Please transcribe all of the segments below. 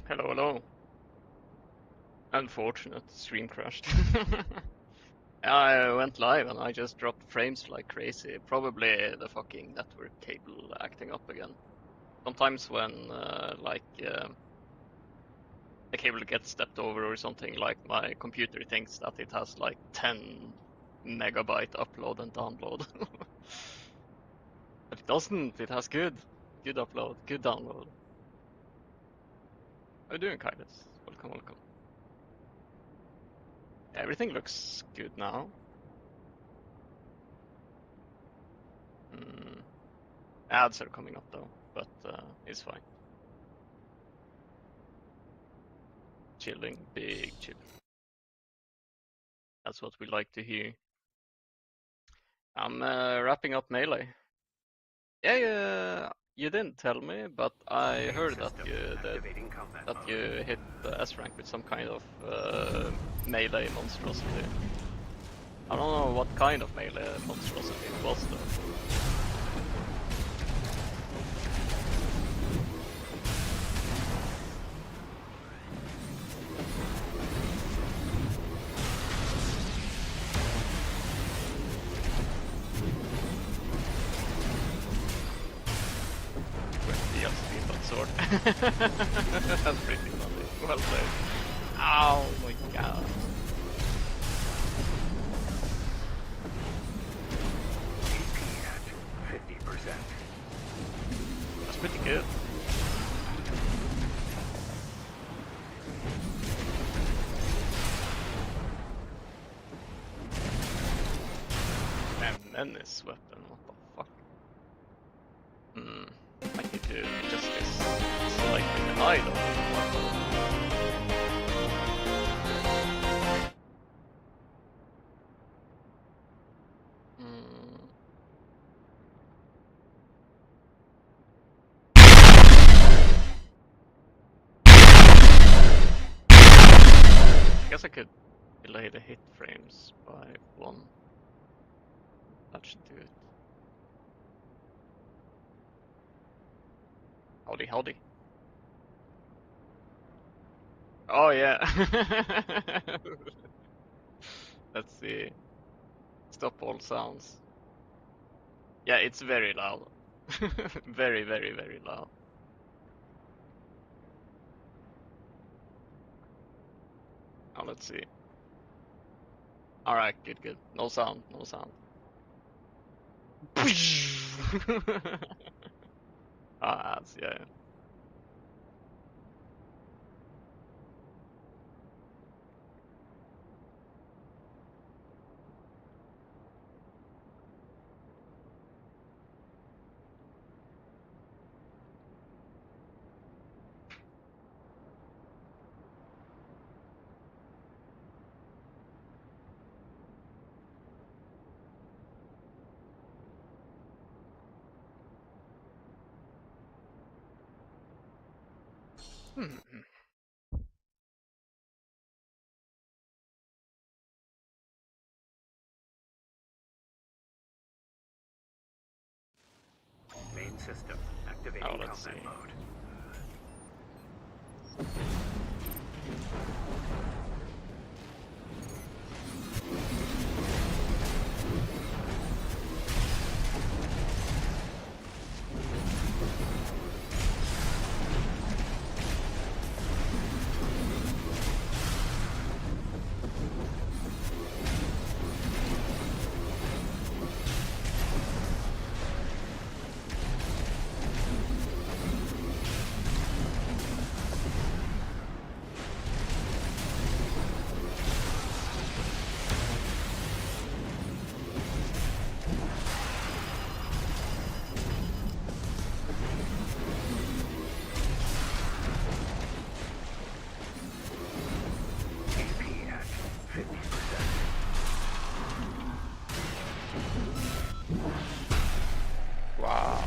Hello, hello. Unfortunate, stream crashed. I went live and I just dropped frames like crazy. Probably the fucking network cable acting up again. Sometimes when the cable gets stepped over or something, like my computer thinks that it has like 10 megabyte upload and download. But it doesn't. It has good upload, good download. How you doing, Kailis? Welcome, welcome. Everything looks good now. Mm. Ads are coming up though, but it's fine. Chilling, big chill. That's what we like to hear. I'm wrapping up Melee. Yeah, you didn't tell me, but I heard that you hit the S rank with some kind of Melee monstrosity. I don't know what kind of Melee monstrosity it was though. Yes, that sword. That's pretty funny. Well played. Oh my god. That's pretty good. And menace weapon, what the fuck? I need to adjust this slightly. I don't know. I guess I could delay the hit frames by 1. That should do it. Howdy, howdy. Oh yeah. Let's see. Stop all sounds. Yeah, it's very loud. Very, very, very loud. Now let's see. Alright, good, good. No sound, no sound. Ads, yeah. Hmm. Main system activating Now let's see. combat mode. AP at 50%. Wow.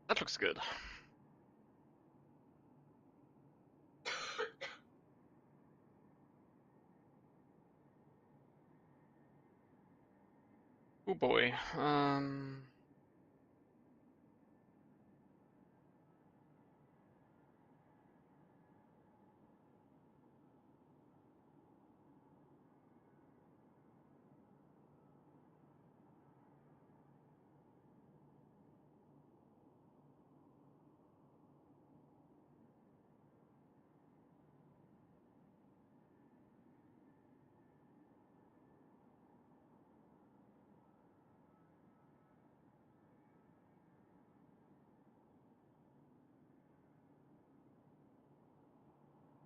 That looks good. Oh boy.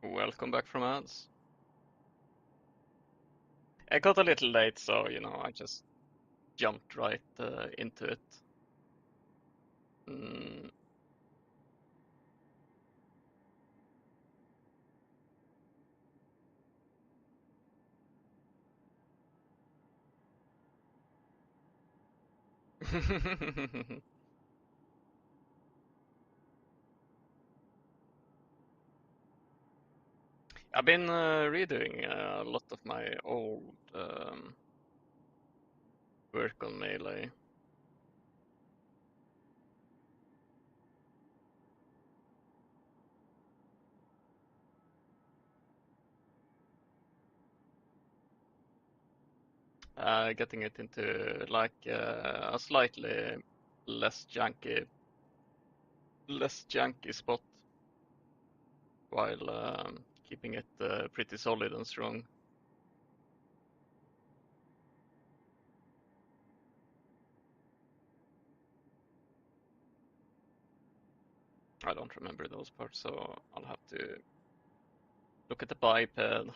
Welcome back from ads. I got a little late, so I just jumped right into it. Mm. I've been redoing a lot of my old work on Melee. Getting it into like a slightly less janky spot while keeping it pretty solid and strong. I don't remember those parts, so I'll have to look at the biped. Oops.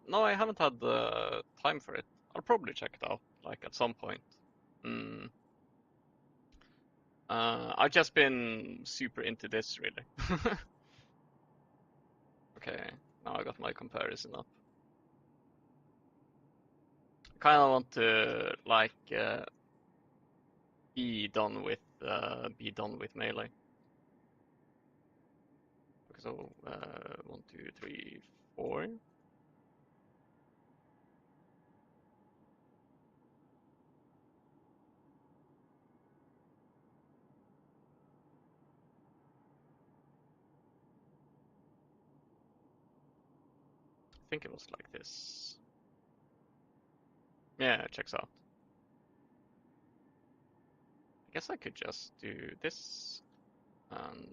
No, I haven't had the time for it. I'll probably check it out, like at some point. Mm. I've just been super into this, really. Okay, now I got my comparison up. I kind of want to like be done with melee. Okay, so 1, 2, 3, 4. I think it was like this. Yeah, it checks out. I guess I could just do this and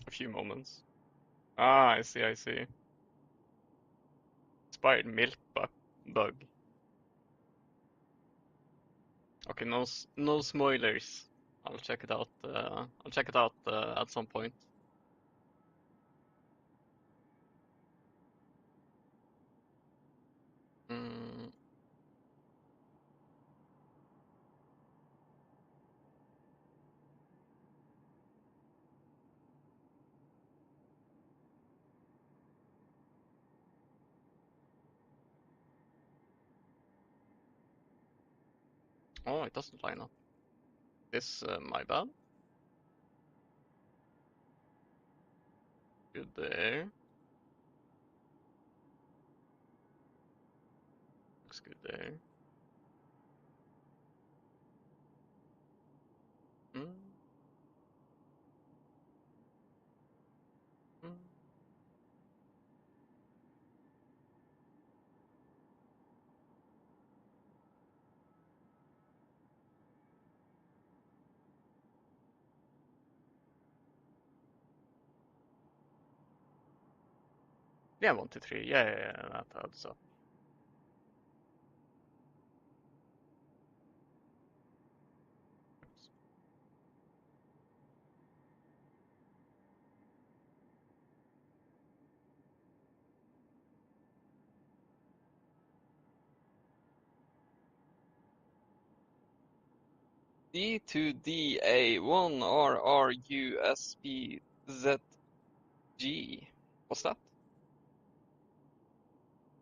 a few moments. Ah, I see, I see. Inspired milk bug. Okay, no spoilers. I'll check it out. I'll check it out at some point. Mm. Oh, it doesn't line up. This my bad. Good there. Looks good there. Mm, mm. Yeah, 1, 2, 3. Yeah, that adds up. D2DA1RRUSBZG. What's that?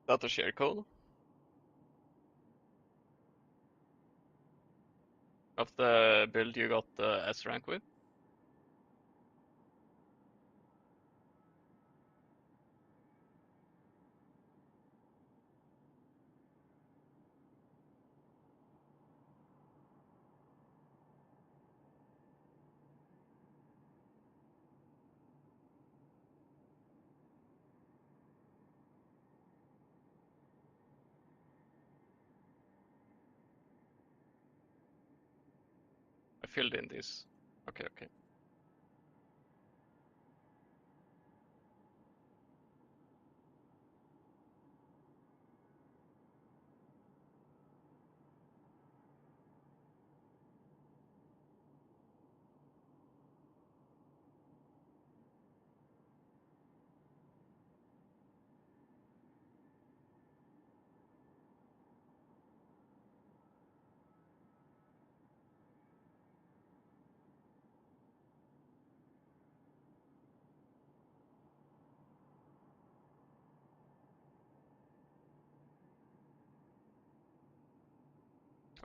That a share code of the build you got the S rank with? I filled in this. Okay.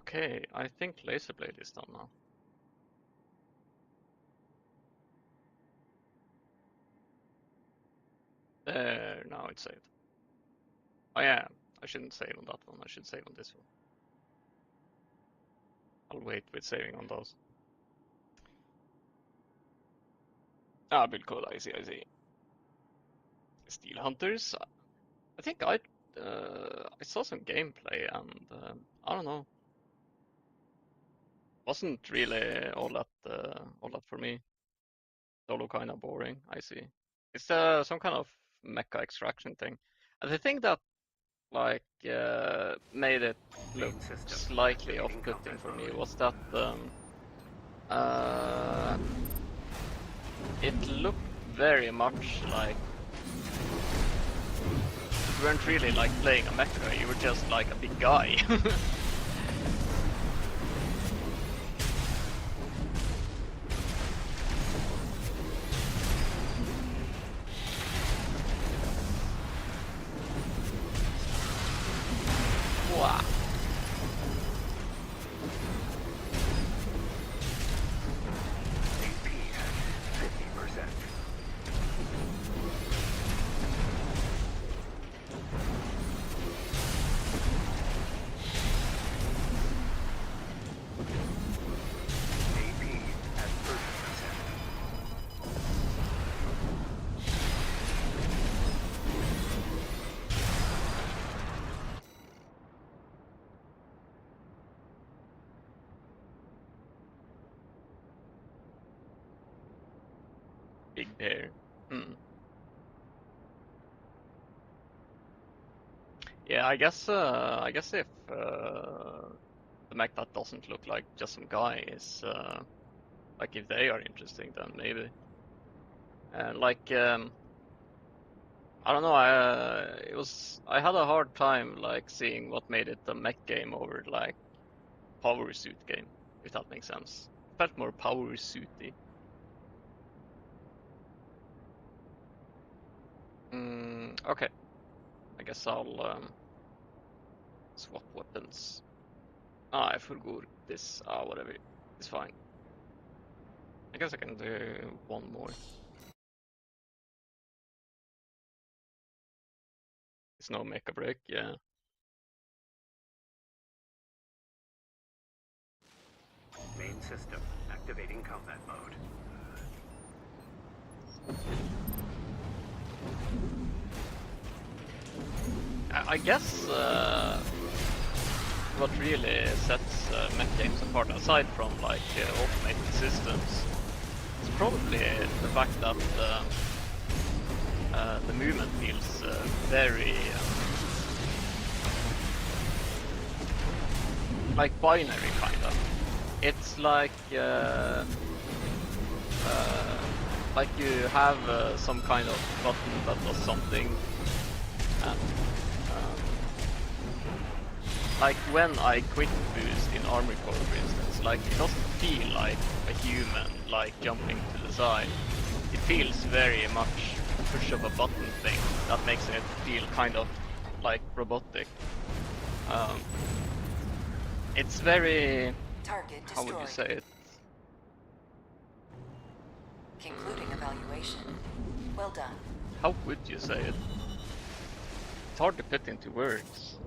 Okay, I think Laser Blade is done now. There, now it's saved. Oh yeah, I shouldn't save on that one, I should save on this one. I'll wait with saving on those. Ah, build code, I see. Steel Hunters, I think I saw some gameplay and I don't know. Wasn't really all that for me. Solo kind of boring, I see. It's some kind of mecha extraction thing. And the thing that like made it look slightly off-putting for me was that it looked very much like you weren't really like playing a mecha, you were just like a big guy. Wow. AP at 50%. AP at 30%. Big bear. Yeah, I guess if the mech that doesn't look like just some guy is like if they are interesting, then maybe. And like I don't know, I had a hard time like seeing what made it a mech game over like power suit game, if that makes sense. It felt more power suity. Okay, I guess I'll swap weapons. I forgot this. Whatever, it's fine. I guess I can do one more. It's no mecha break, yeah. Main system activating combat mode. I guess what really sets mech games apart, aside from like automated systems, is probably the fact that the movement feels very like binary kind of. It's like you have some kind of button that does something, and like when I quick boost in Armor Core, for instance, like it doesn't feel like a human like jumping to the side. It feels very much a push of a button thing that makes it feel kind of like robotic. It's very, Target how would you destroyed. say it? Concluding evaluation. Well done. How would you say it? It's hard to put into words.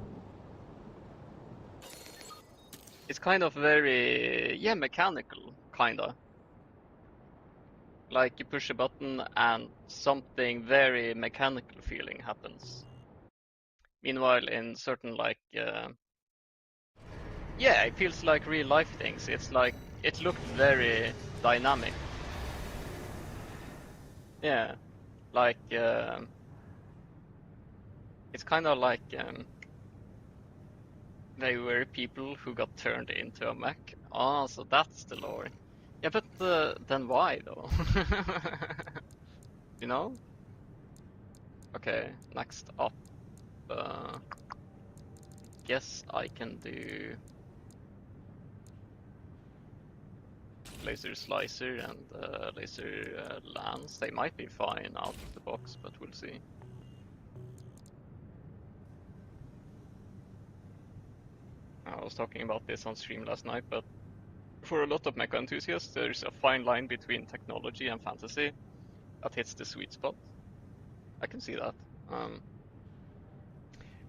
It's kind of very, yeah, mechanical, kinda. Like you push a button and something very mechanical feeling happens. Meanwhile, in certain like, yeah, it feels like real life things. It's like, it looked very dynamic. Yeah, like, it's kind of like, they were people who got turned into a mech. Oh, so that's the lore. Yeah, but then why though? You know? Okay, next up. Guess I can do laser slicer and laser lance. They might be fine out of the box, but we'll see. I was talking about this on stream last night, but for a lot of mecha enthusiasts, there's a fine line between technology and fantasy that hits the sweet spot. I can see that.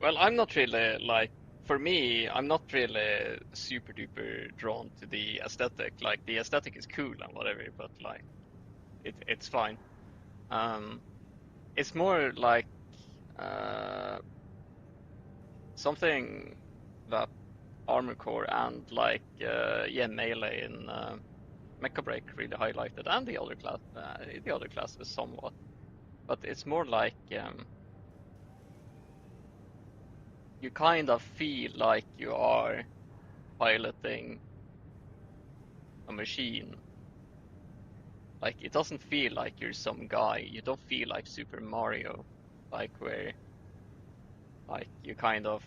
Well, I'm not really like, for me, I'm not really super duper drawn to the aesthetic. Like the aesthetic is cool and whatever, but like it's fine. It's more like something that Armor Core and like yeah, Melee in Mecha Break really highlighted, and the other classes somewhat. But it's more like you kind of feel like you are piloting a machine. Like it doesn't feel like you're some guy. You don't feel like Super Mario, like where like you kind of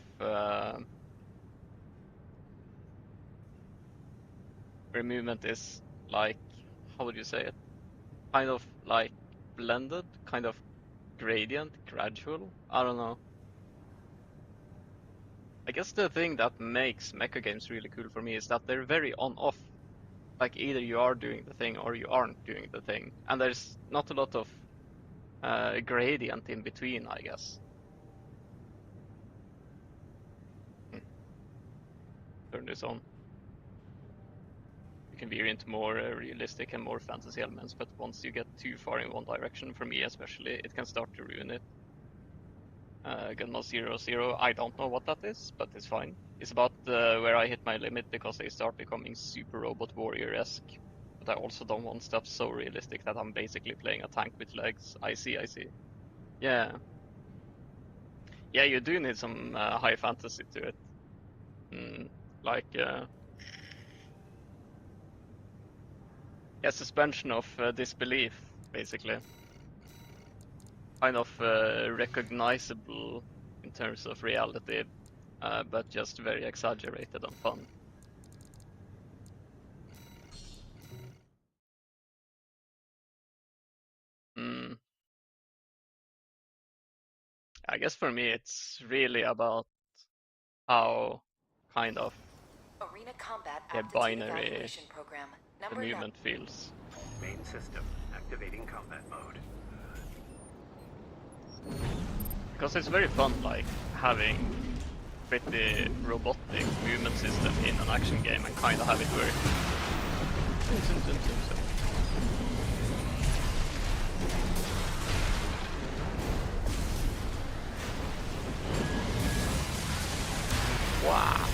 where movement is like, how would you say it? Kind of like blended, kind of gradient, gradual. I don't know. I guess the thing that makes mecha games really cool for me is that they're very on-off. Like either you are doing the thing or you aren't doing the thing, and there's not a lot of gradient in between, I guess. Turn this on. You can veer into more realistic and more fantasy elements, but once you get too far in one direction, for me especially, it can start to ruin it. Gunmo 00, I don't know what that is, but it's fine. It's about where I hit my limit because they start becoming super robot warrior-esque. But I also don't want stuff so realistic that I'm basically playing a tank with legs. I see. Yeah. Yeah, you do need some high fantasy to it. Like, yeah, suspension of disbelief, basically. Kind of recognizable in terms of reality, but just very exaggerated and fun. I guess for me, it's really about how kind of Arena Combat yeah, Aptitude binary Evaluation Program. the Number 9. movement feels. Main system activating combat mode. Because it's very fun, like having pretty robotic movement system in an action game and kind of have it work. Wow.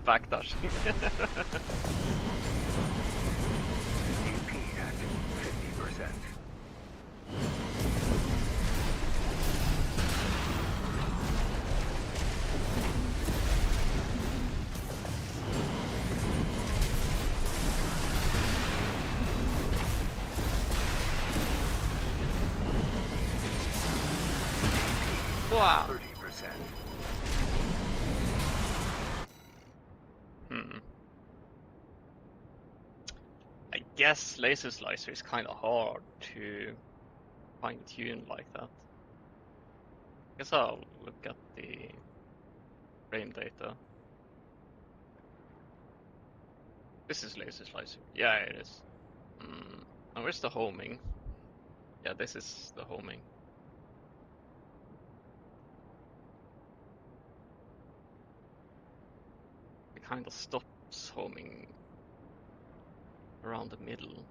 Backdashing. AP at 50%. Wow. 30%. I guess laser slicer is kind of hard to fine tune like that. Guess I'll look at the frame data. This is laser slicer. Yeah, it is. And where's the homing? Yeah, this is the homing. It kind of stops homing around the middle.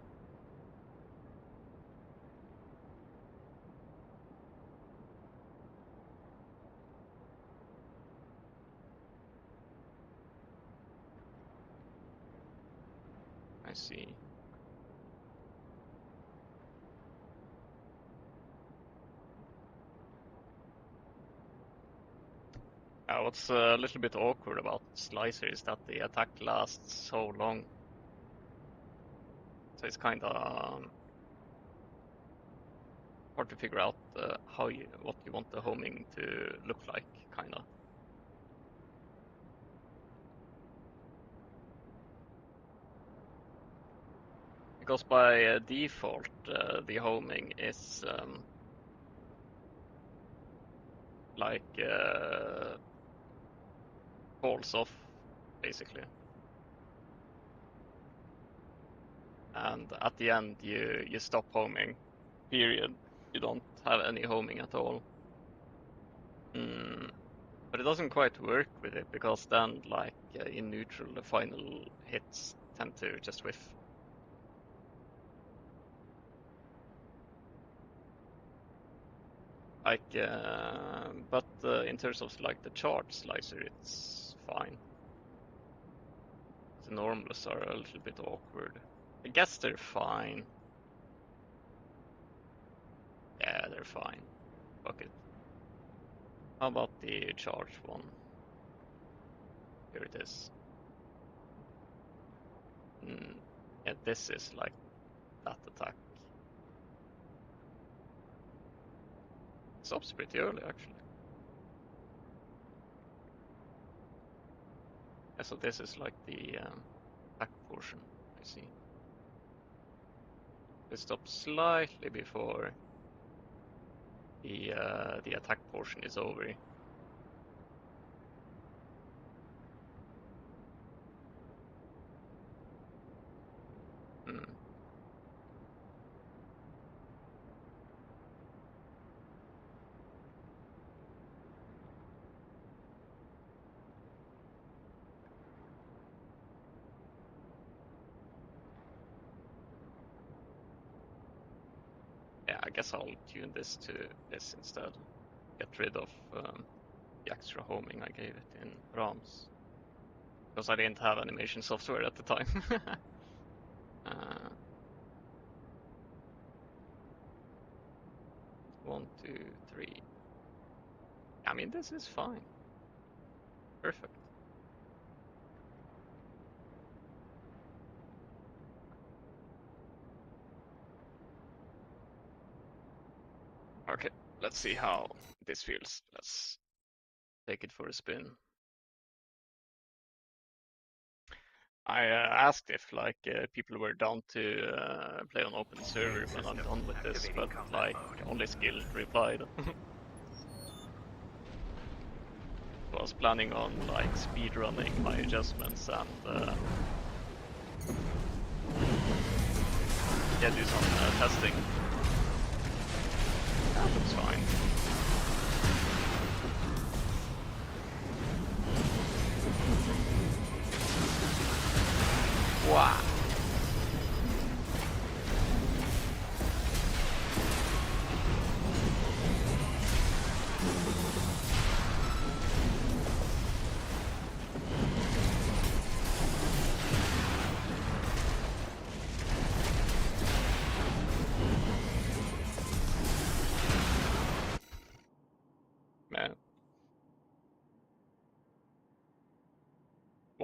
I see. What's a little bit awkward about Slicer is that the attack lasts so long. So it's kind of hard to figure out what you want the homing to look like, kind of. Because by default, the homing is like falls off, basically. And at the end, you stop homing, period. You don't have any homing at all. But it doesn't quite work with it, because then, like, in neutral, the final hits tend to just whiff. Like, but in terms of like the charge slicer, it's fine. The normals are a little bit awkward. I guess they're fine. Yeah, they're fine. Fuck it. How about the charge one? Here it is. Yeah, this is like that attack. Stops pretty early, actually. Yeah, so this is like the attack portion, I see. It stops slightly before the attack portion is over. Yeah, I guess I'll tune this to this instead. Get rid of the extra homing I gave it in RAMs. Because I didn't have animation software at the time. 1, 2, 3. I mean, this is fine. Perfect. Okay, let's see how this feels. Let's take it for a spin. I asked if like people were down to play on open server when I'm done with this, but like only Skill replied. I was planning on like speedrunning my adjustments and yeah, do some testing. That looks fine. Wow.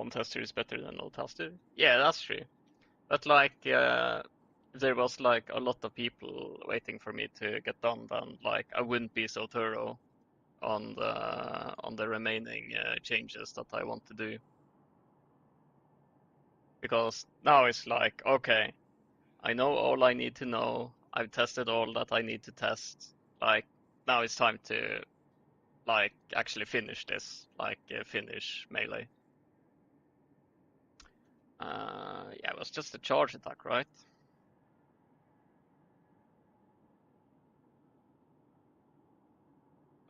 one tester is better than no tester. Yeah, that's true. But like, if there was like a lot of people waiting for me to get done, then like I wouldn't be so thorough on the remaining changes that I want to do. Because now it's like, okay, I know all I need to know. I've tested all that I need to test. Like, now it's time to like actually finish this, like finish melee. Yeah, it was just a charge attack, right?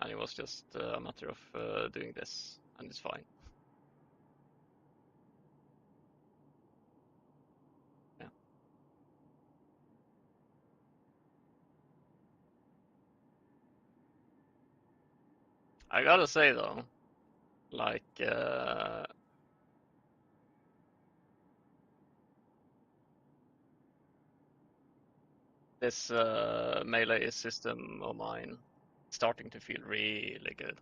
And it was just a matter of doing this, and it's fine. Yeah. I gotta say though, like this melee system of mine is starting to feel really good.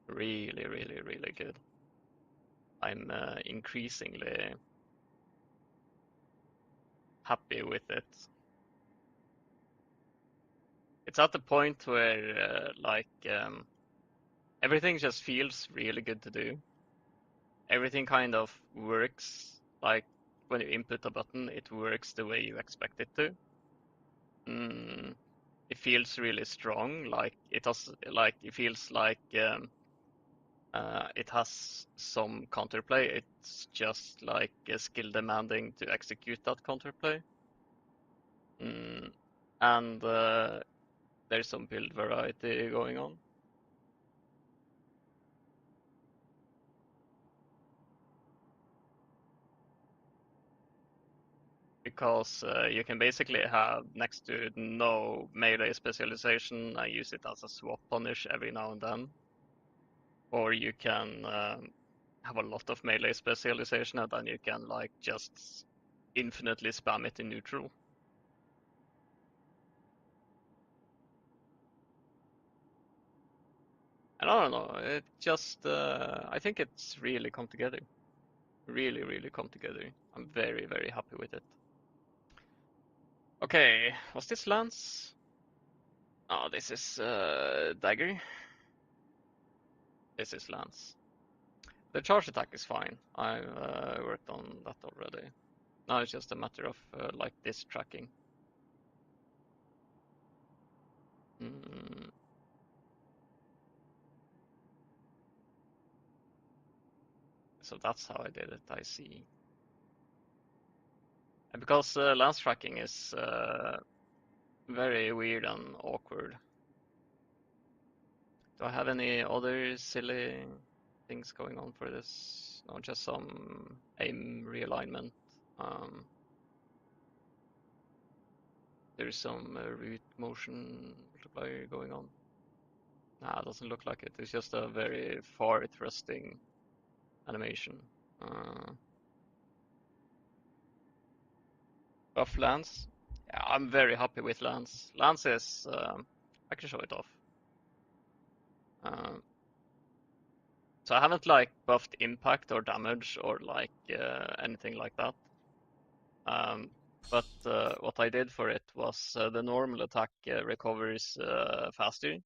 Really, really, really good. I'm increasingly happy with it. It's at the point where like everything just feels really good to do. Everything kind of works. Like when you input a button, it works the way you expect it to. It feels really strong. Like it does. Like it feels like it has some counterplay. It's just like skill demanding to execute that counterplay. And there's some build variety going on. Because you can basically have next to no melee specialization and use it as a swap punish every now and then. Or you can have a lot of melee specialization and then you can like just infinitely spam it in neutral. And I don't know, it just, I think it's really come together. Really, really come together. I'm very, very happy with it. Okay, was this Lance? Oh, this is Dagger. This is Lance. The charge attack is fine. I've worked on that already. Now it's just a matter of like this tracking. So that's how I did it, I see. And because lance tracking is very weird and awkward. Do I have any other silly things going on for this? No, just some aim realignment. There's some root motion multiplier going on. Nah, it doesn't look like it. It's just a very far thrusting animation. Buff Lance. Yeah, I'm very happy with Lance. Lance is, I can show it off. So I haven't like buffed impact or damage or like anything like that. But what I did for it was the normal attack recovers faster,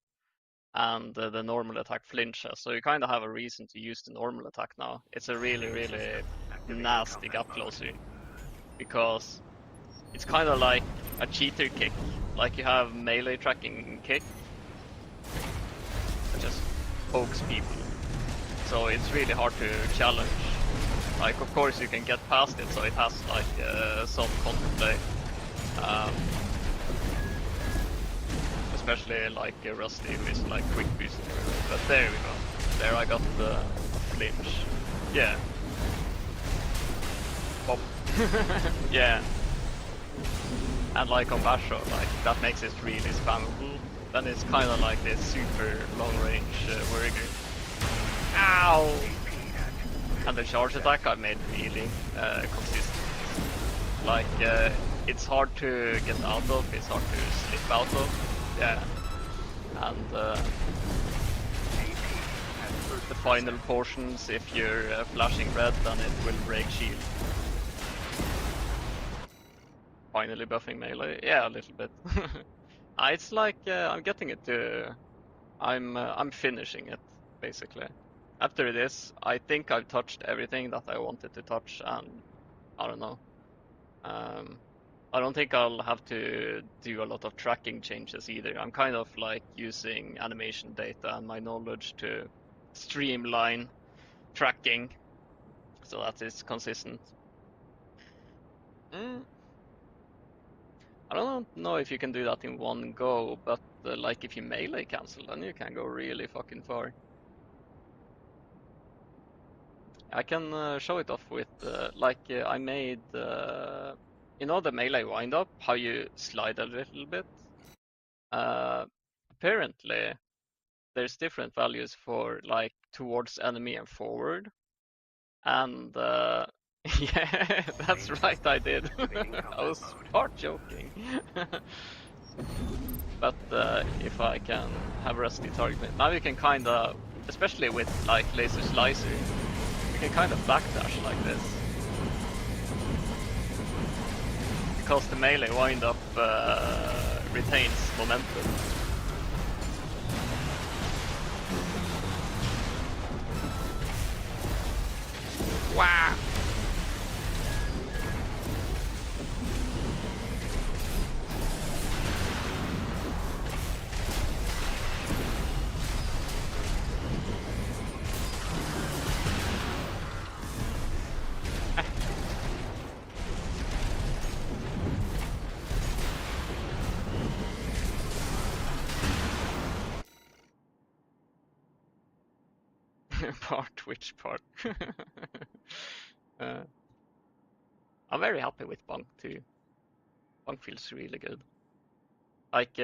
and the normal attack flinches. So you kind of have a reason to use the normal attack now. It's a really, really nasty gap closer because it's kind of like a cheater kick. Like you have melee tracking kick that just pokes people. So it's really hard to challenge. Like, of course you can get past it, so it has like some counterplay. Especially like Rusty with like quick boost. But there we go. There I got the flinch. Yeah. Pop. Yeah. And like on Basho, like that makes it really spammable. Then it's kind of like this super long range Warrior. Ow! And the charge attack I made really consistent. Like it's hard to get out of, it's hard to slip out of. Yeah. And the final portions, if you're flashing red, then it will break shield. Finally buffing melee, yeah, a little bit. It's like I'm getting it to. I'm finishing it basically. After this, I think I've touched everything that I wanted to touch, and I don't know. I don't think I'll have to do a lot of tracking changes either. I'm kind of like using animation data and my knowledge to streamline tracking so that it's consistent. I don't know if you can do that in one go, but like if you melee cancel, then you can go really fucking far. I can show it off with I made you know the melee wind up, how you slide a little bit. Apparently, there's different values for like towards enemy and forward, and yeah, that's right, I did. I was part joking. But if I can have rusty target, now you can kind of, especially with like laser slicer, you can kind of backdash like this. Because the melee wind up retains momentum. Wow! Part, which part? uh, I'm very happy with Bonk too. Bonk feels really good. Like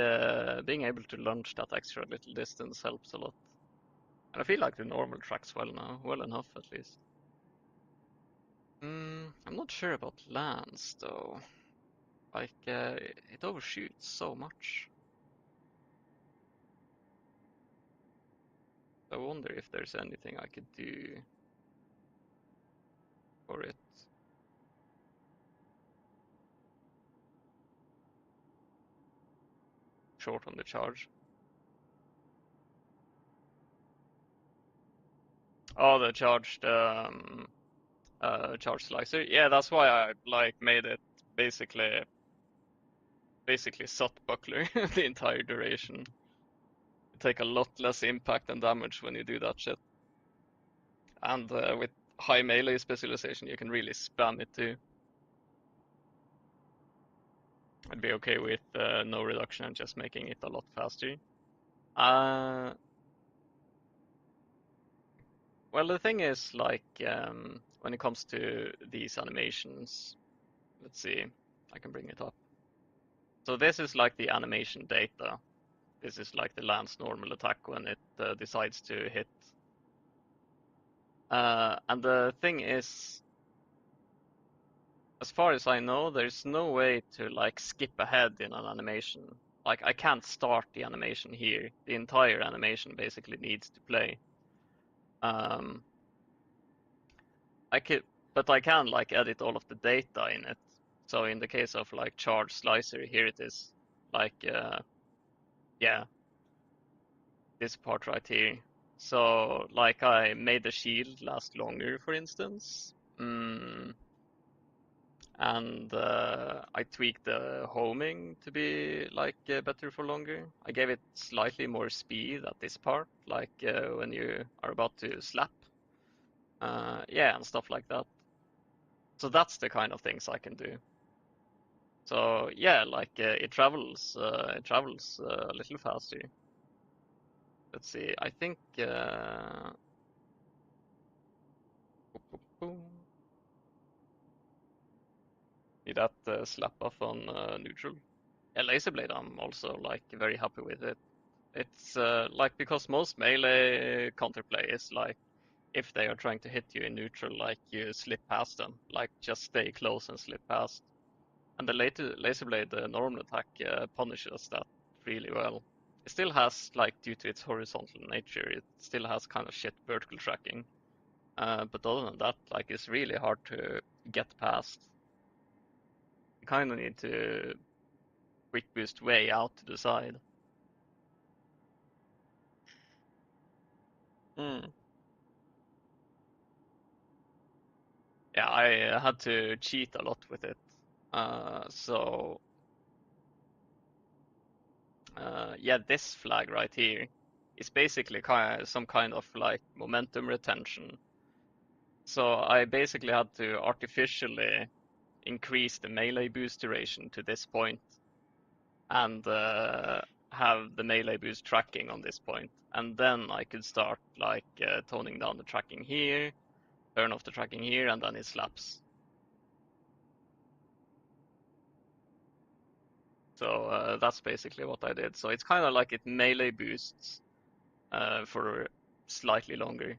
being able to launch that extra little distance helps a lot. And I feel like the normal tracks well now, well enough at least. I'm not sure about Lance though. Like it overshoots so much. I wonder if there's anything I could do for it. Short on the charge. Oh, the charged charge slicer. Yeah, that's why I like made it basically SOT buckler the entire duration. You take a lot less impact and damage when you do that shit. And with high melee specialization, you can really spam it too. I'd be okay with no reduction and just making it a lot faster. Well, the thing is, like, when it comes to these animations, let's see, I can bring it up. So this is like the animation data. This is like the Lance normal attack when it decides to hit. And the thing is, as far as I know, there's no way to like skip ahead in an animation. Like I can't start the animation here. The entire animation basically needs to play. I could, but I can like edit all of the data in it. So in the case of like charge slicer, here it is. Like yeah, this part right here. So like I made the shield last longer, for instance. And I tweaked the homing to be like better for longer. I gave it slightly more speed at this part, like when you are about to slap. Yeah, and stuff like that. So that's the kind of things I can do. So yeah, like it travels a little faster. Let's see. I think did that slap off on neutral? Yeah, laser blade. I'm also like very happy with it. It's like because most melee counterplay is like if they are trying to hit you in neutral, like you slip past them, like just stay close and slip past. And the laser blade, the normal attack, punishes that really well. It still has, like, due to its horizontal nature, it still has kind of shit vertical tracking. But other than that, like, it's really hard to get past. You kind of need to quick boost way out to the side. Hmm. Yeah, I had to cheat a lot with it. So yeah, this flag right here is basically some kind of like momentum retention. So I basically had to artificially increase the melee boost duration to this point and have the melee boost tracking on this point. And then I could start like toning down the tracking here, turn off the tracking here, and then it slaps. So that's basically what I did. So it's kind of like it melee boosts for slightly longer.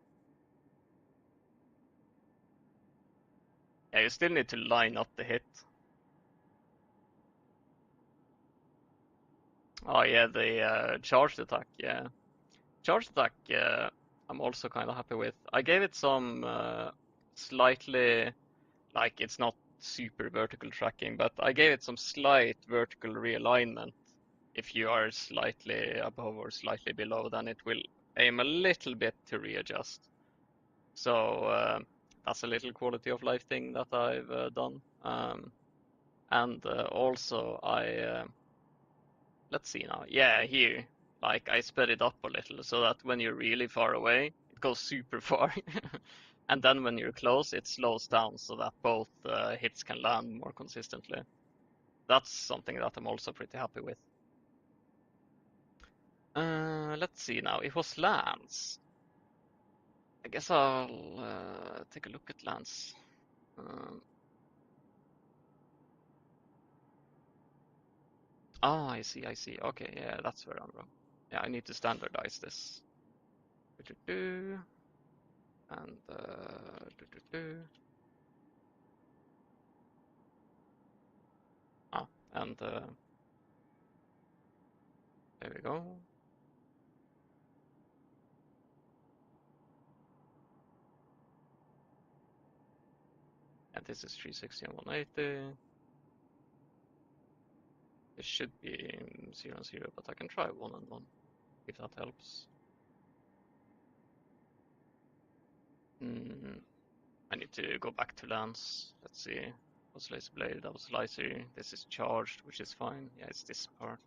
Yeah, you still need to line up the hit. Oh yeah, the charged attack, yeah. Charged attack, I'm also kind of happy with. I gave it some slightly, like it's not super vertical tracking, but I gave it some slight vertical realignment. If you are slightly above or slightly below, then it will aim a little bit to readjust. So that's a little quality of life thing that I've done. And also let's see now. Yeah, here, like I sped it up a little so that when you're really far away, it goes super far. And then when you're close, it slows down so that both hits can land more consistently. That's something that I'm also pretty happy with. Let's see now. It was Lance. I guess I'll take a look at Lance. Um, I see, I see. Okay, yeah, that's where I'm wrong. Yeah, I need to standardize this. Do-do-do. And do-do-do. Ah, and there we go. And this is 360 and 180. This should be 0 and 0, but I can try 1 and 1 if that helps. I need to go back to Lance. Let's see. Was Laser Blade, that was Laser. This is charged, which is fine. Yeah, it's this part.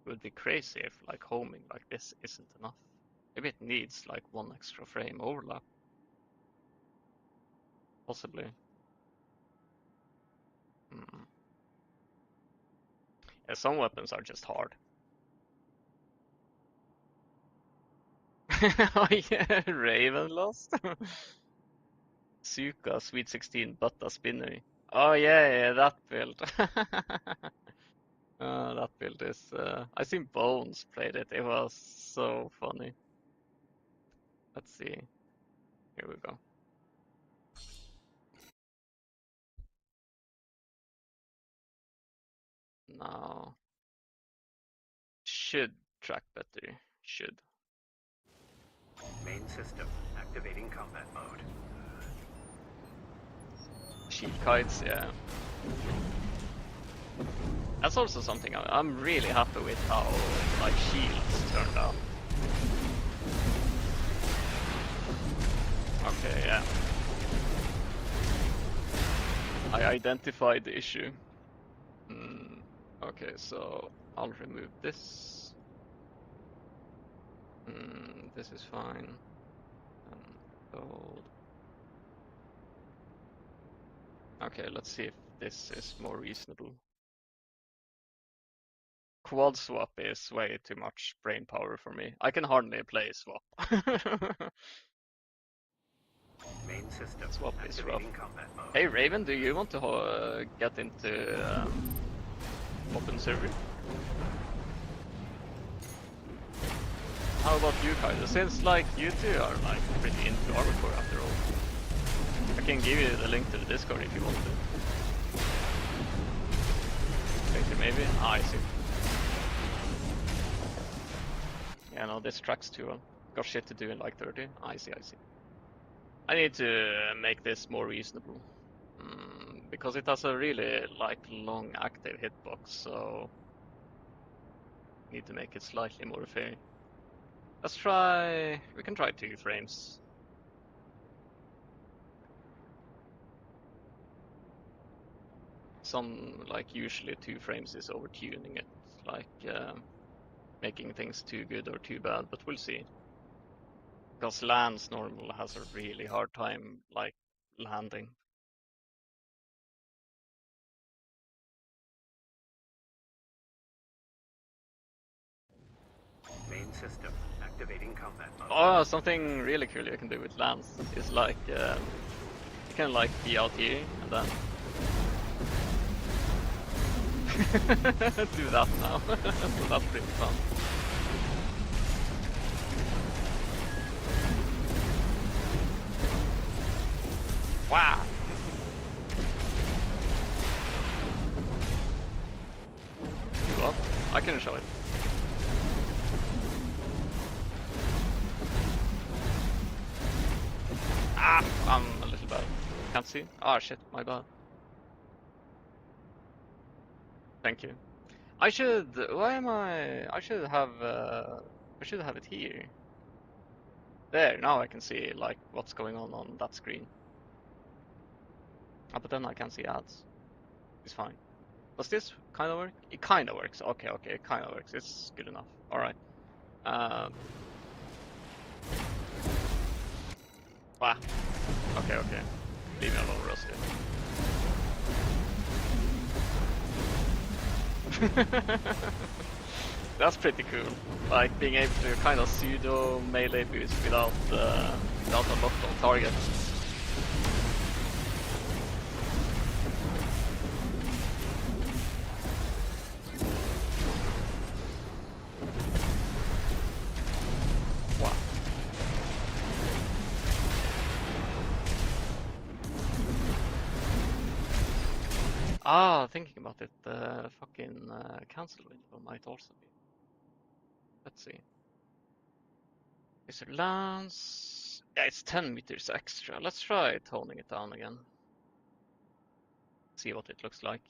It would be crazy if like homing like this isn't enough. Maybe it needs like 1 extra frame overlap. Possibly. Hmm. Yeah, some weapons are just hard. Oh yeah, Raven lost. Suka, Sweet 16, Butta Spinner. Oh yeah, that build. That build is. I seen Bones played it. It was so funny. Let's see. Here we go. Now should track better. Should. Main system activating combat mode. Shield kites, yeah. That's also something I'm really happy with how like shields turned out. Okay, yeah. I identified the issue. Okay, so I'll remove this. This is fine. Gold. Okay, let's see if this is more reasonable. Quad swap is way too much brain power for me. I can hardly play swap. Main system Swap is rough. activating combat mode. Hey Raven, do you want to get into open server? how about you, Kaiser? Since like you two are like pretty into Armor Core after all, I can give you the link to the Discord if you want to. Later maybe? Ah, I see. Yeah, no, this tracks too well. Got shit to do in like 30. I see, I see. I need to make this more reasonable. Because it has a really like long active hitbox, so need to make it slightly more fair. Let's try, we can try 2 frames. Some, like usually 2 frames is overtuning it, like making things too good or too bad, but we'll see. Because Lance normal has a really hard time like landing. Main system activating combat mode. Oh, something really cool you can do with Lance is like you can like be out here and then do that now. So that's pretty fun. Wow. What? I can show it. Ah, I'm a little bad. Can't see. Ah, shit, my bad. Thank you. I should. Why am I? I should have. I should have it here. There. Now I can see like what's going on that screen. Ah, but then I can't see ads. It's fine. Does this kind of work? It kind of works. Okay, okay, it kind of works. It's good enough. All right. Wow. Okay, okay. Leave me alone, Rusty. That's pretty cool. Like being able to kind of pseudo melee boost without without a locked on target. Wow. Ah, thinking about it, the fucking cancel window might also be. Let's see. Is it Lance? Yeah, it's 10 meters extra. Let's try toning it down again. See what it looks like.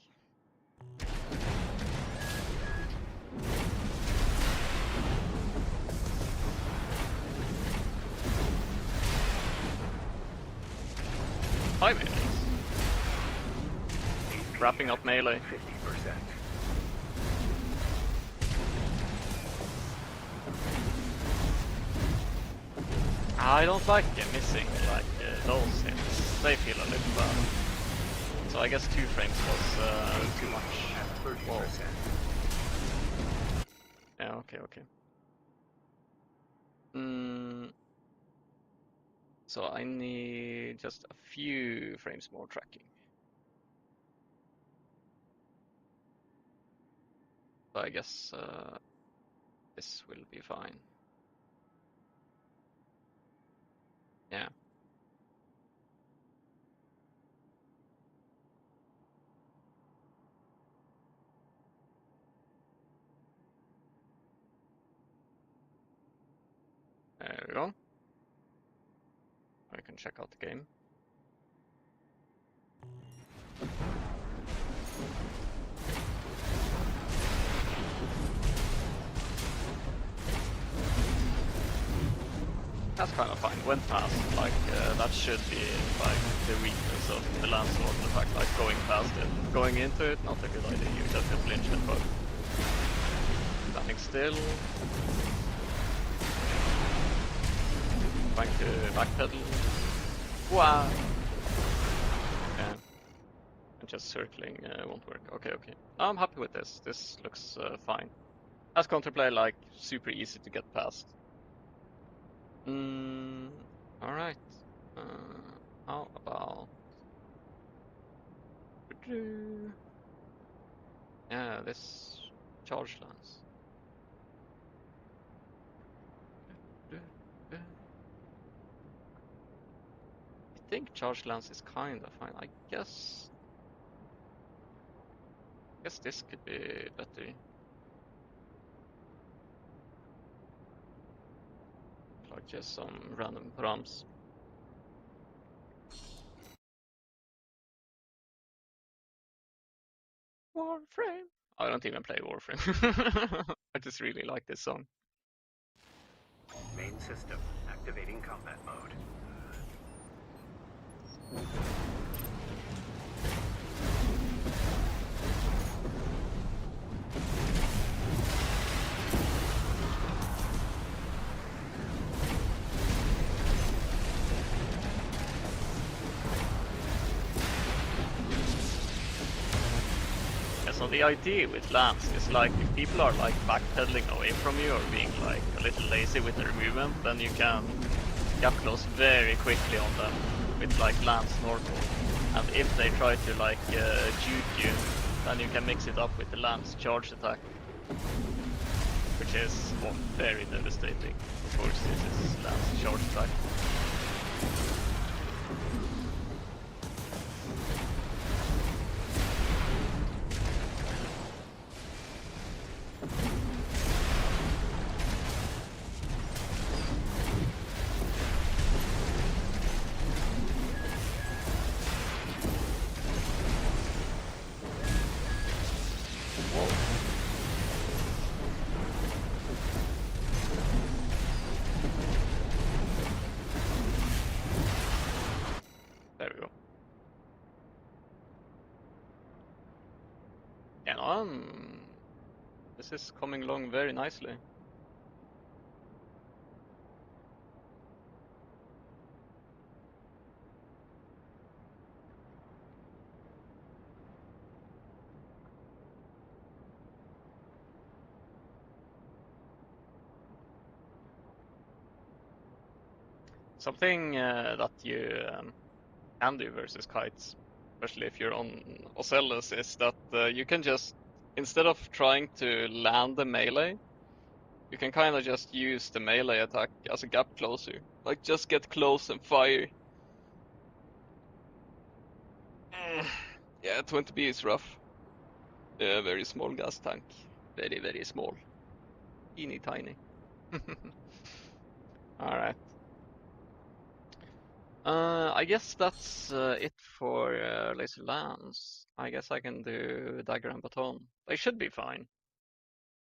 Hi, melees. Wrapping up melee. 50%. I don't like missing like those hits. They feel a little bad. So I guess 2 frames was too much. At 30%. Whoa. Yeah, okay, okay. So I need just a few frames more tracking. So I guess this will be fine. Yeah. There we go. I can check out the game. That's kind of fine. Went past, like that should be like the weakness of the Lancelot. The fact like going past it, going into it, not a good idea. You just get flinch and bug. Standing still. Trying to backpedal. Wow. Yeah. And just circling won't work. Okay, okay. I'm happy with this. This looks fine. As counterplay, like super easy to get past. All right. How about? Yeah, this charge lance. think charge lance is kind of fine. I guess this could be better. Like just some random prompts. Warframe. I don't even play Warframe. I just really like this song. Main system activating combat mode. Yeah, so the idea with lance is like if people are like backpedaling away from you or being like a little lazy with their movement, then you can get close very quickly on them with like lance normal. And if they try to like juke you, then you can mix it up with the lance charge attack, which is very devastating. Of course, this is lance charge attack. There we go. And this is coming along very nicely. Something that you can do versus kites, especially if you're on Ocellus, is that you can just, instead of trying to land the melee, you can kind of just use the melee attack as a gap closer. Like, just get close and fire. Yeah, 20B is rough. Yeah, very small gas tank. Very, very small. Teeny tiny. Alright. I guess that's it for laser lance. I guess I can do dagger and baton. They should be fine,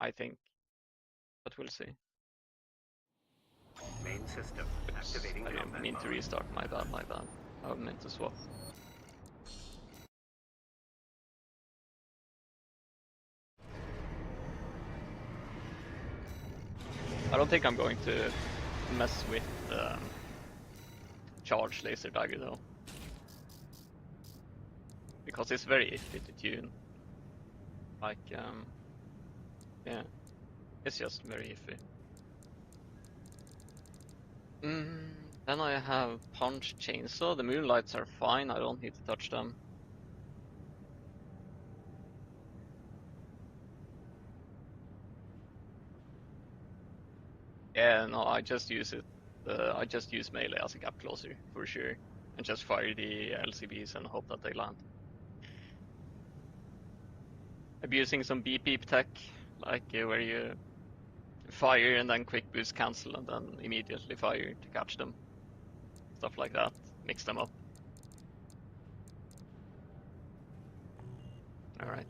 I think, but we'll see. Main system Oops, activating I didn't combat mean to mode. restart. My bad, my bad. I meant to swap. I don't think I'm going to mess with charge laser dagger though, because it's very iffy to tune. Like, yeah, it's just very iffy. Then I have punch chainsaw. The moonlights are fine. I don't need to touch them. Yeah, no, I just use it. I just use melee as a gap closer for sure, and just fire the LCBs and hope that they land. I'm using some beep tech, like where you fire and then quick boost cancel and then immediately fire to catch them. Stuff like that. Mix them up. Alright.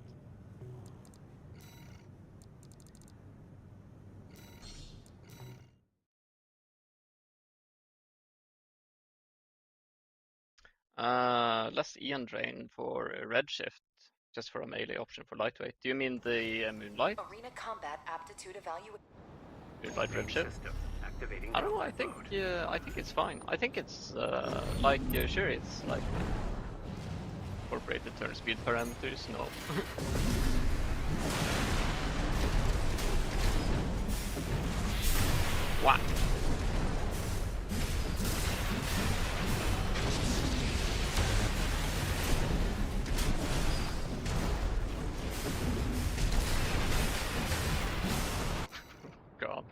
Less Ion drain for redshift, just for a melee option for lightweight. Do you mean the moonlight? Arena combat aptitude evaluation. Moonlight Main redshift? system activating I don't know. combat mode. I think it's fine. I think it's like sure it's like incorporated turn speed parameters. No. Whack. God.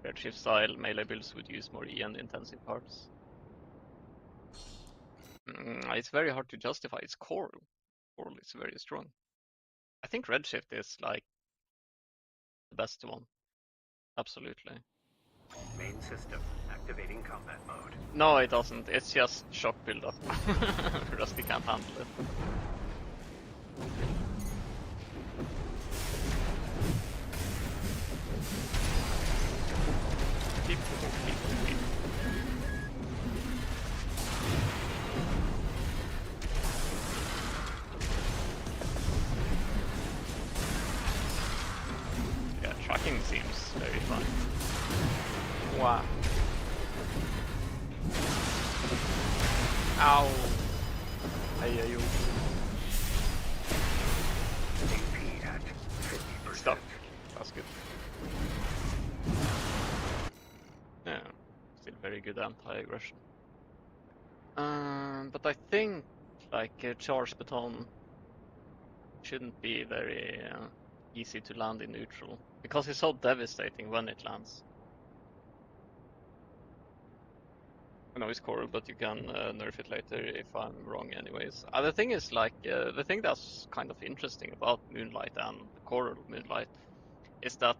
Redshift style melee builds would use more Ion intensive parts. It's very hard to justify. It's coral. Coral is very strong. I think redshift is like the best one. Absolutely. Main system activating combat mode. No, it doesn't. It's just shock buildup. Rusty can't handle it. Keep. Yeah, tracking seems very fun. Wow. Ow. Hey, you. AP at 50%. Stop. That's good. Yeah, still very good anti-aggression. But I think like charge baton shouldn't be very easy to land in neutral because it's so devastating when it lands. I know it's coral, but you can nerf it later if I'm wrong anyways. The thing is like, the thing that's kind of interesting about Moonlight and the coral Moonlight is that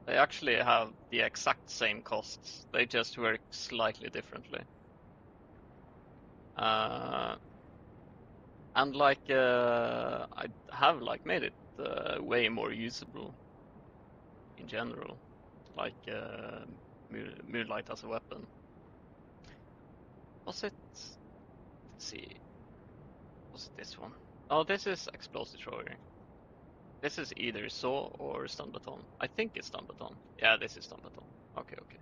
they actually have the exact same costs. They just work slightly differently. And like, I have like made it way more usable in general, like Moonlight as a weapon. Was it? Let's see. Was it this one? Oh, this is explosive thrower. This is either saw or stun baton. I think it's stun baton. Yeah, this is stun baton. Okay, okay.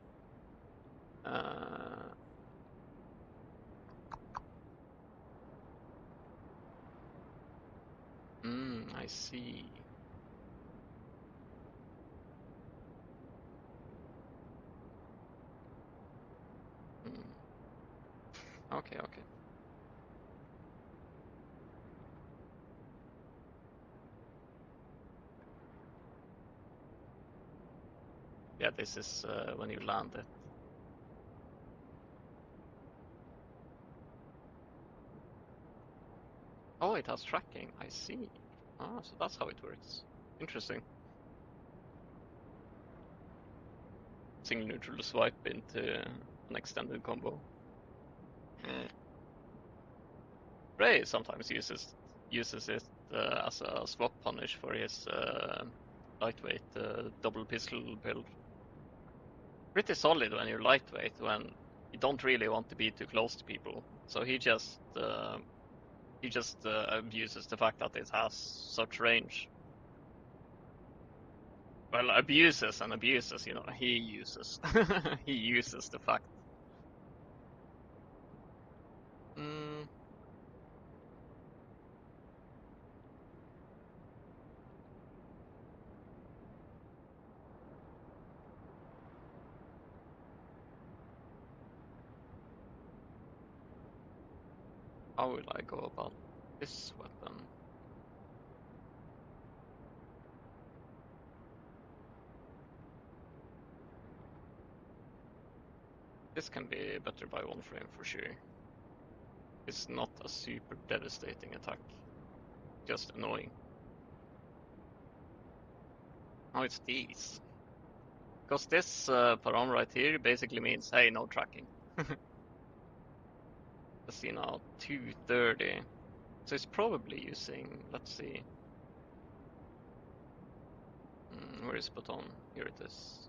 I see. Okay, okay. Yeah, this is when you land it. Oh, it has tracking. I see. Ah, so that's how it works. Interesting. Single neutral swipe into an extended combo. Ray sometimes uses it as a swap punish for his lightweight double pistol build. Pretty solid when you're lightweight, when you don't really want to be too close to people. So he just abuses the fact that it has such range. Well, abuses and abuses, you know, he uses. He uses the fact. How will I go about this weapon? This can be better by one frame for sure. It's not a super devastating attack, just annoying. Oh, it's these. Because this param right here basically means, hey, no tracking. Let's see now, 230. So it's probably using, let's see. Where is baton? Here it is.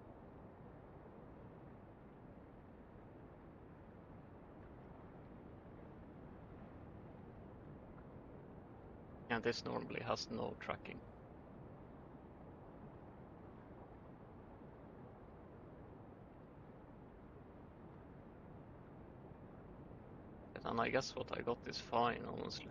And this normally has no tracking. And I guess what I got is fine, honestly.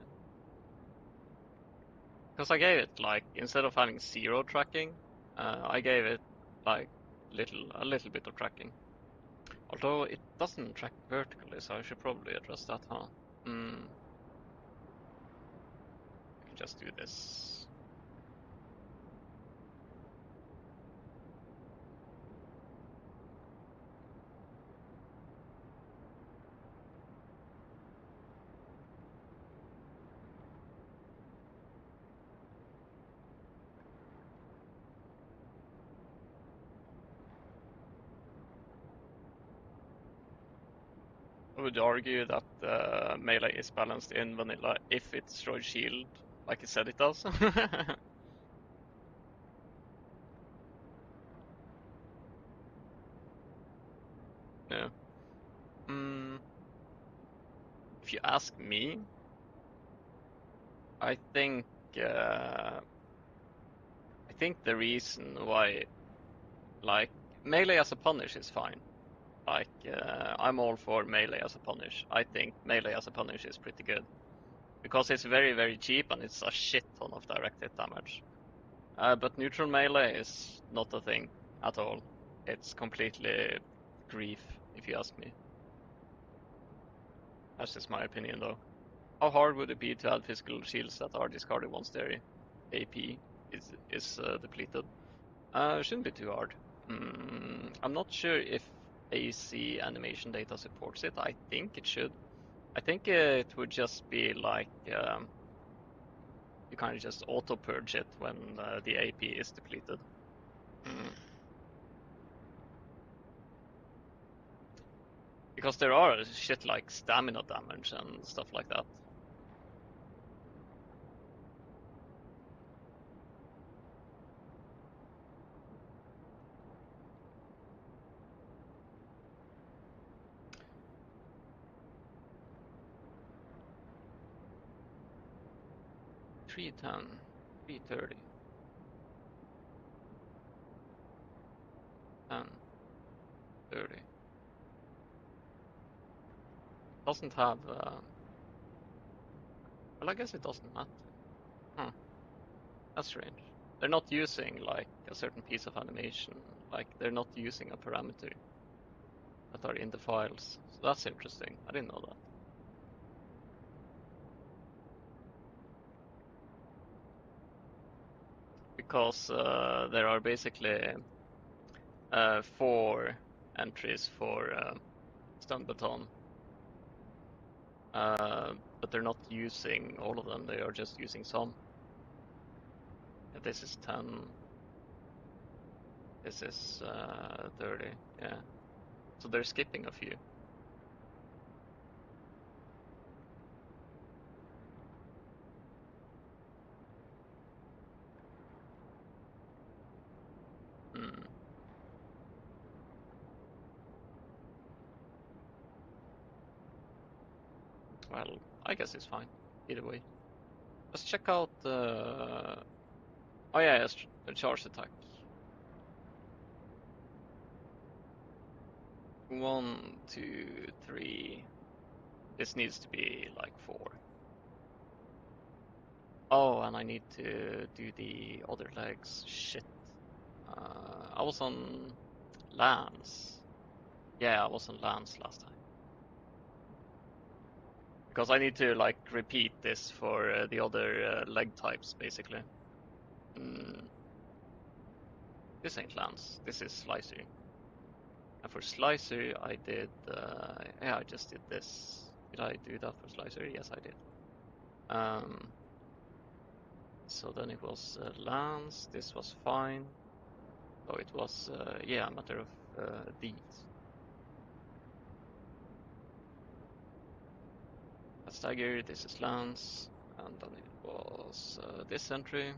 Because I gave it, like, instead of having 0 tracking, I gave it, like, a little bit of tracking. Although it doesn't track vertically, so I should probably address that, huh? I can just do this. I would argue that melee is balanced in vanilla if it destroys shield like it said it does. Yeah. Mm, if you ask me, I think uh, I think the reason why like melee as a punish is fine. Like I'm all for melee as a punish. I think melee as a punish is pretty good because it's very very cheap and it's a shit ton of direct hit damage. But neutral melee is not a thing at all. It's completely grief, if you ask me. That's just my opinion, though. How hard would it be to add physical shields that are discarded once their AP is depleted? Shouldn't be too hard. I'm not sure if AC animation data supports it. I think it should. I think it would just be like you kind of just auto purge it when the AP is depleted. Mm. Because there are shit like stamina damage and stuff like that. Three 330, 10, 30. Doesn't have, well, I guess it doesn't matter. Huh, that's strange. They're not using like a certain piece of animation, like they're not using a parameter that are in the files. So that's interesting. I didn't know that. Because there are basically 4 entries for stun baton, but they're not using all of them. They are just using some. Yeah, this is 10. This is 30. Yeah. So they're skipping a few. Hmm. Well, I guess it's fine. Either way. Let's check out oh yeah, the charge attack. 1, 2, 3. This needs to be like 4. Oh, and I need to do the other legs. Shit. I was on Lance. Yeah, I was on Lance last time. Because I need to like repeat this for the other leg types, basically. Mm, this ain't Lance. This is Slicer. And for Slicer, I did. Yeah, I just did this. Did I do that for Slicer? Yes, I did. So then it was Lance. This was fine. So it was, yeah, a matter of these. That's Tiger. This is Lance. And then it was this entry.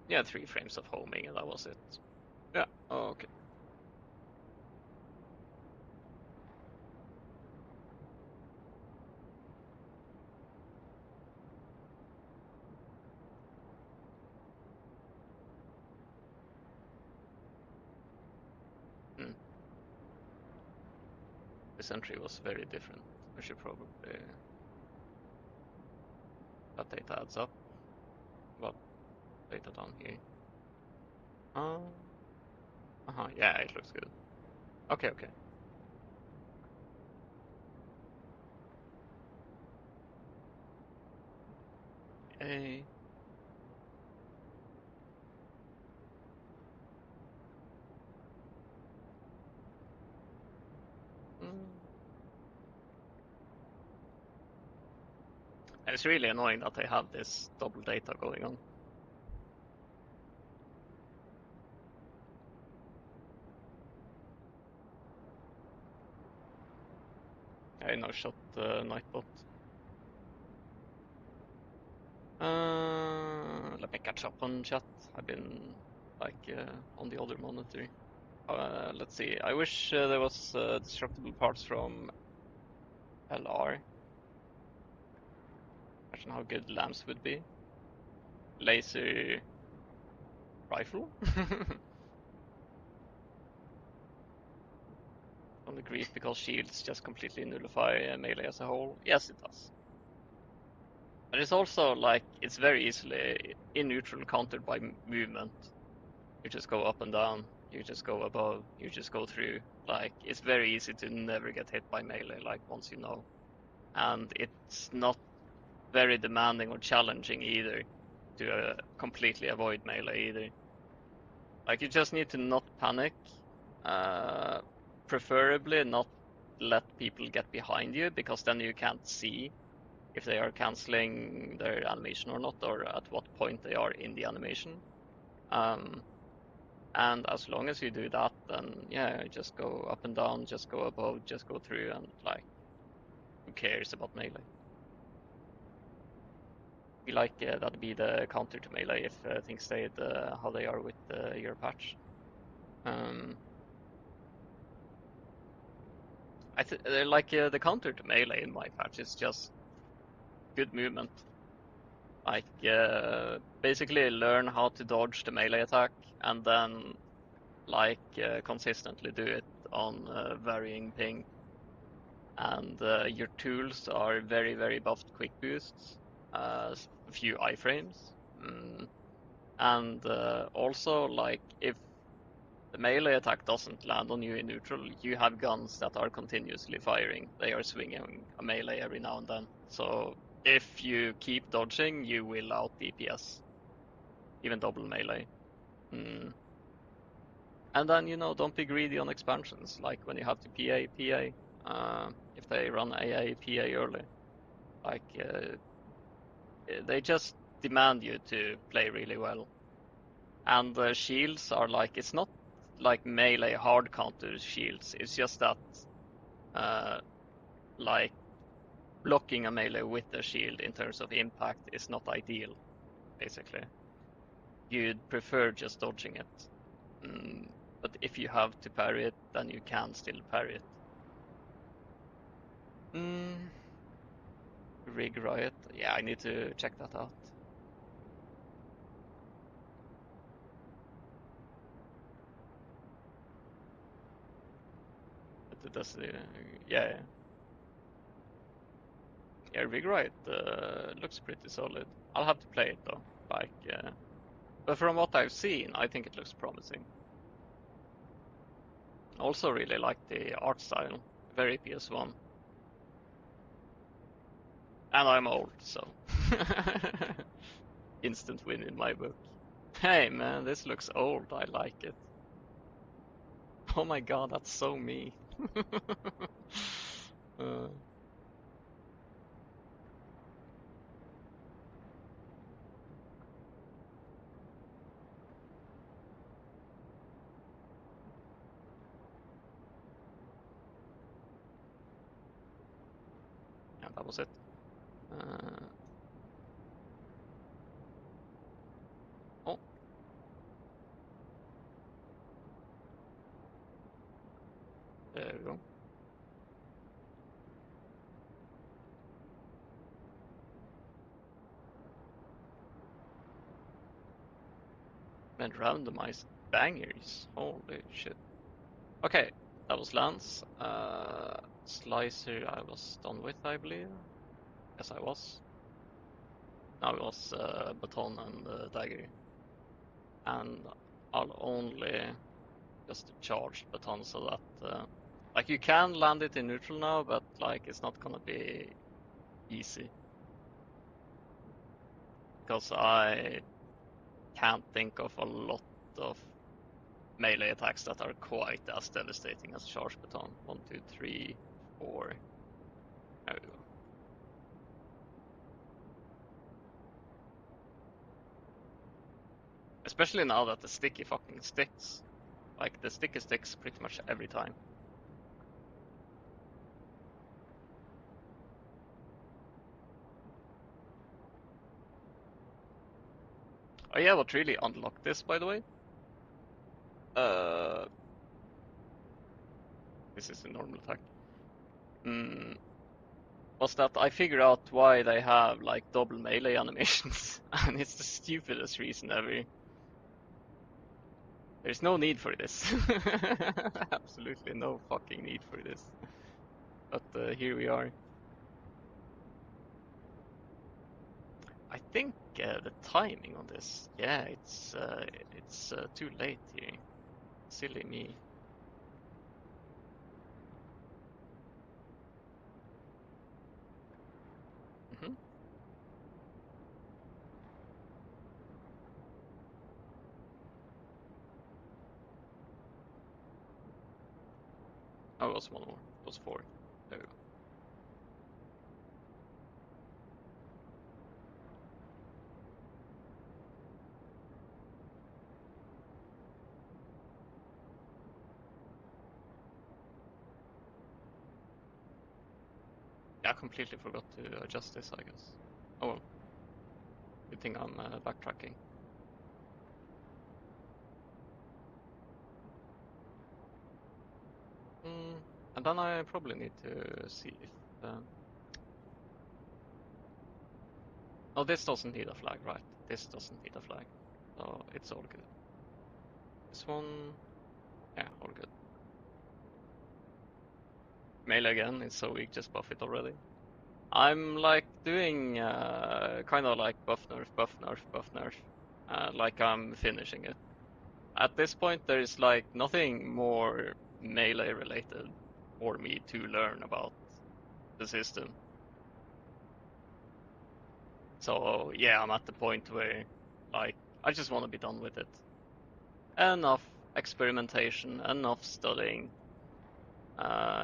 Yeah, 3 frames of homing, and that was it. Yeah, okay. Hmm. This entry was very different. I should probably. That data adds up. What data down here? Uh, uh-huh, yeah, it looks good. Okay, okay. A. Mm. It's really annoying that they have this double data going on. Okay, no shot, Nightbot. Let me catch up on chat. I've been like on the other monitor. Let's see. I wish there was destructible parts from LR. Imagine how good lamps would be. Laser rifle? On the grief because shields just completely nullify melee as a whole. Yes, it does. But it's also like it's very easily in neutral countered by movement. You just go up and down, you just go above, you just go through. Like it's very easy to never get hit by melee, like once you know. And it's not very demanding or challenging either to completely avoid melee either. Like you just need to not panic, preferably not let people get behind you because then you can't see if they are canceling their animation or not, or at what point they are in the animation. And as long as you do that, then yeah, just go up and down, just go above, just go through, and like, who cares about melee? We like that'd be the counter to melee if things stayed how they are with your patch. Like the counter to melee in my patch is just good movement. Like basically learn how to dodge the melee attack and then like consistently do it on varying ping. And your tools are very buffed quick boosts, a few iframes, and also like if the melee attack doesn't land on you in neutral, you have guns that are continuously firing. They are swinging a melee every now and then. So if you keep dodging, you will out DPS, even double melee. And then, don't be greedy on expansions, like when you have to PA, if they run AA, PA early. Like, they just demand you to play really well. And the shields are like, it's not like melee hard counter shields, it's just that, like, blocking a melee with a shield in terms of impact is not ideal, basically. You'd prefer just dodging it. But if you have to parry it, then you can still parry it. Rig Riot. Yeah, I need to check that out. But does yeah. Yeah, Rig Riot looks pretty solid. I'll have to play it though. Like, but from what I've seen, I think it looks promising. Also really like the art style. Very PS1. And I'm old, so instant win in my book. Hey man, this looks old. I like it. Oh my god, that's so me. uh, yeah, that was it. Oh, there we go. And randomized bangers. Holy shit. Okay, that was Lance. Slicer I was done with, I believe. Yes, I was. Now it was Baton and Dagger. And I'll only just charge Baton so that like you can land it in neutral now, but like it's not gonna be easy. Because I can't think of a lot of melee attacks that are quite as devastating as Charge Baton. 1, 2, 3, 4. There we go. Especially now that the sticky fucking sticks. Like the sticky sticks pretty much every time. Oh yeah, what really unlocked this, by the way? Uh, this is a normal attack. Mm, was that I figured out why they have like double melee animations, and it's the stupidest reason ever. There's no need for this. Absolutely no fucking need for this. But here we are. I think the timing on this, yeah, it's too late here. Silly me. Hmm. Oh, it was one more. It was four. There we go. Yeah, I completely forgot to adjust this, I guess. Oh well, good thing I'm backtracking. And then I probably need to see if... Oh, this doesn't need a flag, right? This doesn't need a flag. So it's all good. This one... Yeah, all good. Melee again, it's so weak, just buff it already. I'm like doing kind of like buff nerf, buff nerf, buff nerf. Like I'm finishing it. At this point, there's like nothing more melee related for me to learn about the system. So yeah, I'm at the point where like I just want to be done with it. Enough experimentation, enough studying.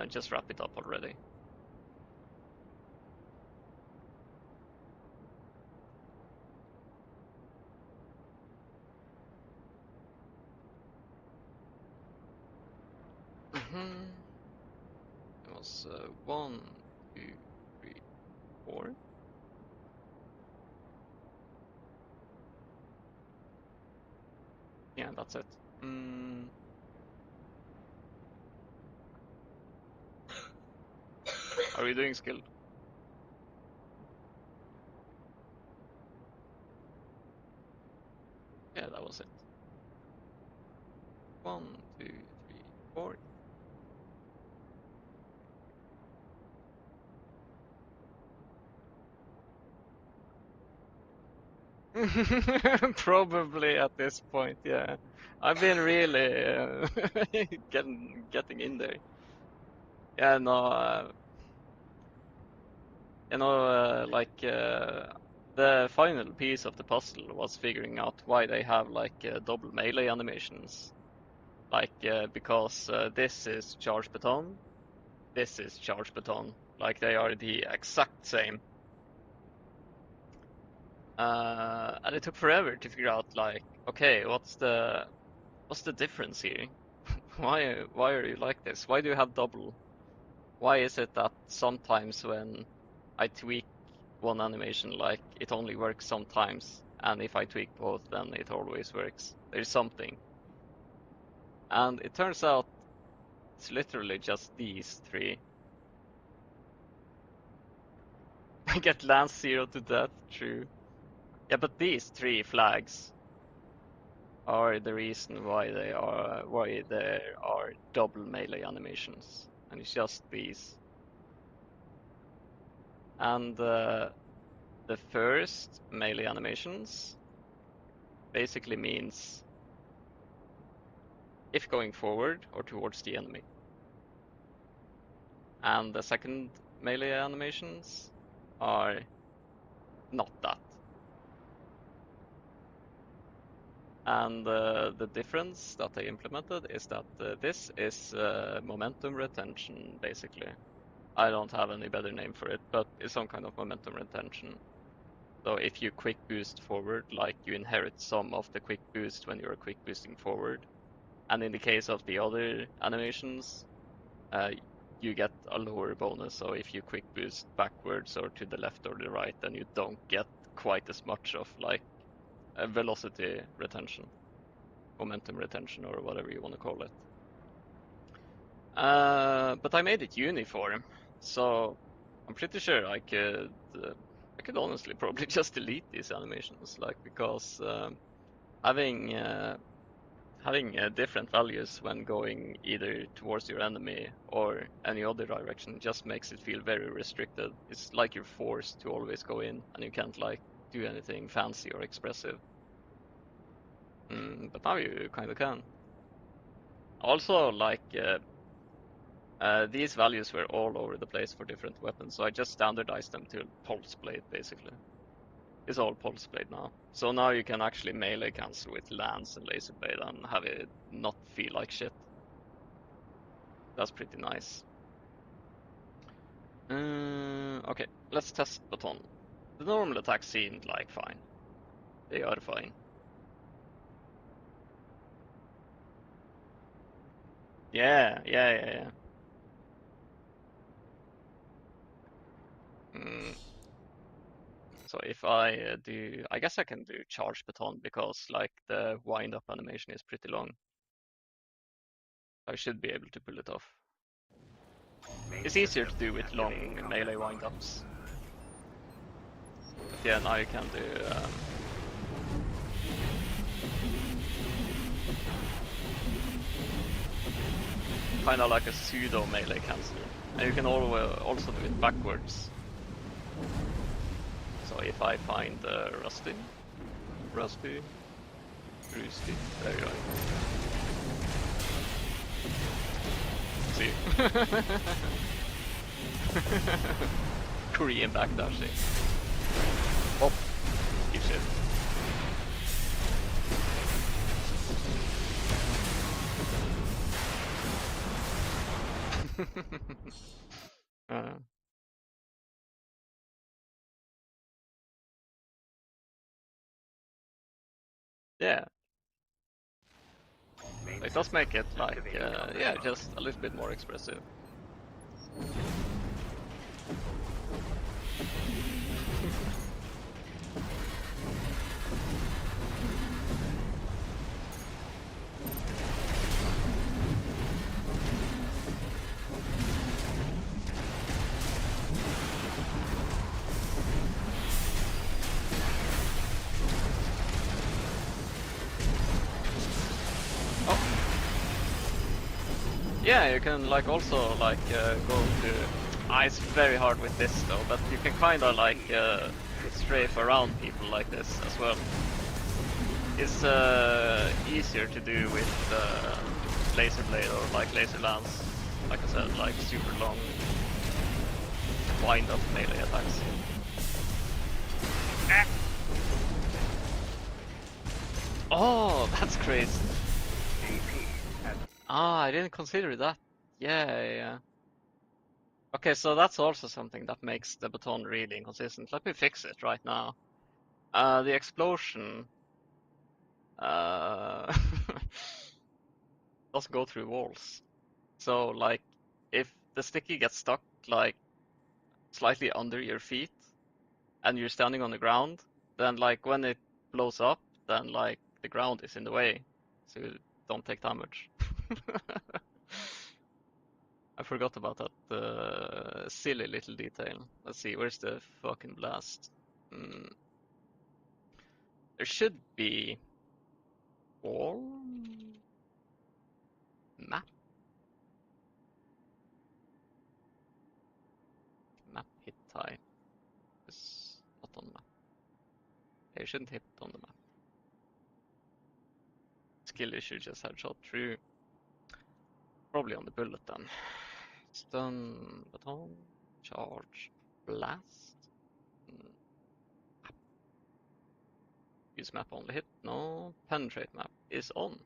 Just wrap it up already. It was one, two, three, four. Yeah, that's it. Are we doing skilled? Yeah, that was it. One, two, three, four. Probably at this point, yeah. I've been really getting in there. Yeah, no, the final piece of the puzzle was figuring out why they have like double melee animations. Like because this is charge baton, this is charge baton. Like they are the exact same. And it took forever to figure out like, okay, what's the difference here? Why are you like this? Why do you have double? Why is it that sometimes when I tweak one animation, like it only works sometimes, and if I tweak both, then it always works? There's something. And it turns out it's literally just these three. I get lance 0 to death, true. Yeah, but these three flags are the reason why there are double melee animations, and it's just these. And the first melee animations basically means if going forward or towards the enemy. And the second melee animations are not that. And the difference that they implemented is that this is momentum retention, basically. I don't have any better name for it, but it's some kind of momentum retention. So if you quick boost forward, like you inherit some of the quick boost when you're quick boosting forward. And in the case of the other animations, uh, you get a lower bonus. So if you quick boost backwards or to the left or the right, then you don't get quite as much of like velocity retention, momentum retention, or whatever you want to call it. But I made it uniform, so I'm pretty sure I could honestly probably just delete these animations, like because having different values when going either towards your enemy or any other direction just makes it feel very restricted. It's like you're forced to always go in, and you can't like do anything fancy or expressive. But now you kind of can. Also, like these values were all over the place for different weapons, so I just standardized them to pulse blade basically. It's all pulse blade now. So now you can actually melee cancel with lance and laser blade and have it not feel like shit. That's pretty nice. Okay, let's test baton. The normal attacks seemed like fine. They are fine. Yeah. So if I do, I guess I can do charge baton because like the wind up animation is pretty long. I should be able to pull it off. It's easier to do with long melee wind ups. But yeah, now you can do kind of like a pseudo melee cancel. And you can also do it backwards. So if I find Rusty, there you go. See? Korean backdashing. Oh, keep shit. Yeah, it does make it like, yeah, just a little bit more expressive. Yeah, you can like also like go to. It's very hard with this though, but you can kind of like strafe around people like this as well. It's easier to do with laser blade or like laser lance. Like I said, like super long wind up melee attacks. Ah. Oh, that's crazy. I didn't consider that. Yeah. Okay, so that's also something that makes the baton really inconsistent. Let me fix it right now. The explosion uh, doesn't go through walls. So, like, if the sticky gets stuck, like, slightly under your feet, and you're standing on the ground, then, like, when it blows up, then, like, the ground is in the way, so you don't take damage. I forgot about that silly little detail. Let's see, where's the fucking blast? There should be wall map hit type is not on map. They shouldn't hit on the map. Skill issue, just headshot, true. Probably on the bullet then. Stun, baton, charge, blast. Use map only hit, no. Penetrate map is on.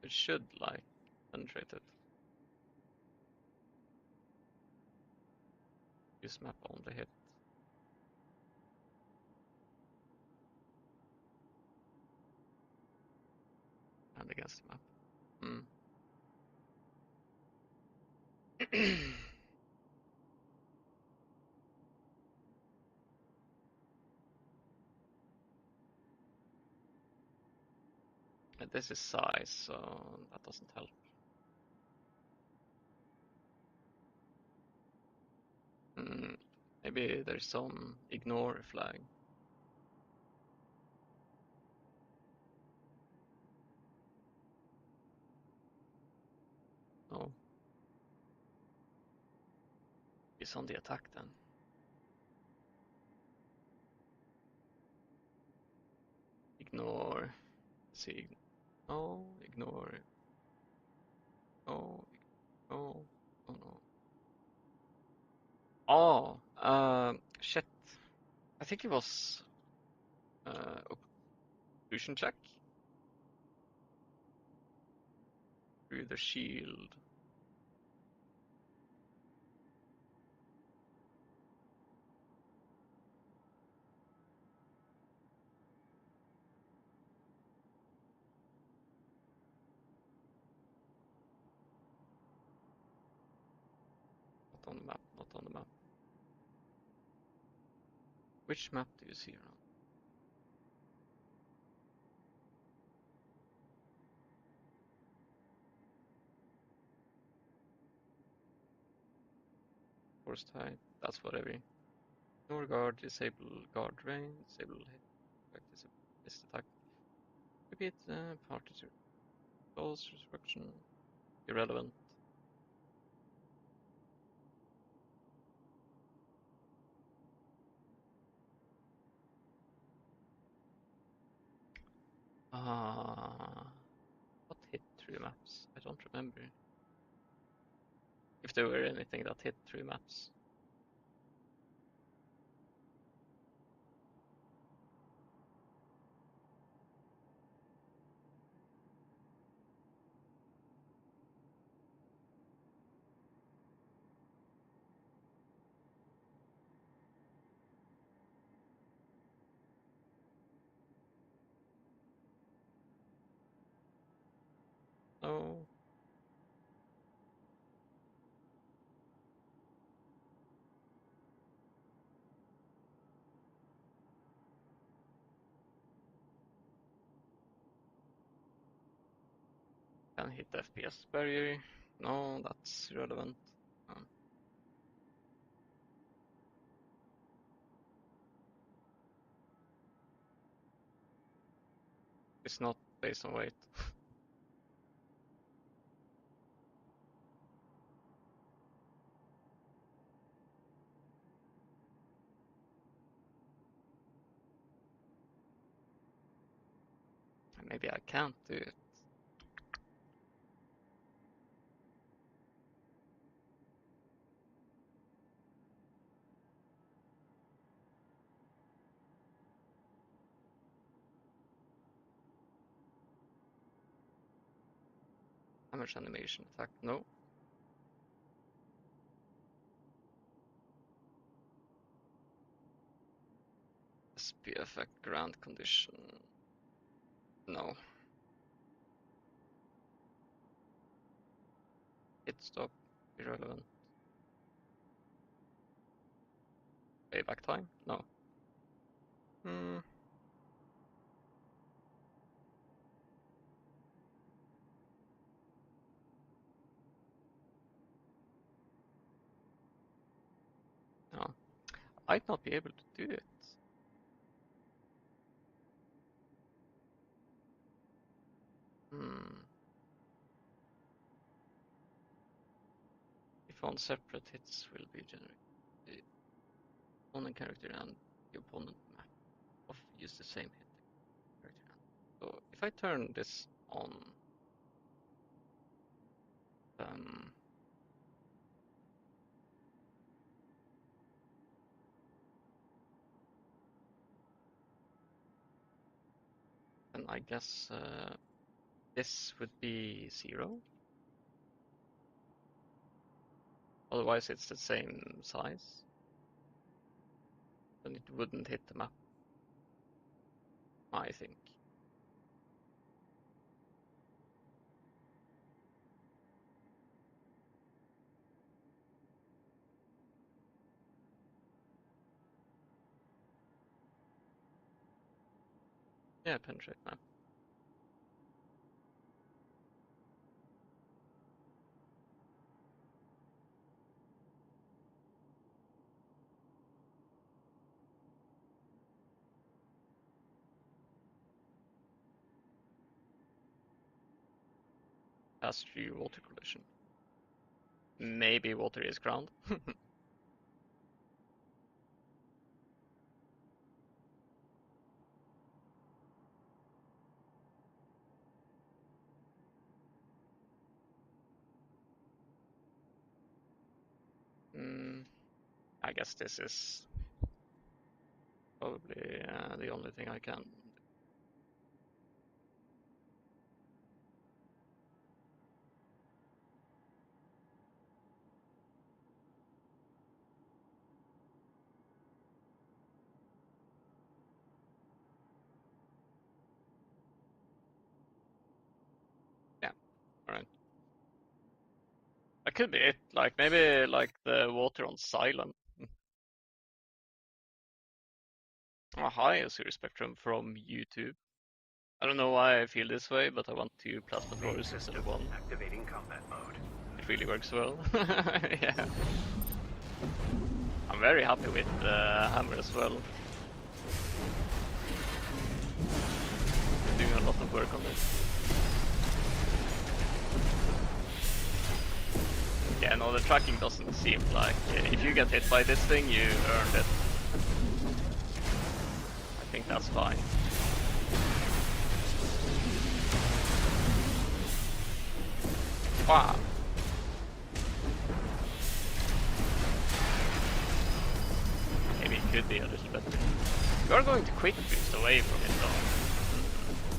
It should like penetrate it. Use map only hit. And against the map. this is size, so that doesn't help. Maybe there's some ignore flag. No. He's on the attack then. Ignore. Let's see. No, ignore. No, no, oh no. Oh, shit. I think it was occlusion check through the shield. Not on the map, not on the map. Which map do you see around? Force type, that's whatever. Ignore guard, disable guard range, disable hit, attack, disable missed attack. Repeat party to close resurrection, irrelevant. What hit through maps? I don't remember. If there were anything that hit through maps. No. Can hit the FPS barrier. No, that's irrelevant. Um, it's not based on weight. Maybe I can't do it. Damage animation attack. No. SP effect ground condition. No. Hit stop. Irrelevant. Payback time? No. Hmm. No. I'd not be able to do it. Hmm. If on separate hits will be generated, the opponent character and the opponent map of use the same hit character. So if I turn this on, um, then I guess this would be 0. Otherwise, it's the same size. Then it wouldn't hit the map, I think. Yeah, penetrate map. pass through water collision. Maybe water is ground. I guess this is probably the only thing I can. Yeah, alright. That could be it. Like maybe like the water on silent. A high Azure spectrum from YouTube. I don't know why I feel this way, but I want two plasma Main throwers instead of system one. activating combat mode. It really works well. Yeah. I'm very happy with the hammer as well. Doing a lot of work on it. Yeah, no, the tracking doesn't seem like... if you get hit by this thing, you earned it. I think that's fine. Wow. Maybe it could be a little better. You are going to quick boost away from it though.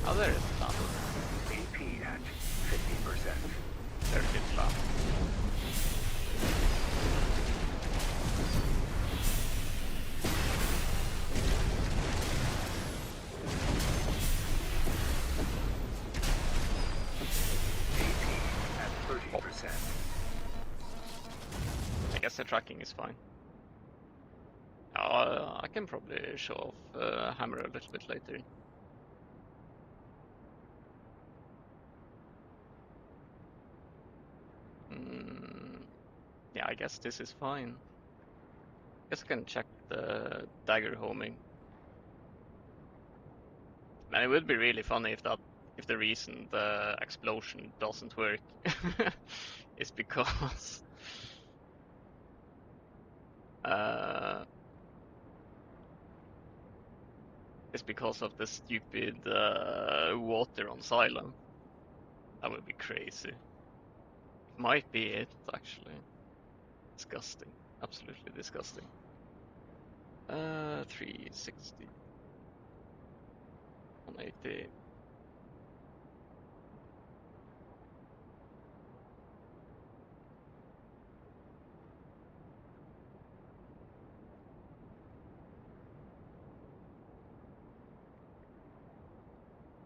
Oh, there is a lot. AP at 50%. Very good slap. AP at 30%. I guess the tracking is fine. I can probably show off hammer a little bit later. Yeah, I guess this is fine. Guess I can check the dagger homing. Man, it would be really funny if the reason the explosion doesn't work is because it's because of the stupid water on Xylem. That would be crazy. Might be it actually. Disgusting. Absolutely disgusting. 360. 180.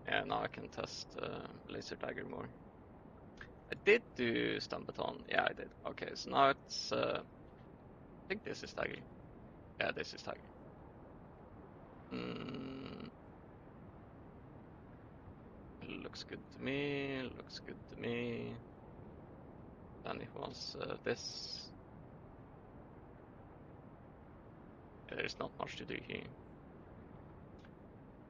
Yeah, now I can test laser dagger more. I did do stun baton. Yeah, I did. Okay, so now it's. I think this is dagger. Yeah, this is dagger. Looks good to me. Looks good to me. Then it was this. Yeah, there's not much to do here.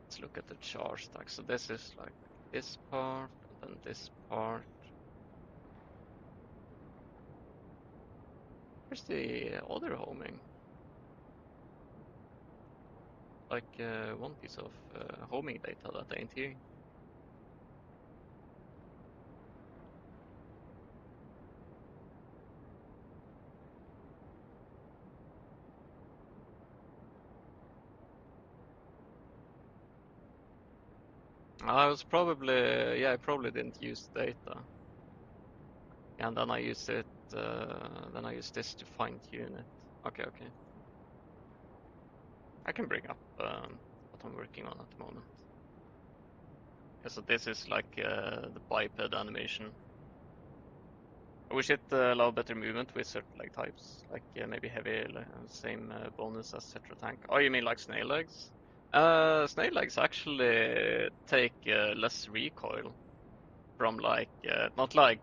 Let's look at the charge stack. So this is like this part, and then this part. Where's the other homing? Like one piece of homing data that ain't here. I was probably, yeah, I probably didn't use data. And then I use it, then I use this to fine tune it. Okay, okay. I can bring up what I'm working on at the moment. Yeah, so this is like the biped animation. I wish it allowed better movement with certain leg types, like maybe heavy, same bonus as Tetra Tank. Oh, you mean like snail legs? Snail legs actually take less recoil from like, not like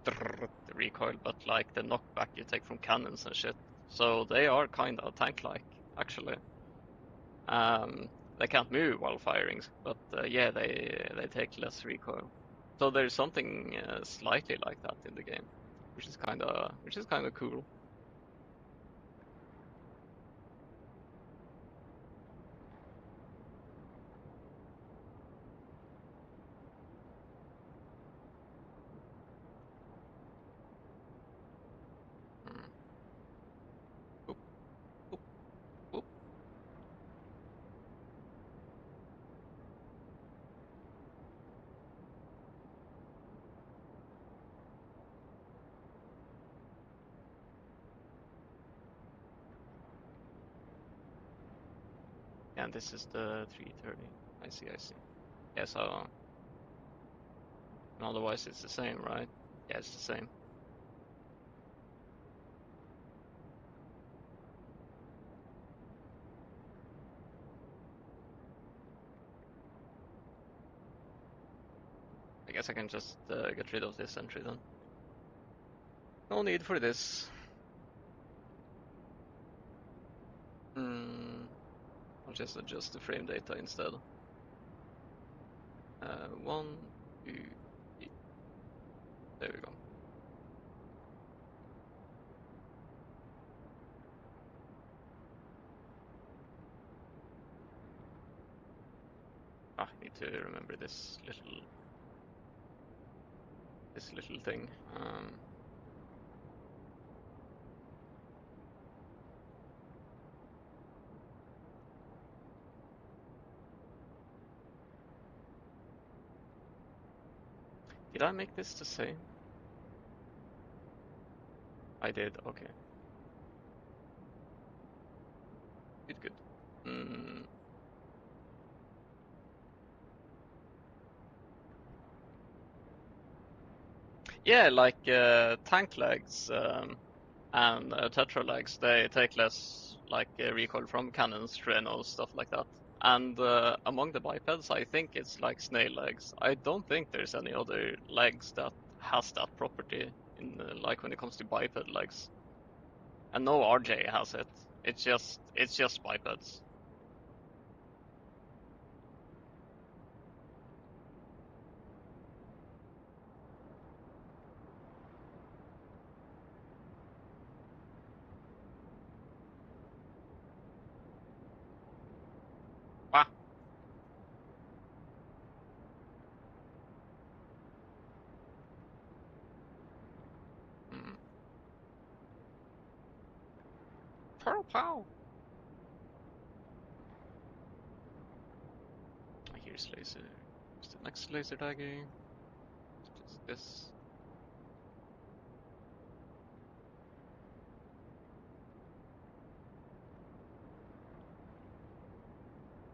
recoil, but like the knockback you take from cannons and shit. So they are kind of tank-like, actually. They can't move while firing, but yeah, they take less recoil. So there's something slightly like that in the game, which is kind of cool. Mm. Oop, oop, oop. And this is the 330. I see, I see. Yeah, so otherwise it's the same, right? Yeah, it's the same. I guess I can just get rid of this entry then. No need for this. I'll just adjust the frame data instead. 1, 2, 3. There we go. I need to remember this little thing. Did I make this the same? I did, okay. Good. Yeah, like tank legs and tetra legs, they take less like recoil from cannons, trainers, stuff like that. And among the bipeds, I think it's like snail legs. I don't think there's any other legs that has that property in like when it comes to biped legs. And no RJ has it. It's just bipeds. Ah. Mm. Pow pow. Here's laser. What's the next laser dagger? Just this.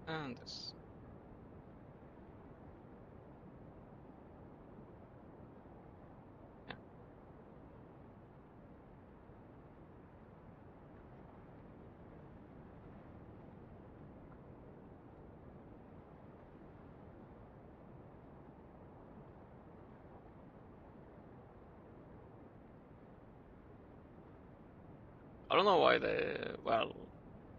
And this. Yeah. I don't know why they. Well,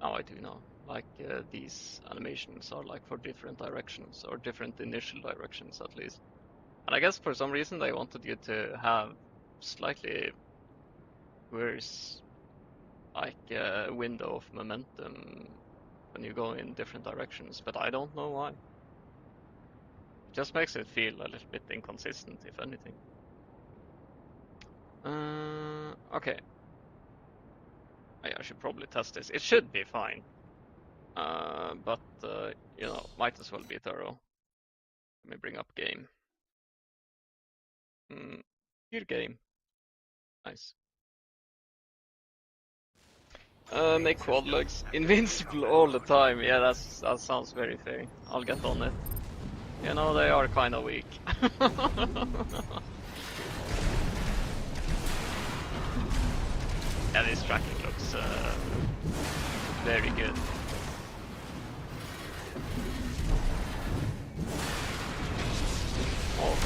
now I do know. Like these animations are like for different directions or different initial directions at least. And I guess for some reason they wanted you to have slightly worse like window of momentum when you go in different directions, but I don't know why. It just makes it feel a little bit inconsistent, if anything. Okay. I should probably test this. It should be fine. But you know, might as well be thorough. Let me bring up game. Good game. Nice. Make quad legs invincible all the time. Yeah, that sounds very fair. I'll get on it. You know, they are kind of weak. Yeah, this tracking looks very good. Oh.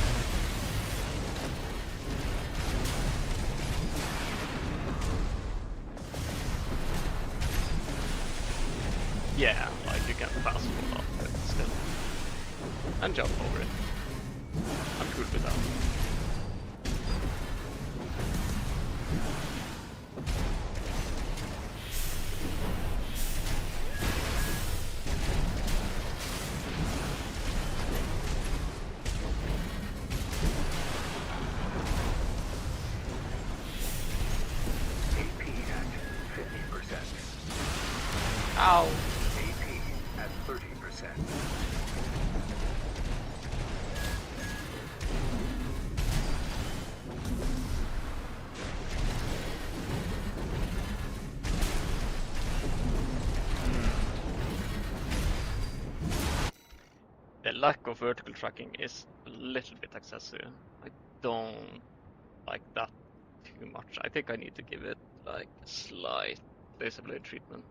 Yeah, like you can fast forward up it still. And jump over it. I'm will be done. AP at 50%. Ow! AP at 30%. The lack of vertical tracking is a little bit excessive. I don't like that too much. I think I need to give it like a slight laser blade treatment.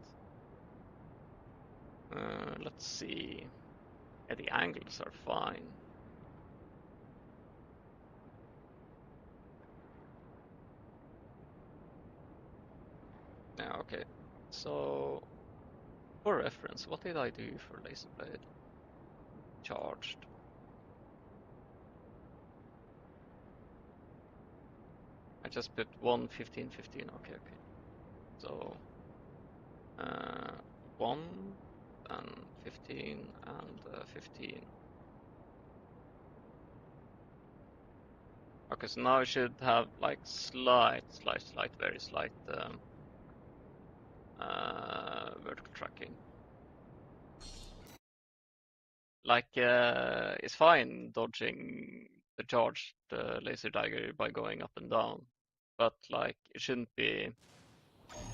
Let's see. Yeah, the angles are fine. Yeah, okay. So, for reference, what did I do for laser blade? Charged. I just put 1, 15, 15. Okay, okay. So, 1 and 15 and 15. Okay, so now I should have like slight, very slight vertical tracking. Like, it's fine dodging the charged laser dagger by going up and down, but like it shouldn't be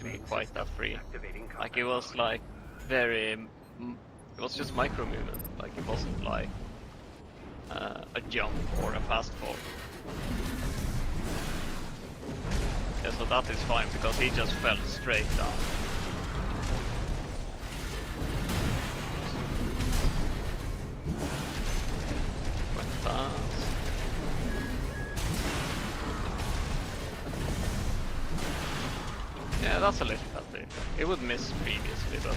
Main quite system that free. activating Like combat it was mode. like very, it was just micro movement. Like it wasn't like a jump or a fast fall. Yeah, so that is fine because he just fell straight down. Quite fast. Yeah, that's a little better. It would miss previously, but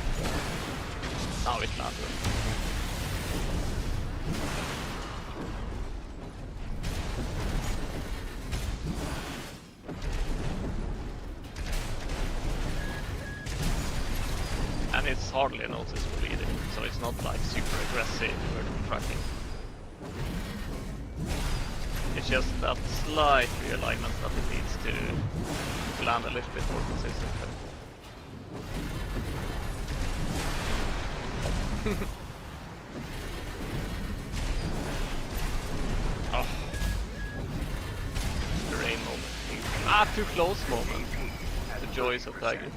now it landed. And it's hardly noticeable either, so it's not like super aggressive vertical tracking. It's just that slight realignment that it needs to land a little bit more consistently. Oh. The rain moment. Ah, too close moment. The joys of Tiger.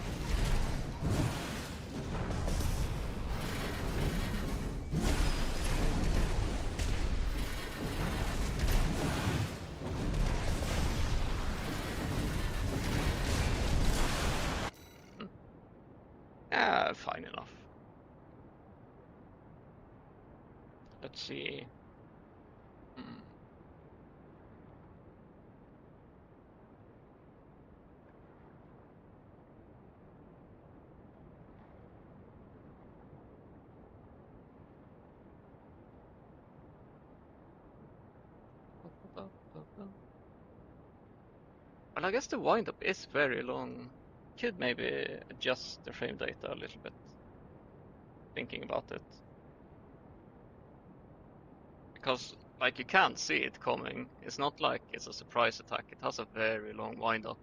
Fine enough. Let's see. Well, I guess the windup is very long. Could maybe adjust the frame data a little bit. Thinking about it. Because, like, you can't see it coming. It's not like it's a surprise attack. It has a very long windup.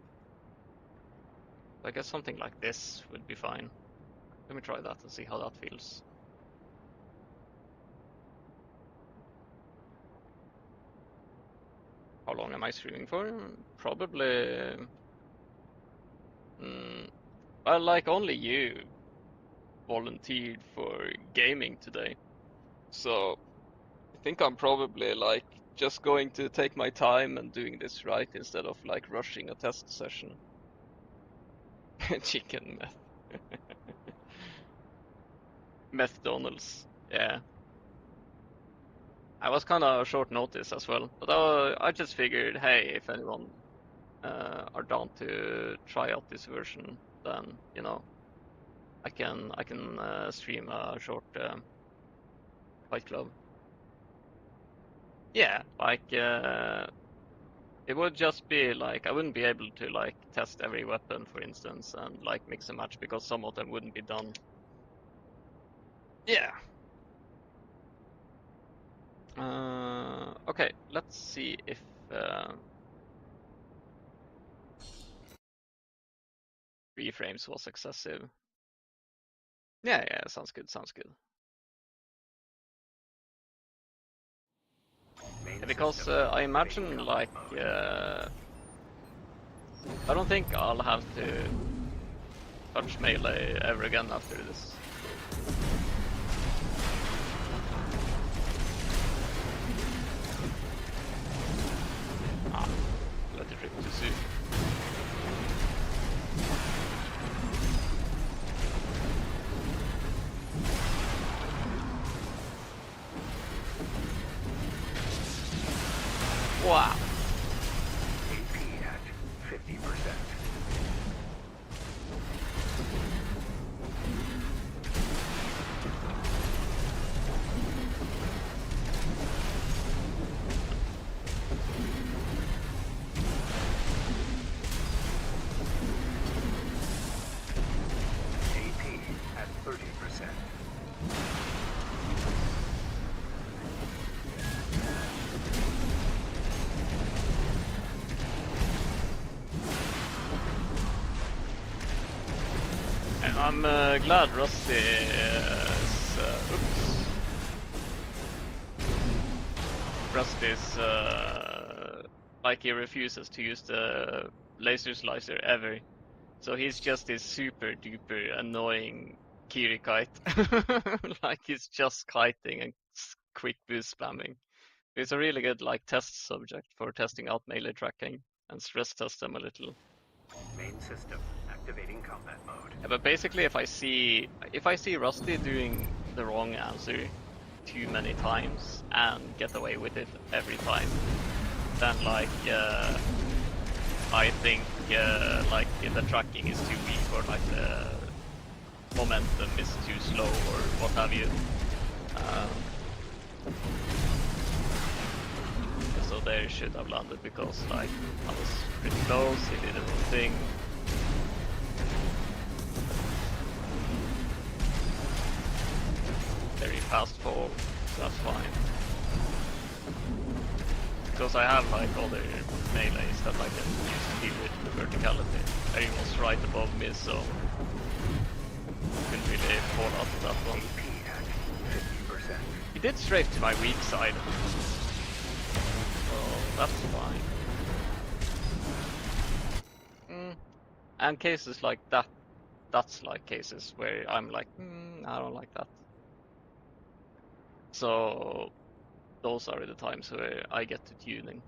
I guess something like this would be fine. Let me try that and see how that feels. How long am I streaming for? Probably... well, like, only you volunteered for gaming today. So, I think I'm probably, like, just going to take my time and doing this right instead of, like, rushing a test session. Chicken meth. McDonald's, yeah. I was kind of short notice as well, but I just figured, hey, if anyone are down to try out this version, then you know, I can stream a short Fight Club. Yeah, like it would just be like I wouldn't be able to like test every weapon, for instance, and like mix and match because some of them wouldn't be done. Yeah. Okay, let's see if 3 frames was excessive. Yeah, sounds good, sounds good. Yeah, because I imagine like I don't think I'll have to touch melee ever again after this. Let it rip too soon. Wow. AP at 50%. AP at 30%. I'm glad Rusty is. Oops. Rusty's like he refuses to use the laser slicer ever. So he's just this super duper annoying Kiri kite. Like he's just kiting and quick boost spamming. It's a really good like test subject for testing out melee tracking and stress test them a little. Main system activating combat mode. Yeah, but basically if I see Rusty doing the wrong answer too many times and get away with it every time, then like I think like the tracking is too weak or like the momentum is too slow or what have you. So there should have landed because like I was pretty close, he did the wrong thing. Very fast fall, so that's fine. Because I have like other melees that I can use to deal with the verticality. He was right above me, so couldn't really fall out of that one. AP at 50%. He did strafe to my weak side, so that's fine. And cases like that, that's like cases where I'm like, I don't like that. So those are the times where I get to tuning.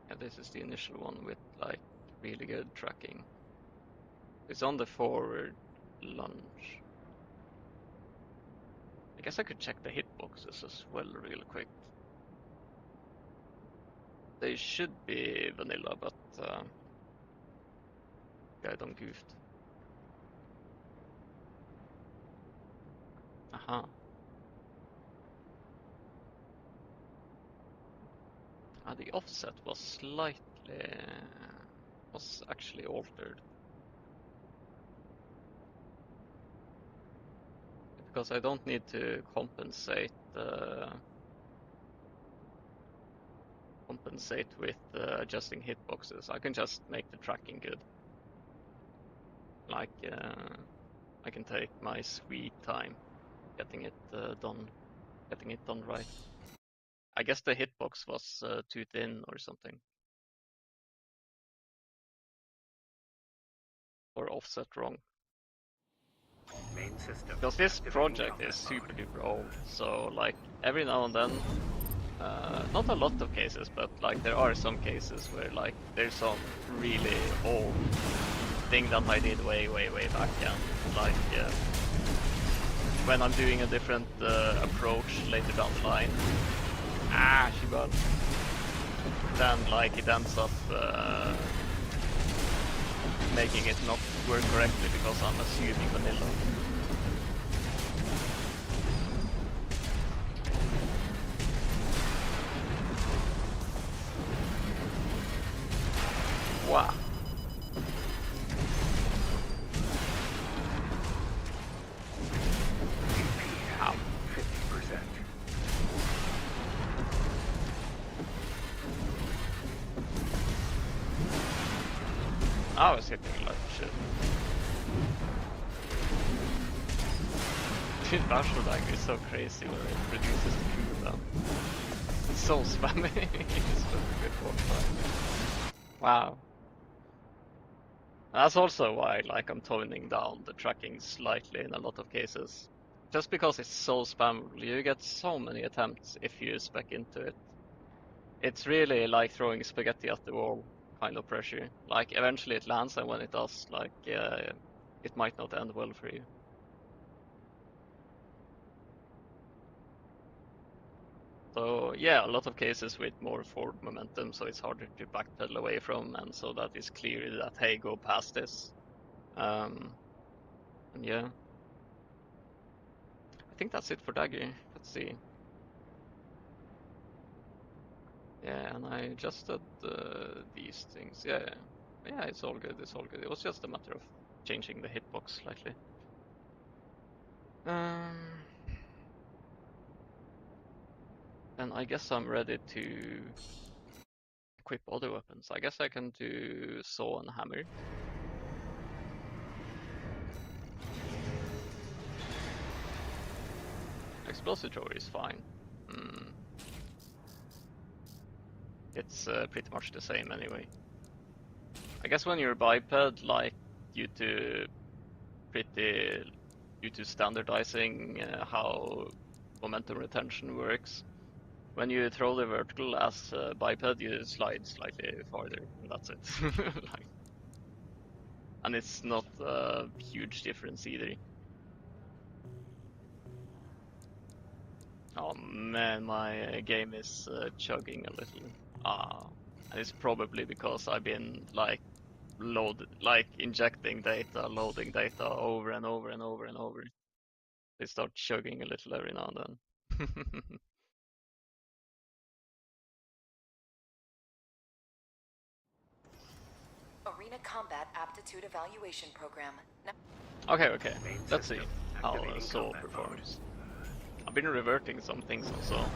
Yeah, this is the initial one with like really good tracking. It's on the forward lunge. I guess I could check the hitboxes as well real quick. They should be vanilla, but I don't goofed. Aha. The offset was slightly was actually altered. Because I don't need to compensate with adjusting hitboxes. I can just make the tracking good. Like I can take my sweet time getting it done right. I guess the hitbox was too thin or something. Or offset wrong. Main system. Because this activating project combat is super mode. duper old, so like every now and then, not a lot of cases, but like there are some cases where like there's some really old thing that I did way back, and like when I'm doing a different approach later down the line, she got, then like it ends up making it not work correctly because I'm assuming vanilla. Wow. Ow. 50%. I was hitting like shit. Dude, Bashordag is so crazy when it reduces the cooldown. It's so spammy. It's so good Fortnite. Wow. That's also why like I'm toning down the tracking slightly in a lot of cases. Just because it's so spammable, you get so many attempts if you spec into it. It's really like throwing spaghetti at the wall kind of pressure. Like eventually it lands, and when it does, like it might not end well for you. So yeah, a lot of cases with more forward momentum, so it's harder to backpedal away from, and so that it's clear that hey, go past this. And yeah, I think that's it for Dagger. Let's see. Yeah, and I adjusted these things. Yeah, yeah, it's all good. It's all good. It was just a matter of changing the hitbox slightly. And I guess I'm ready to equip other weapons. I guess I can do saw and hammer. Explosive thrower is fine. Mm. It's pretty much the same anyway. I guess when you're biped, like due to standardizing how momentum retention works, when you throw the vertical as biped, you slide slightly farther, and that's it. Like, and it's not a huge difference either. Oh man, my game is chugging a little. And it's probably because I've been like injecting data, loading data over and over and over and over. They start chugging a little every now and then. Arena Combat Aptitude Evaluation Program. Okay. Main Let's see system how activating Saw combat performs. I've been reverting some things on Saw.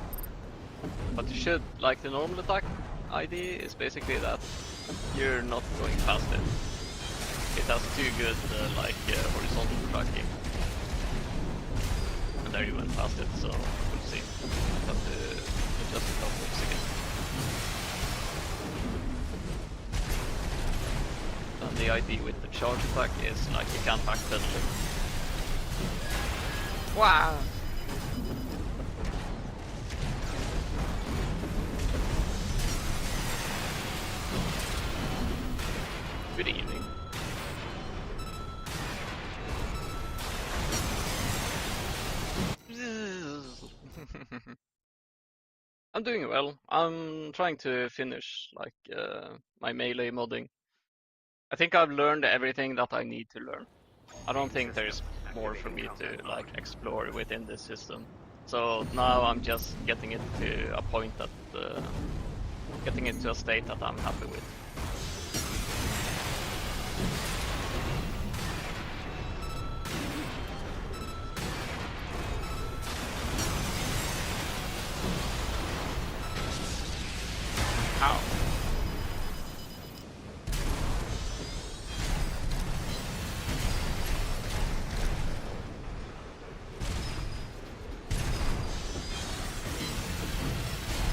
But you should, like the normal attack ID is basically that you're not going past it. It has too good horizontal tracking. And there you went past it, so we'll see. Have to adjust it upwards again. And the ID with the charge attack is like you can't backpedal it. Wow! Good evening. I'm doing well. I'm trying to finish my melee modding. I think I've learned everything that I need to learn. I don't think there's more for me to like explore within this system. So now I'm just getting it to a point that getting it to a state that I'm happy with. Ow.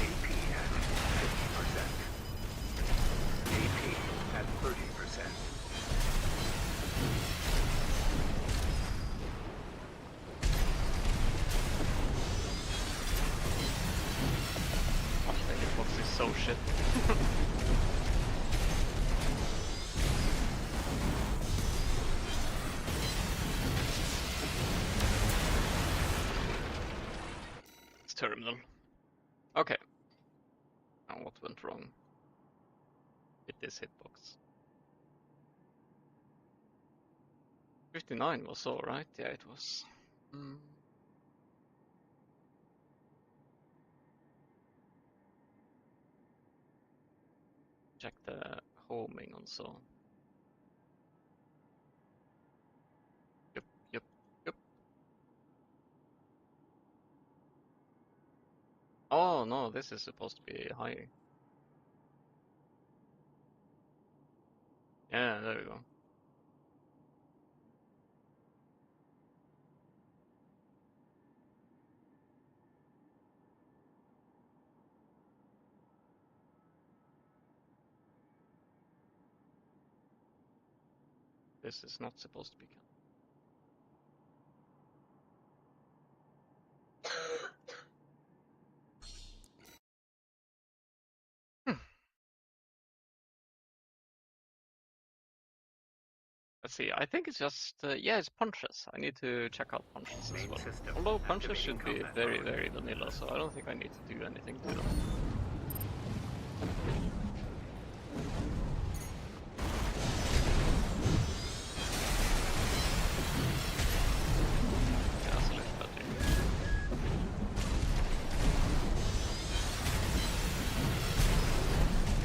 AP at 50%. AP at 30%. Oh, the hitbox is so shit. It's terminal. Okay. Now what went wrong with this hitbox? 59 was alright, yeah it was. Check the homing also. Yep, yep, yep. Oh no, this is supposed to be higher. Yeah, there we go. This is not supposed to be Hmm. Let's see, I think it's just, yeah, it's punches. I need to check out punches as Main well. system Although punches activating should be combat very, mode. very vanilla, so I don't think I need to do anything to them. Yeah, that's a little better.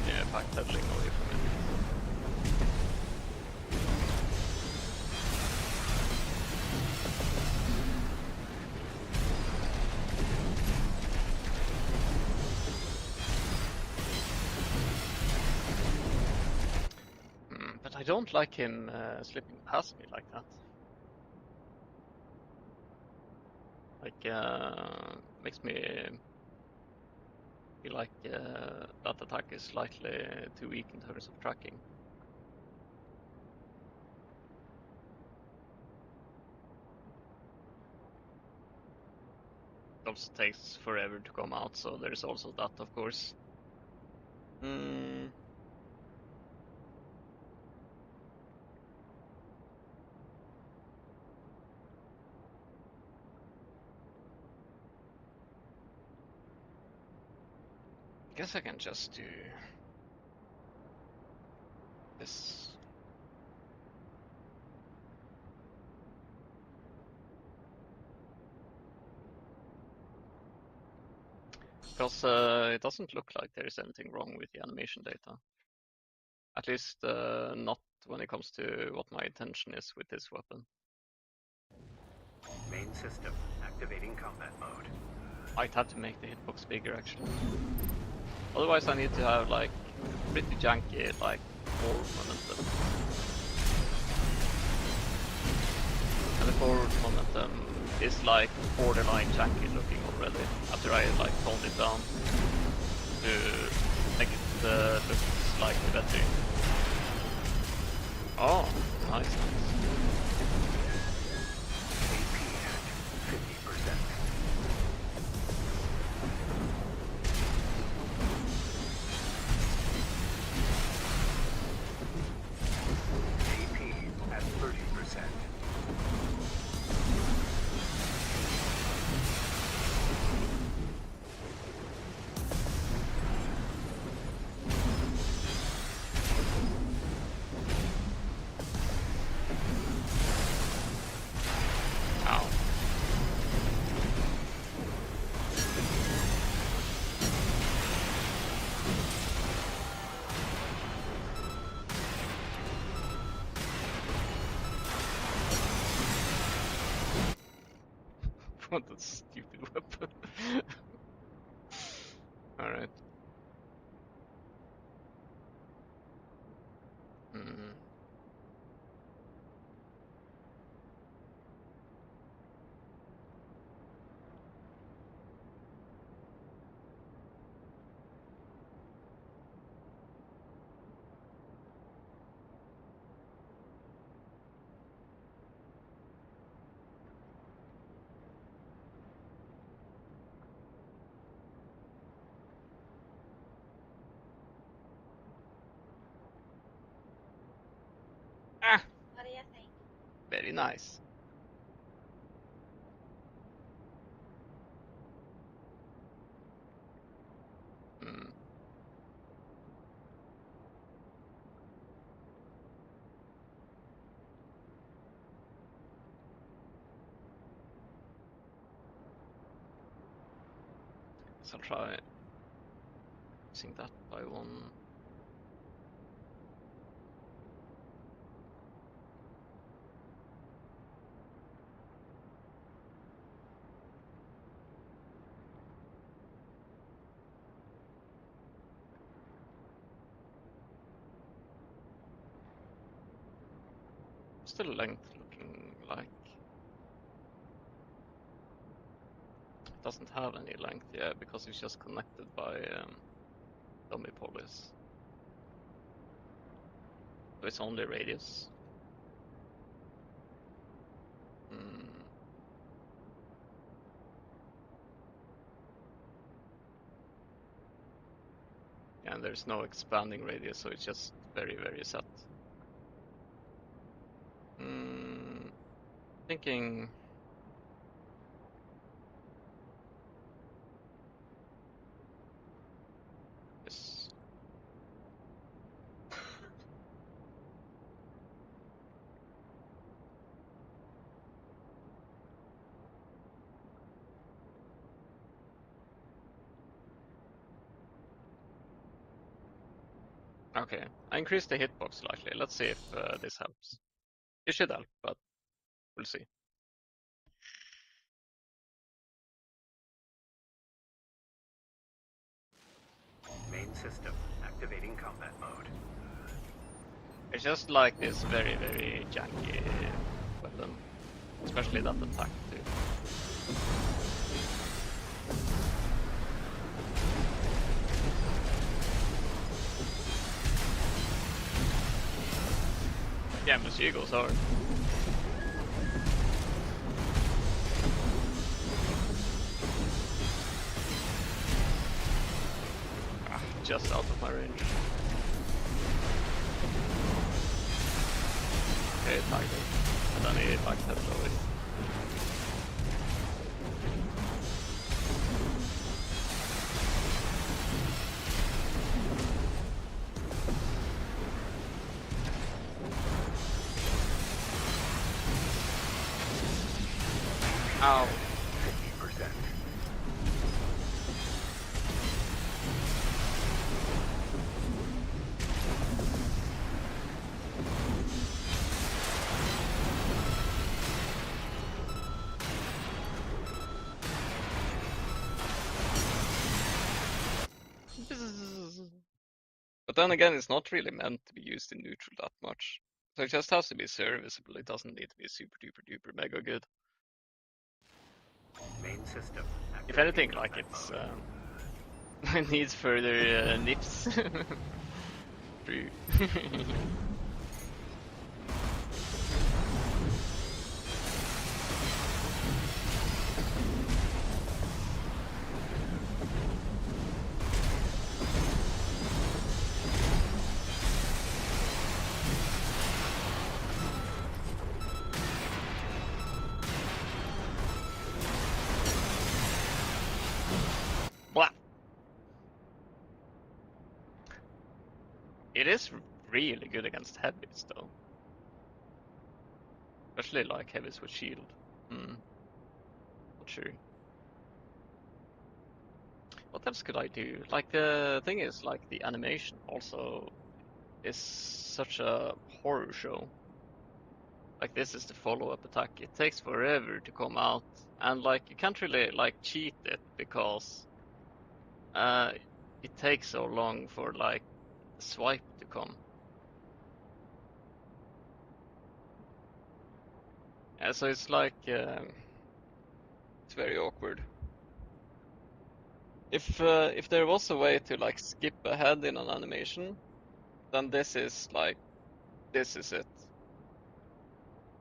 Yeah, backpedaling away from it. But I don't like him slipping past me like that. Like, makes me feel like that attack is slightly too weak in terms of tracking. It also takes forever to come out, so there's also that, of course. Guess I can just do this. Because it doesn't look like there is anything wrong with the animation data. At least not when it comes to what my intention is with this weapon. Main system activating combat mode. I'd have to make the hitbox bigger actually. Otherwise I need to have like pretty janky like forward momentum. And the forward momentum is like borderline janky looking already after I like toned it down to make it look slightly better. Oh, nice. AP at 50%. AP at 30%. Ow. What a stupid weapon. Alright. Ah! What do you think? Very nice. So I'll try using that by one. the length looking like? It doesn't have any length, yeah, because it's just connected by dummy polys. So it's only radius. Hmm. And there's no expanding radius, so it's just very, very set. Thinking yes. Okay, I increased the hitbox slightly. Let's see if this helps. It should help, but we'll see. Main system activating combat mode. It's just like this very, very janky weapon, especially that attack too. Yeah, Monsieur goes hard. Ah, just out of my range. Okay, tagged it. And then he backstepped over it. Ow. 50%. But then again, it's not really meant to be used in neutral that much. So it just has to be serviceable. It doesn't need to be super duper duper mega good. Main system If activating anything, like combat it's mode. it needs further nips. True. Blah. It is really good against heavies though. Especially like heavies with shield. Not sure. What else could I do? Like the thing is, like the animation also is such a horror show. Like this is the follow-up attack. It takes forever to come out, and like you can't really like cheat it because uh, it takes so long for like the swipe to come. Yeah, so it's like it's very awkward. If there was a way to like skip ahead in an animation, then this is like this is it.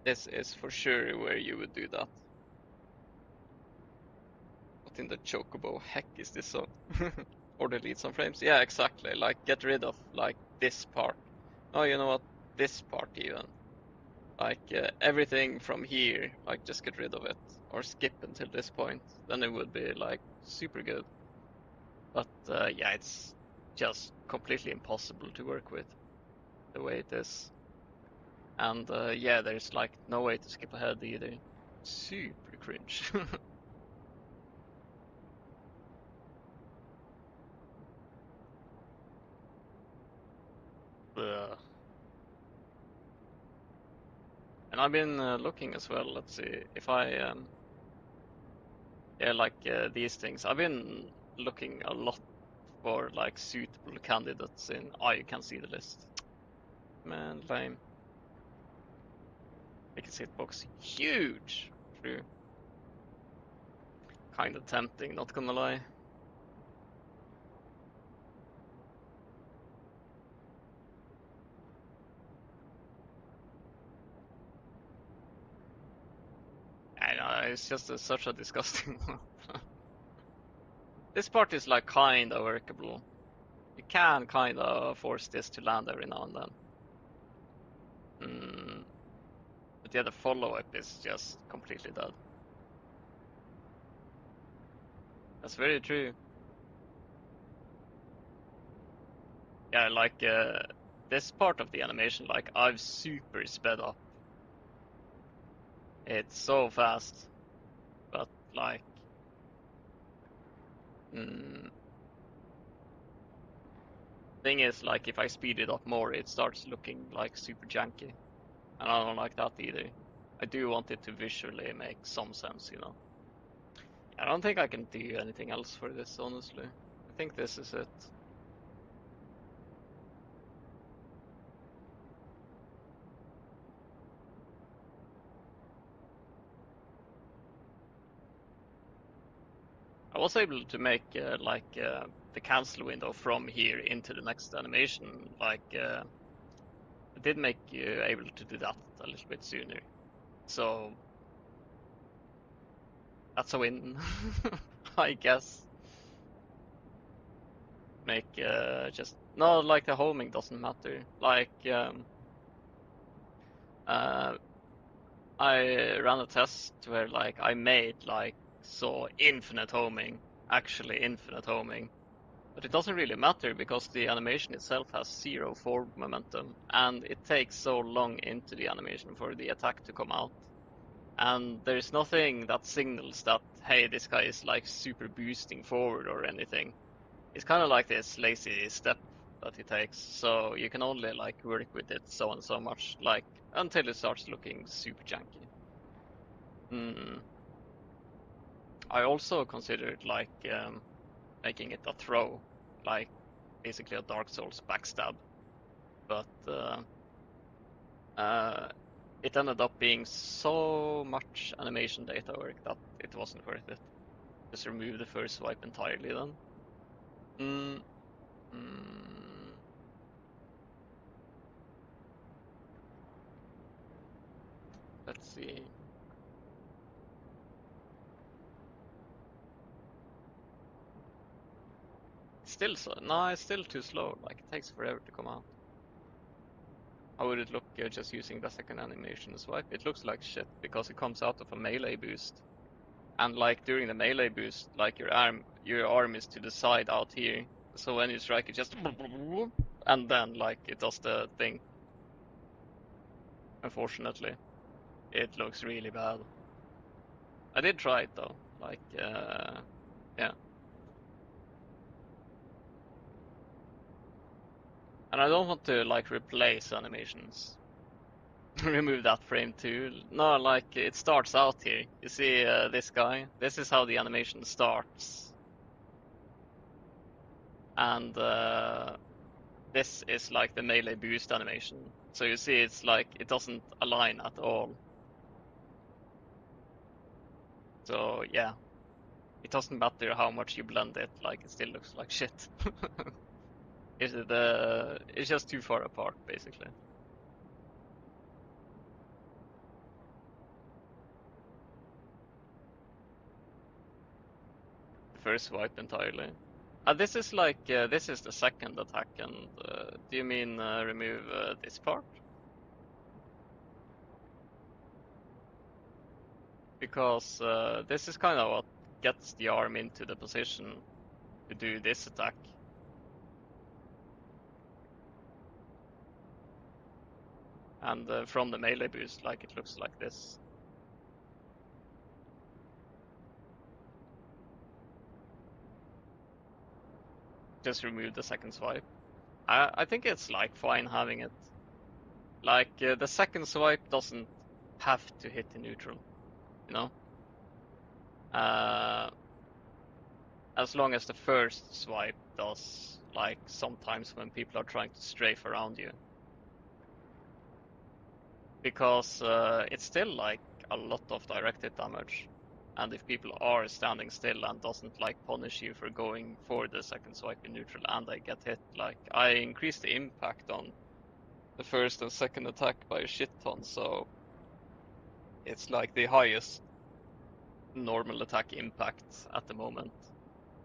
This is for sure where you would do that. What in the chocobo heck is this of? Or delete some frames? Yeah, exactly. Like get rid of like this part. Oh, you know what? This part even. Like everything from here, like just get rid of it or skip until this point. Then it would be like super good. But yeah, it's just completely impossible to work with the way it is. And yeah, there's like no way to skip ahead either. Super cringe. Ugh. And I've been looking as well. Let's see if I yeah, like these things. I've been looking a lot for like suitable candidates in. Oh, you can see the list. Man, lame. make his hitbox huge. True. Kind of tempting, not gonna lie. I know, it's just such a disgusting one. This part is like kind of workable. You can kind of force this to land every now and then. But yeah, the follow-up is just completely dead. That's very true. Yeah, like this part of the animation, like I've super sped up. It's so fast, but like, thing is, like if I speed it up more, it starts looking like super janky, and I don't like that either. I do want it to visually make some sense, you know. I don't think I can do anything else for this, honestly. I think this is it. I was able to make the cancel window from here into the next animation. I did make you able to do that a little bit sooner. So that's a win, I guess. Make just no, like the homing doesn't matter. Uh, I ran a test where like I made like so infinite homing, actually infinite homing. But it doesn't really matter because the animation itself has zero forward momentum and it takes so long into the animation for the attack to come out. And there's nothing that signals that, hey, this guy is like super boosting forward or anything. It's kind of like this lazy step that he takes. So you can only like work with it so and so much, like until it starts looking super janky. I also considered making it a throw, like basically a Dark Souls backstab, but uh, it ended up being so much animation data work that it wasn't worth it. Just remove the first swipe entirely then. Mm, mm, let's see. Still so no, it's still too slow. Like it takes forever to come out. How would it look just using the second animation swipe? It looks like shit because it comes out of a melee boost. And like during the melee boost, like your arm is to the side out here. So when you strike, it just and then like it does the thing. Unfortunately, it looks really bad. I did try it though. Yeah. And I don't want to like replace animations. Remove that frame too. No, like it starts out here. You see this guy? This is how the animation starts. And this is like the melee boost animation. So you see it's like it doesn't align at all. So yeah, it doesn't matter how much you blend it, like it still looks like shit. It's just too far apart basically. The first swipe entirely. This is this is the second attack, and do you mean remove this part? Because this is kind of what gets the arm into the position to do this attack. And from the melee boost, like it looks like this. Just remove the second swipe. I think it's like fine having it. Like the second swipe doesn't have to hit the neutral, you know? Uh, as long as the first swipe does, like sometimes when people are trying to strafe around you. because it's still like a lot of direct hit damage. And if people are standing still and doesn't like punish you for going for the second swipe in neutral and they get hit, like I increase the impact on the first and second attack by a shit ton, so it's like the highest normal attack impact at the moment,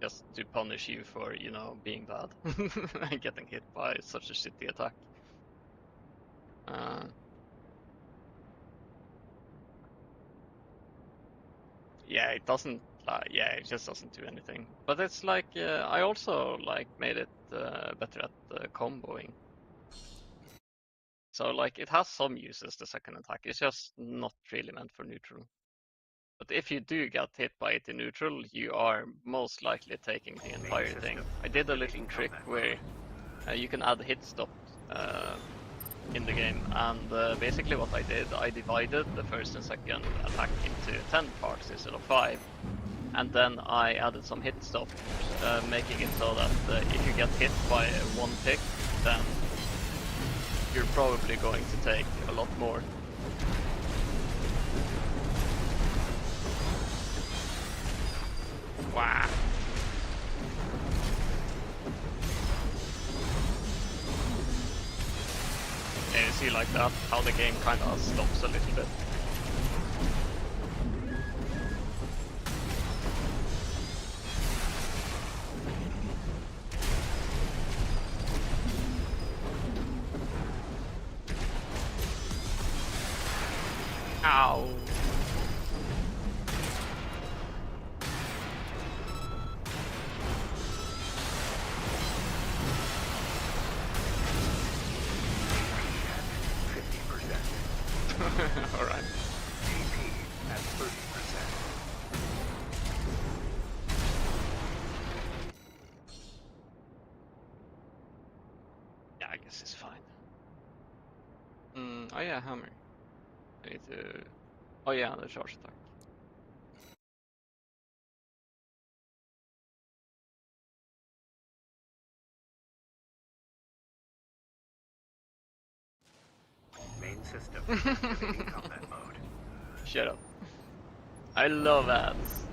just to punish you for, you know, being bad and getting hit by such a shitty attack. Yeah, it doesn't yeah, it just doesn't do anything. But it's like I also like made it better at comboing. So like it has some uses, the second attack. It's just not really meant for neutral. But if you do get hit by it in neutral, you are most likely taking the entire thing. I did a little trick where you can add hit stop in the game, and basically what I did, I divided the first and second attack into 10 parts instead of 5. And then I added some hit stop, making it so that if you get hit by one tick, then you're probably going to take a lot more. Wow. And you see like that, how the game kind of stops a little bit. Ow. Alright. GP at 30%. Yeah, I guess it's fine. Oh yeah, hammer. I need to... Oh yeah, the charge attack. Main system activating combat mode. Shut up. I love ads.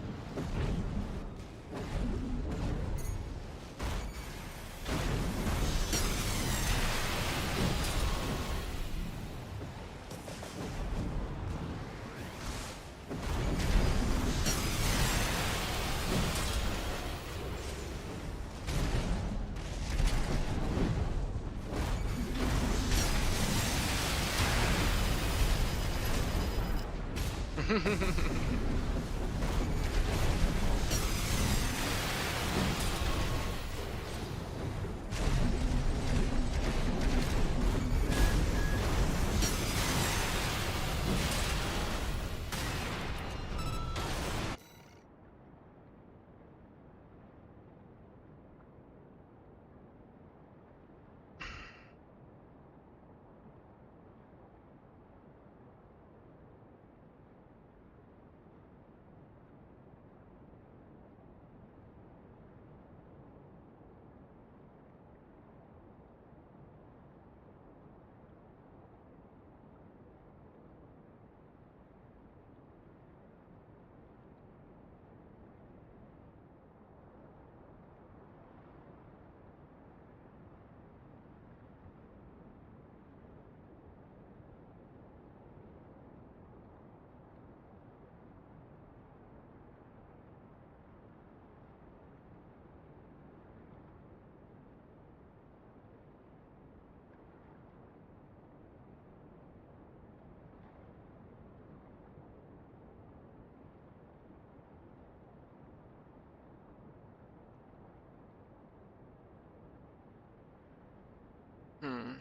Hmm.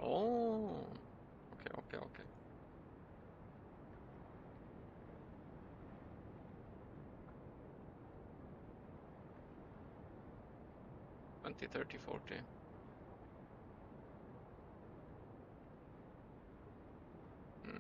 Oh. Okay, okay, okay. 20, 30, 40. Hmm.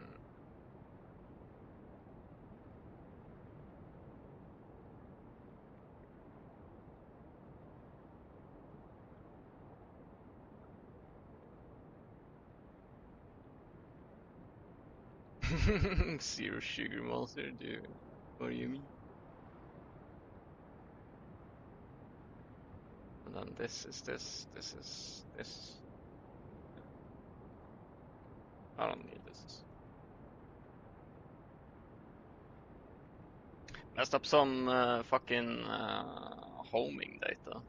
Zero sugar monster, dude. What do you mean? And then this is this is this. I don't need this. Messed up some fucking homing data.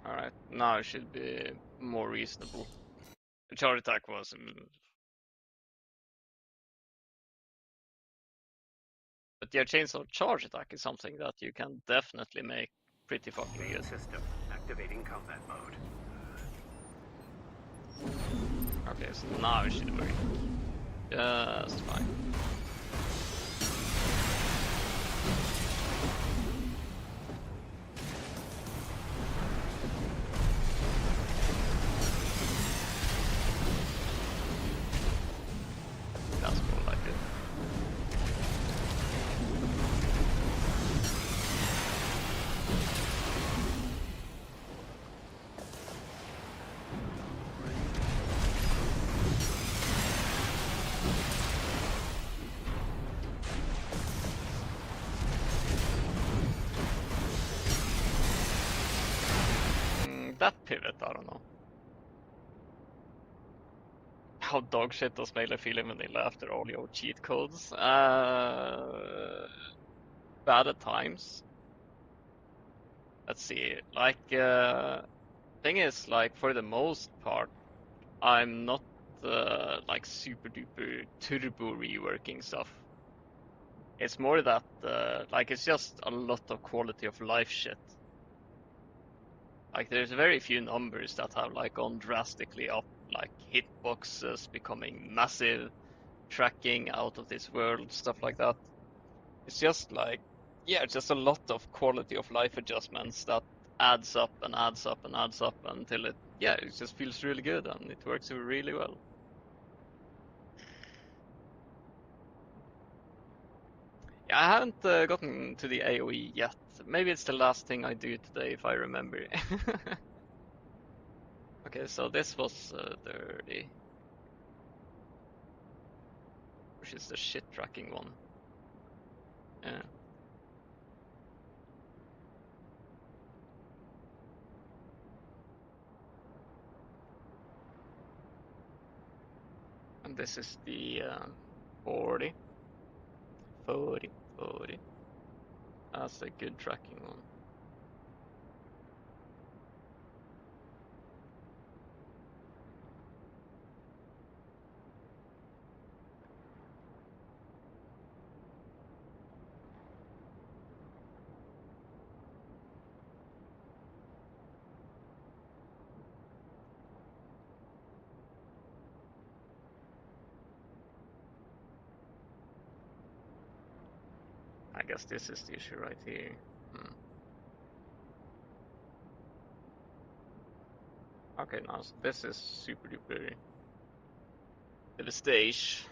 Alright, now it should be more reasonable. The charge attack was. But yeah, chainsaw charge attack is something that you can definitely make pretty fucking Main good. system activating combat mode. Okay, so now it should work just fine. That's more like it. That pivot, I don't know. How dog shit does Melee feel in vanilla after all your cheat codes? Bad at times. Let's see. Like, thing is, like, for the most part, I'm not like super duper turbo reworking stuff. It's more that like it's just a lot of quality of life shit. Like there's very few numbers that have like gone drastically up, like hitboxes becoming massive, tracking out of this world, stuff like that. It's just like, yeah, just a lot of quality of life adjustments that adds up and adds up and adds up until it, yeah, it just feels really good and it works really well. Yeah, I haven't gotten to the AoE yet. Maybe it's the last thing I do today if I remember. Okay, so this was dirty, which is the shit tracking one. Yeah. And this is the 40, 40, 40. That's a good tracking one. I guess this is the issue right here. Okay, now so this is super duper devastation.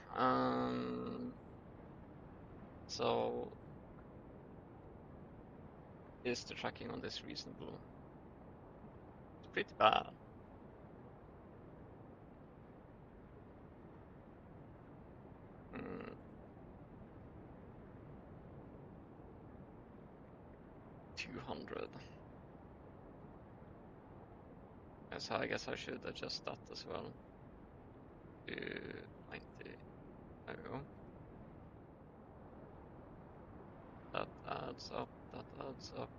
So is the tracking on this reasonable? It's pretty bad. 200. Yes, I guess I should adjust that as well to 90. There we go. That adds up, that adds up,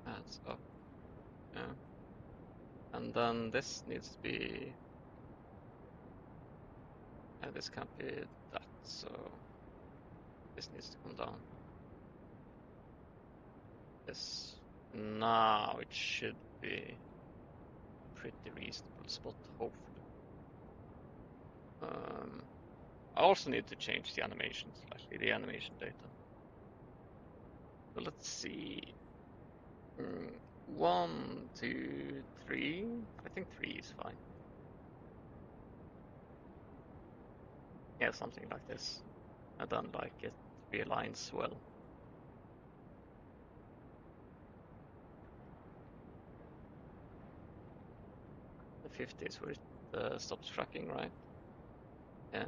adds up. Yeah. And then this needs to be, yeah, this can't be that, so this needs to come down. This, now it should be a pretty reasonable spot, hopefully. I also need to change the animation slightly, the animation data. So let's see. 1, 2, 3. I think 3 is fine. Yeah, something like this. And then like it realigns well. The 50 is where it stops tracking, right? Yeah.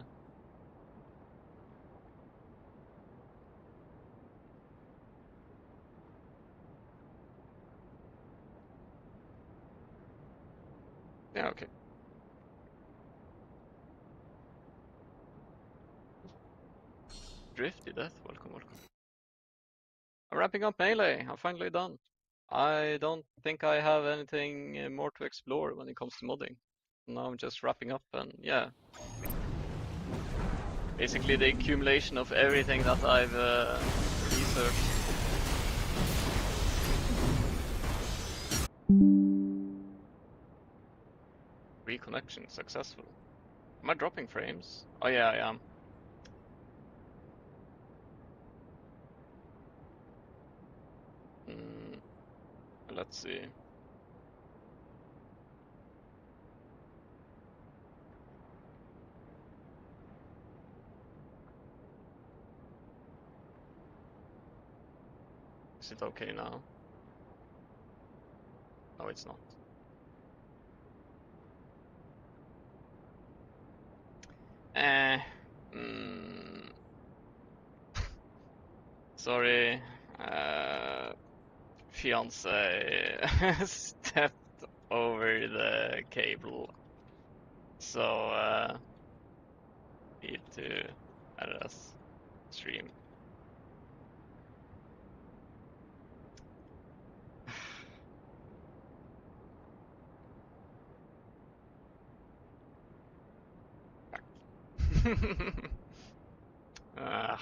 Yeah, okay. Drifty Death, welcome, welcome. I'm wrapping up Melee, I'm finally done. I don't think I have anything more to explore when it comes to modding. Now I'm just wrapping up and yeah. Basically the accumulation of everything that I've researched. Reconnection successful. Am I dropping frames? Oh yeah, I am. Let's see. Is it okay now? No, it's not. Sorry. Fiance stepped over the cable. So, need to address stream. Ugh.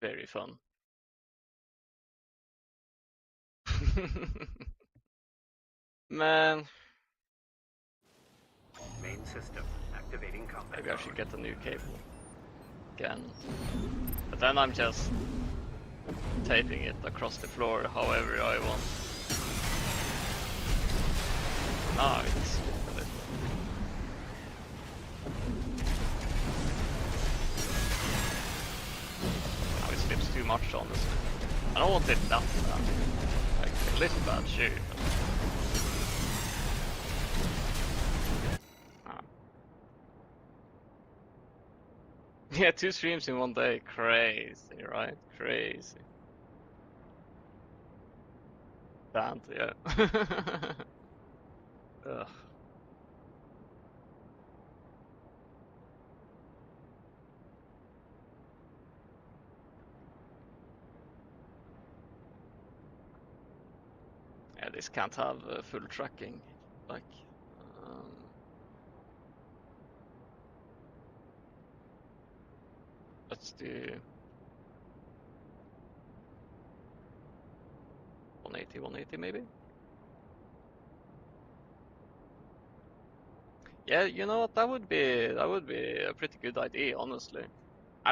Very fun. Man, Main system activating combat maybe I should mode. get a new cable again. But then I'm just taping it across the floor however I want. Now it's a little. Now it slips too much, honestly. I don't want it that bad. Like a little bad, sure. Yeah, 2 streams in one day. Crazy, right? Crazy. Banned, yeah. Ugh. Yeah, this can't have full tracking. Like, um, let's do 180, 180 maybe? Yeah, you know what? That would be a pretty good idea, honestly.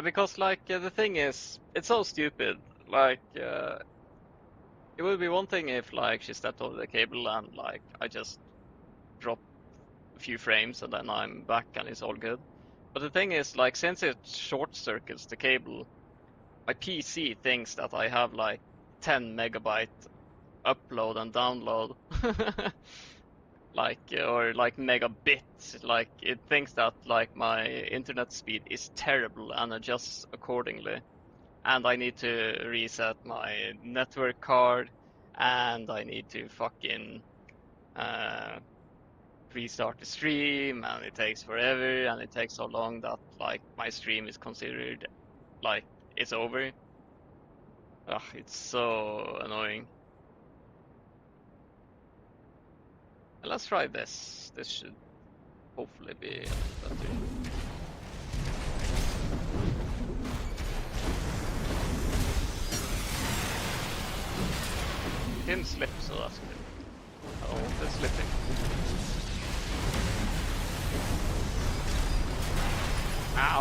Because like the thing is, it's so stupid. Like, it would be one thing if like she stepped over the cable and like I just dropped a few frames and then I'm back and it's all good. But the thing is, like, since it short circuits the cable, my PC thinks that I have like 10 megabyte upload and download, like or like megabits. Like it thinks that like my internet speed is terrible and adjusts accordingly. And I need to reset my network card, and I need to fucking uh, restart the stream, and it takes forever, and it takes so long that like my stream is considered like it's over. Ugh, it's so annoying. Let's try this. This should hopefully be a little better. Didn't slip, so that's good. I don't want it slipping.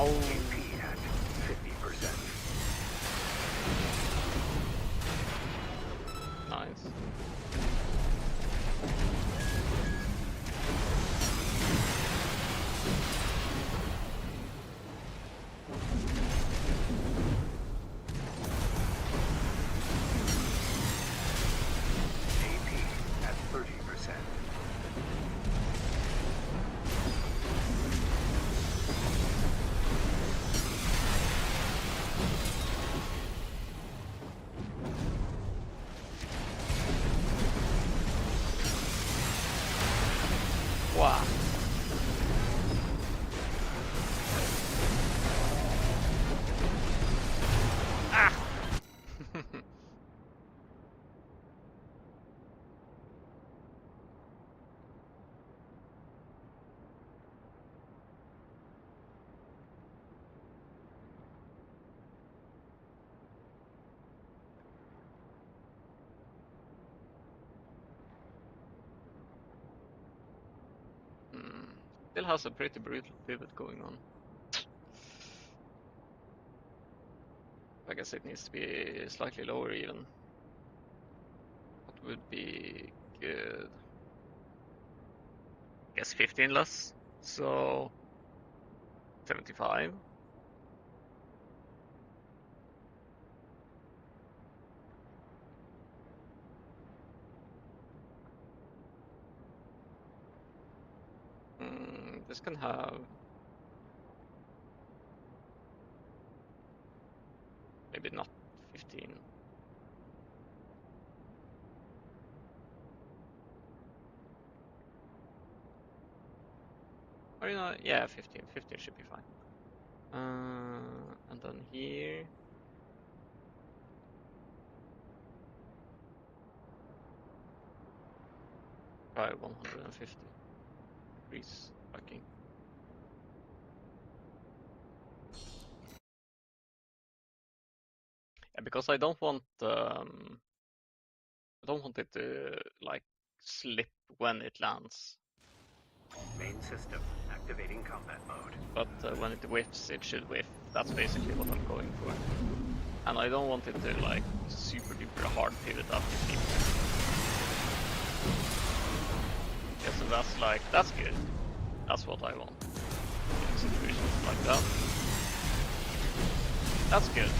Ow. AP at 50%. Nice. AP at 30%. Wow. Ah! Still has a pretty brutal pivot going on. I guess it needs to be slightly lower even. What would be good? I guess 15 less. So 75. This can have maybe not 15. Or you know, yeah, 15. 15 should be fine. And then here. Try 150 degrees fucking. Yeah, because I don't want it to like slip when it lands. Main system activating combat mode. But when it whiffs, it should whiff. That's basically what I'm going for. And I don't want it to like super duper hard pivot after flip. Yeah, so that's good. That's what I want in situations like that. That's good.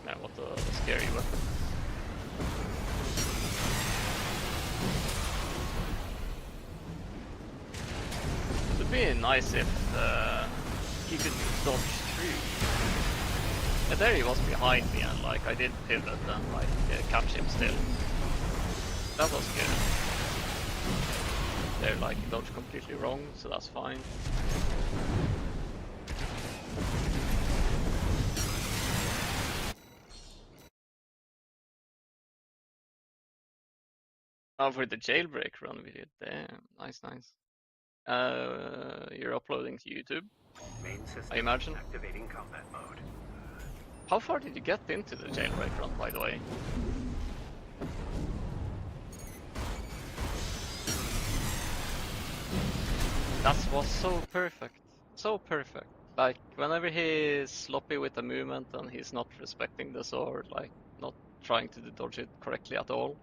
Man, what a scary weapon. It would be nice if he could dodge through. Yeah, there he was behind me, and like I did pivot and like catch him still. That was good. There, like he dodged completely wrong, so that's fine. Oh, for the jailbreak run we did. Damn, nice, nice. You're uploading to YouTube, Main system I imagine. activating combat mode. How far did you get into the jailbreak run, by the way? That was so perfect. So perfect. Like, whenever he's sloppy with the movement and he's not respecting the sword, like, not trying to dodge it correctly at all,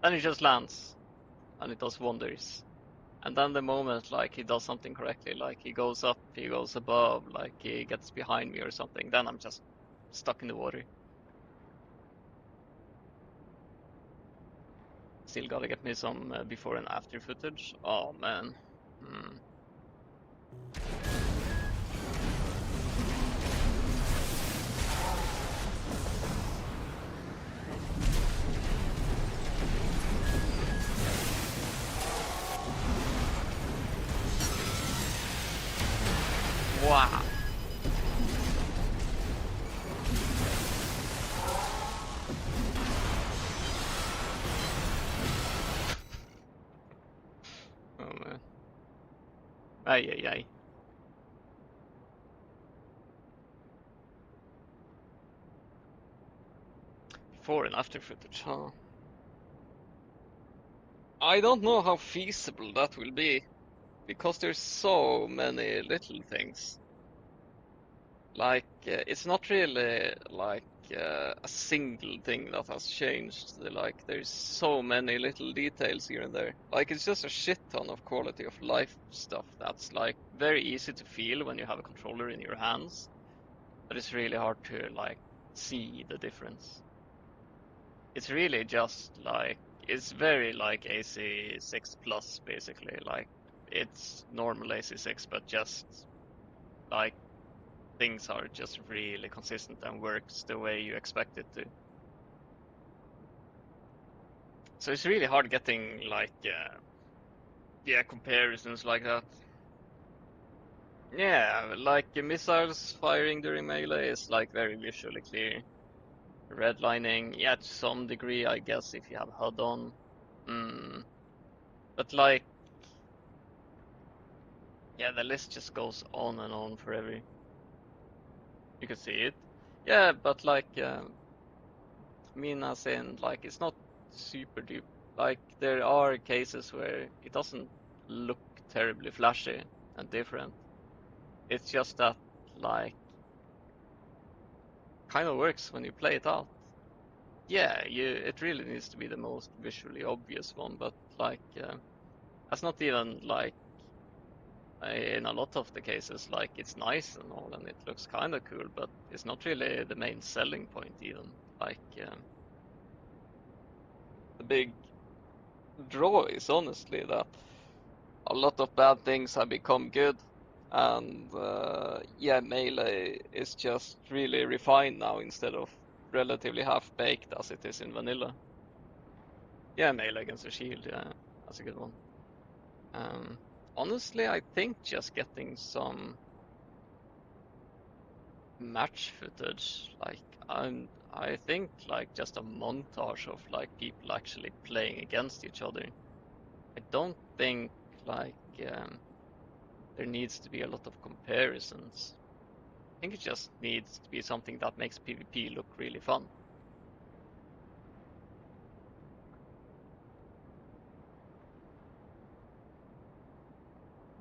then he just lands, and it does wonders. And then the moment, like, he does something correctly, like, he goes up, he goes above, like, he gets behind me or something, then I'm just stuck in the water. Still gotta get me some before and after footage. Oh, man. Wow. Oh, man. Ay, ay, ay. before and after footage, huh? I don't know how feasible that will be, because there's so many little things. Like, it's not really like a single thing that has changed. Like, there's so many little details here and there. Like, it's just a shit ton of quality of life stuff that's like very easy to feel when you have a controller in your hands, but it's really hard to like see the difference. It's really just like it's very like AC6 plus basically. Like, it's normal AC6, but just like things are just really consistent and works the way you expect it to. So it's really hard getting like yeah, comparisons like that. Yeah, like missiles firing during melee is like very visually clear. Redlining, yeah, to some degree, I guess, if you have HUD on. Mm. But like, yeah, the list just goes on and on forever. You can see it. Yeah, but like, I mean, as in, like, it's not super deep. Like, there are cases where it doesn't look terribly flashy and different. It's just that, like, kind of works when you play it out. Yeah, it really needs to be the most visually obvious one, but like, that's not even like in a lot of the cases, like it's nice and all, and it looks kind of cool, but it's not really the main selling point even. Like, the big draw is honestly that a lot of bad things have become good, and yeah, melee is just really refined now instead of relatively half-baked as it is in vanilla. Yeah, melee against the shield, yeah, that's a good one. Um, Honestly, I think just getting some match footage, like I think like just a montage of like people actually playing against each other. I don't think like there needs to be a lot of comparisons. I think it just needs to be something that makes PvP look really fun.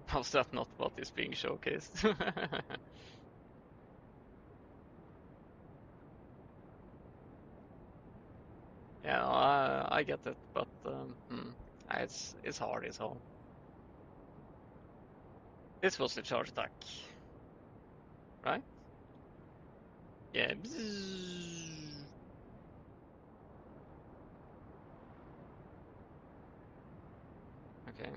How's that not what is being showcased? Yeah, I get it, but it's hard, it's all. This was the charge attack, right? Yeah. Bzzz. Okay.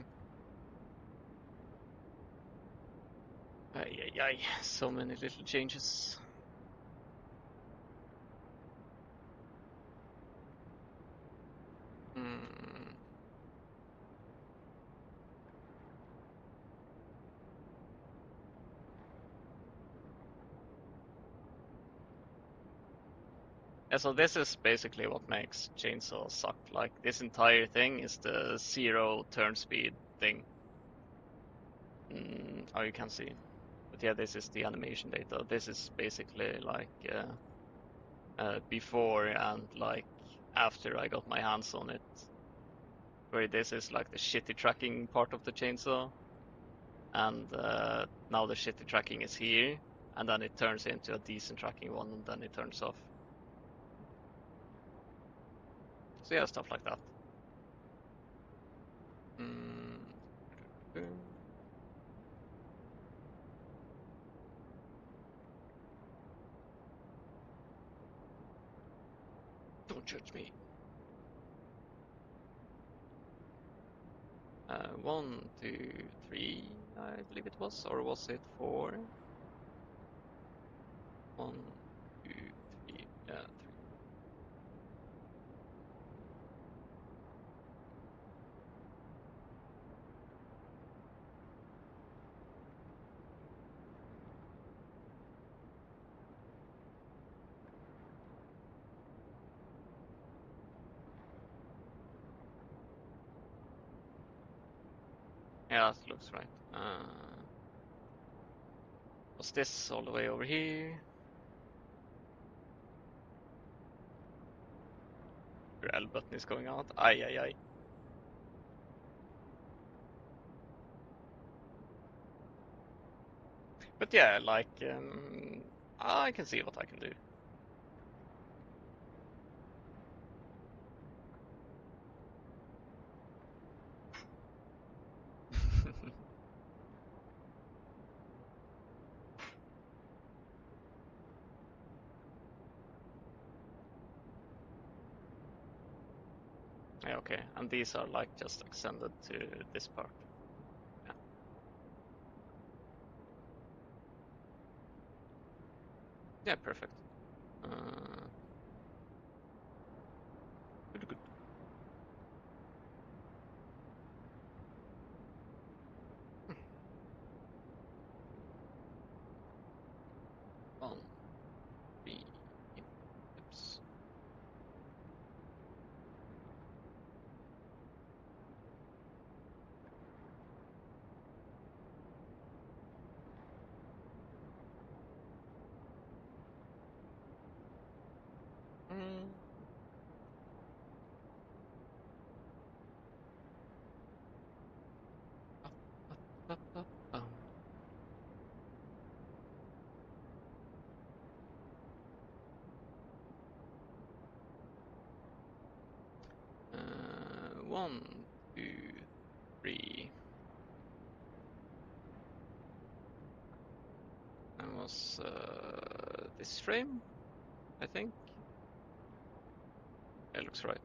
Ay, ay, ay. So many little changes. Hmm. Yeah, so this is basically what makes Chainsaw suck. Like, this entire thing is the zero turn speed thing. Oh, you can see. But yeah, this is the animation data. This is basically like before and like after I got my hands on it. Where this is like the shitty tracking part of the chainsaw, and now the shitty tracking is here, and then it turns into a decent tracking one, and then it turns off. So yeah, stuff like that. Mm. Don't judge me. 1, 2, 3, I believe it was, or was it 4? 1, 2, 3, yeah, 3. Yeah, that looks right. Was this all the way over here? Your L button is going out. Aye, aye, aye. But yeah, like, I can see what I can do. Yeah, okay, and these are like just extended to this part. Yeah. Yeah, perfect. Good, good. One, three, oops. Mm. Up, up, up. One, two, three. And was this frame, I think. It looks right.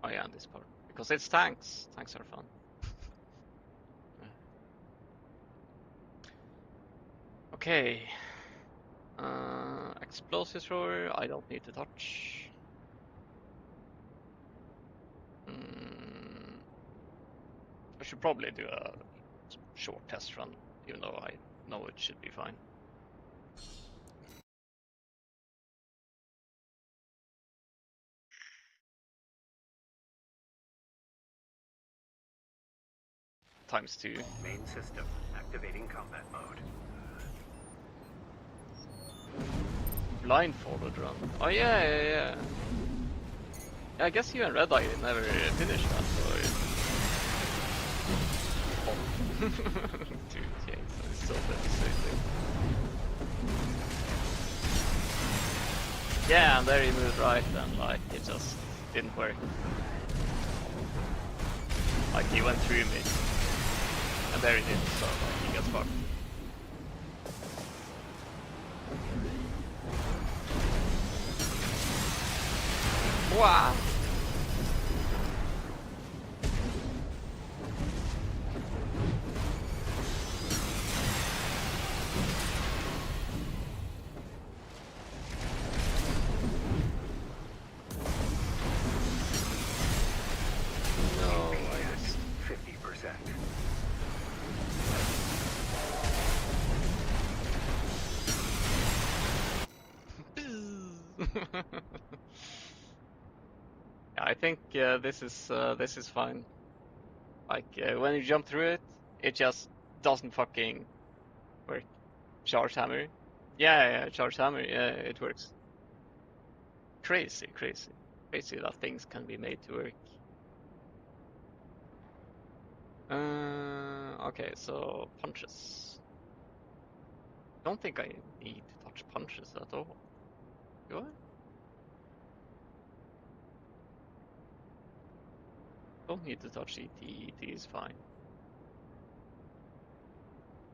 Oh yeah, this part. Because it's tanks. Tanks are fun. Okay. Explosive thrower, I don't need to touch. I should probably do a short test run, even though I know it should be fine. ×2. Main system activating combat mode. Blindfolded run. Oh yeah. I guess you and Red Eye never finished that, so... Dude, yeah, it's so devastating. Yeah, and there he moved right, and like, it just didn't work. Like, he went through me. And there he did, so like, he gets fucked. Wow! No, I just... 50%. Yeah, I think this is fine. Like when you jump through it, it just doesn't fucking work. Charge hammer. Yeah, charge hammer. Yeah, it works. Crazy, crazy, crazy that things can be made to work. Okay, so punches. Don't think I need to touch punches at all. Do I? Don't need to touch ET. ET is fine.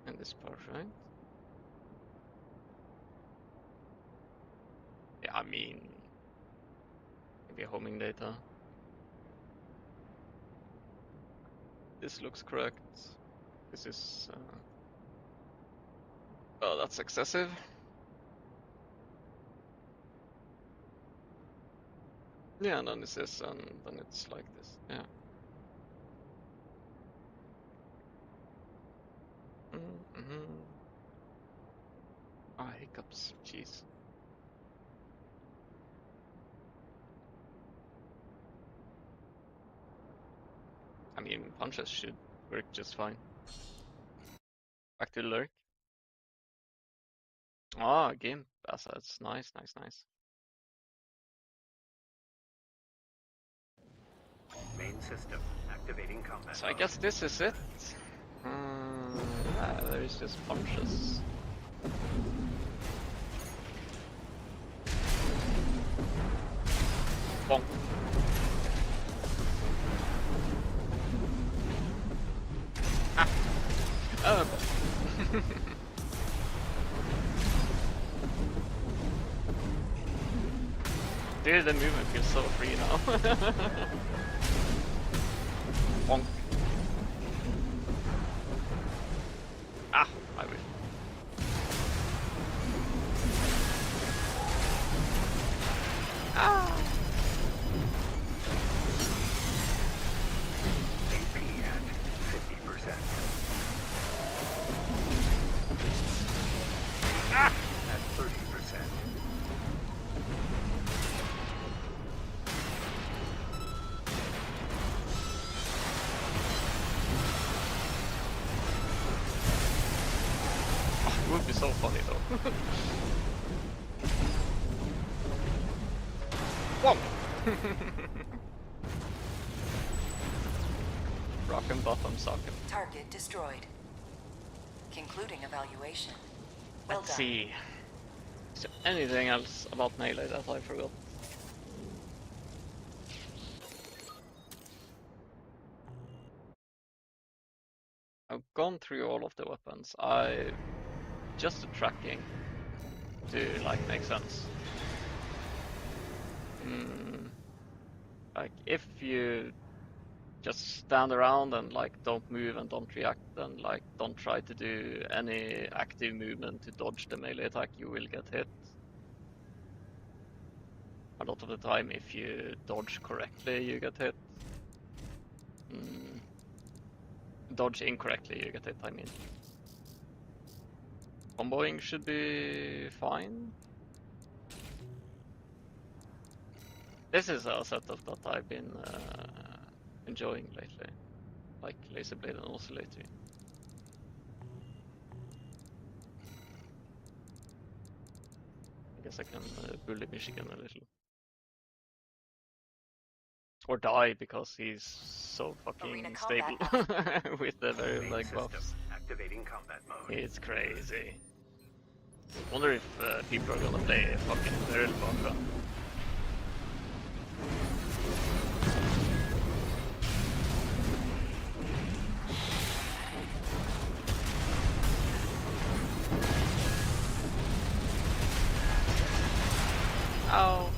And this part, right? Yeah, I mean, maybe homing data. This looks correct. This is... Oh, that's excessive. Yeah, and then it's this, and then it's like this. Yeah. Mm-hmm. Ah, hiccups. Jeez. I mean, punches should work just fine. Back to the lurk. Ah, game assets. Nice, nice, nice. Main system activating combat. So I guess this is it. Yeah, there is just punches. Bonk. Ah. Dude, the movement feels so free now. Bonk. Ah, I wish. Ah. AP at 50%. Ah. At 30%. It would be so funny though. Bonk. Rockin' bottom socket. Target destroyed. Concluding evaluation. Well Let's done. see. Is there anything else about melee that I forgot? I've gone through all of the weapons. Just the tracking to like make sense. Like if you just stand around and like don't move and don't react and like don't try to do any active movement to dodge the melee attack, you will get hit. A lot of the time, if you dodge correctly, you get hit. Dodge incorrectly, you get hit, I mean. Comboing should be fine. This is a setup that I've been enjoying lately, like Laser Blade and Oscillator. I guess I can bully Michigan a little. Or die because he's so fucking Arena stable combat with the very Main leg system buffs. activating combat mode. It's crazy. Wonder if people are gonna play fucking Rubicon. Oh.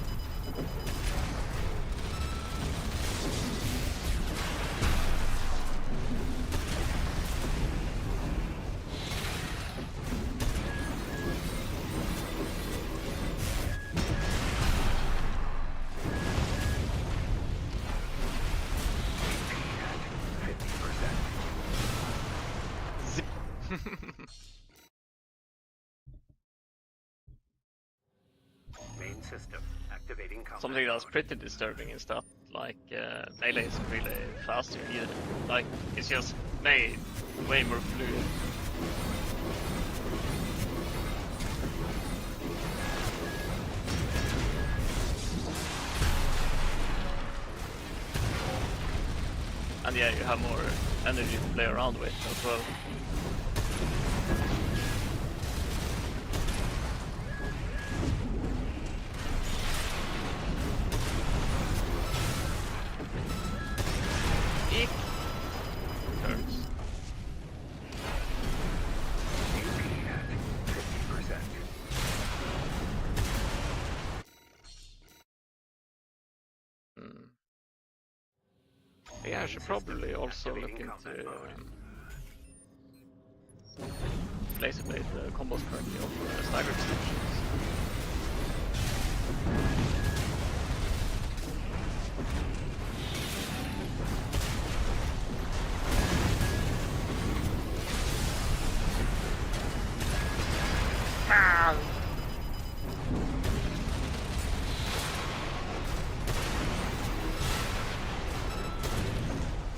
Zip. Main system activating combat Something that's mode. pretty disturbing is that like melee is really faster either. Like it's just made way more fluid. And yeah, you have more energy to play around with as well. Eek. Hurts. AP at 50%. Yeah, I should probably also look Activating into combat mode. Laser Blade combos correctly of staggered sections.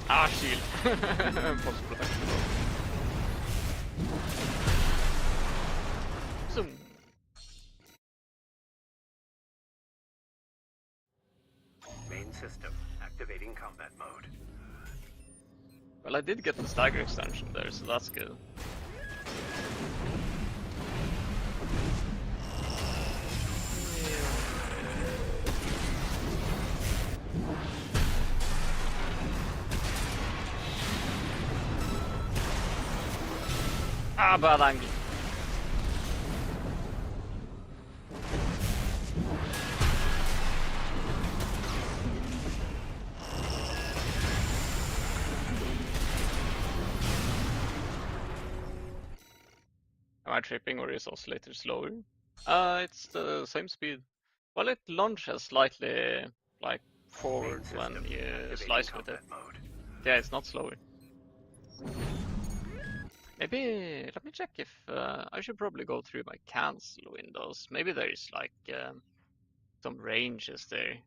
Ah! Ah, shield. Possible effect. Zoom. Main system activating combat mode. Well, I did get the stagger extension there, so that's good. Ah, bad angle. Am I tripping or is oscillator slower? It's the same speed. Well, it lunges slightly, like, forward when you slice with it. Mode. Yeah, it's not slower. Maybe, let me check if, I should probably go through my cancel windows. Maybe there is, like, some ranges there.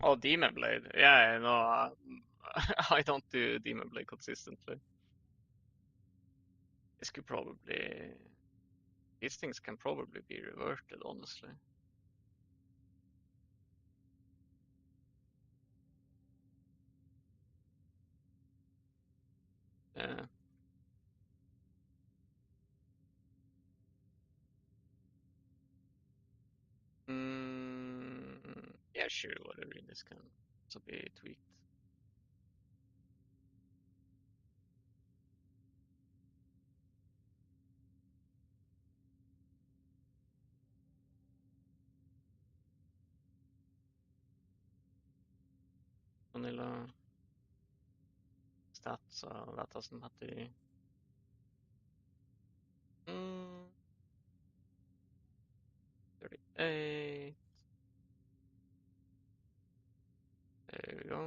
Oh, Demon Blade. Yeah, no, I don't do Demon Blade consistently. This could probably, these things can probably be reverted, honestly. Yeah. Yeah, sure, whatever in this can also be tweaked. Vanilla stats, so that doesn't matter. 38. There we go.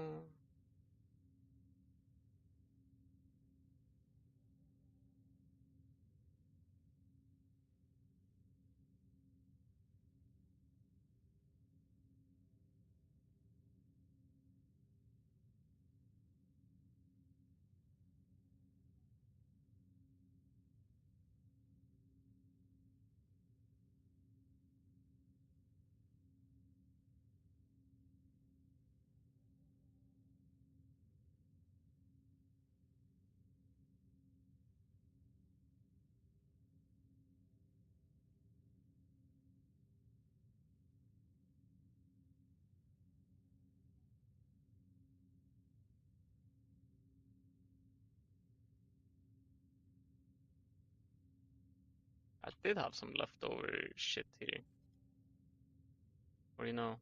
I did have some leftover shit here. What do you know?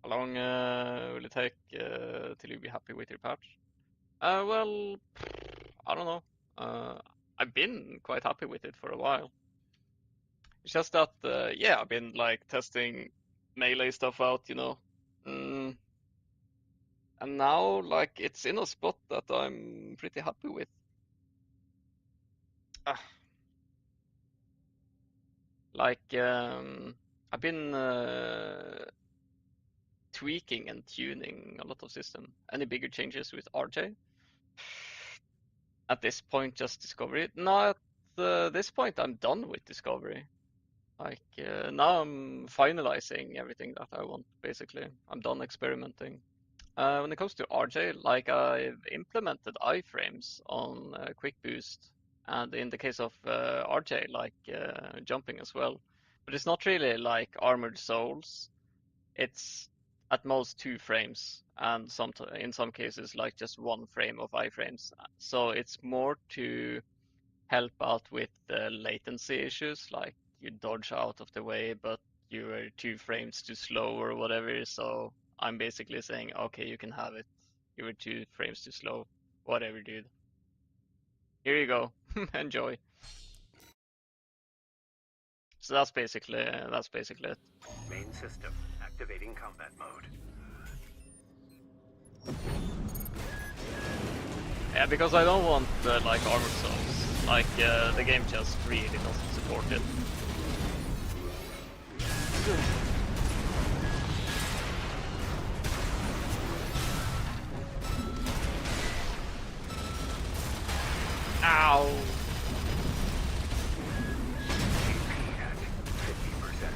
How long will it take till you be happy with your patch? Well, I don't know. I've been quite happy with it for a while. It's just that, yeah, I've been like testing melee stuff out, you know. Mm, and now, like, it's in a spot that I'm pretty happy with. Ah, like, I've been tweaking and tuning a lot of system. Any bigger changes with RJ? At this point, just Discovery. No, at this point, I'm done with Discovery. Like, now I'm finalizing everything that I want, basically. I'm done experimenting. When it comes to RJ, like I've implemented iframes on quick boost, and in the case of RJ, like jumping as well. But it's not really like armored souls. It's at most 2 frames, and in some cases like just 1 frame of iframes. So it's more to help out with the latency issues, like you dodge out of the way, but you were 2 frames too slow or whatever. So I'm basically saying, okay, you can have it. You were 2 frames too slow. Whatever, dude. Here you go. Enjoy. So that's basically it. Main system activating combat mode. Yeah, because I don't want like armor zones. Like the game just really doesn't support it. Ow! AP at 50%.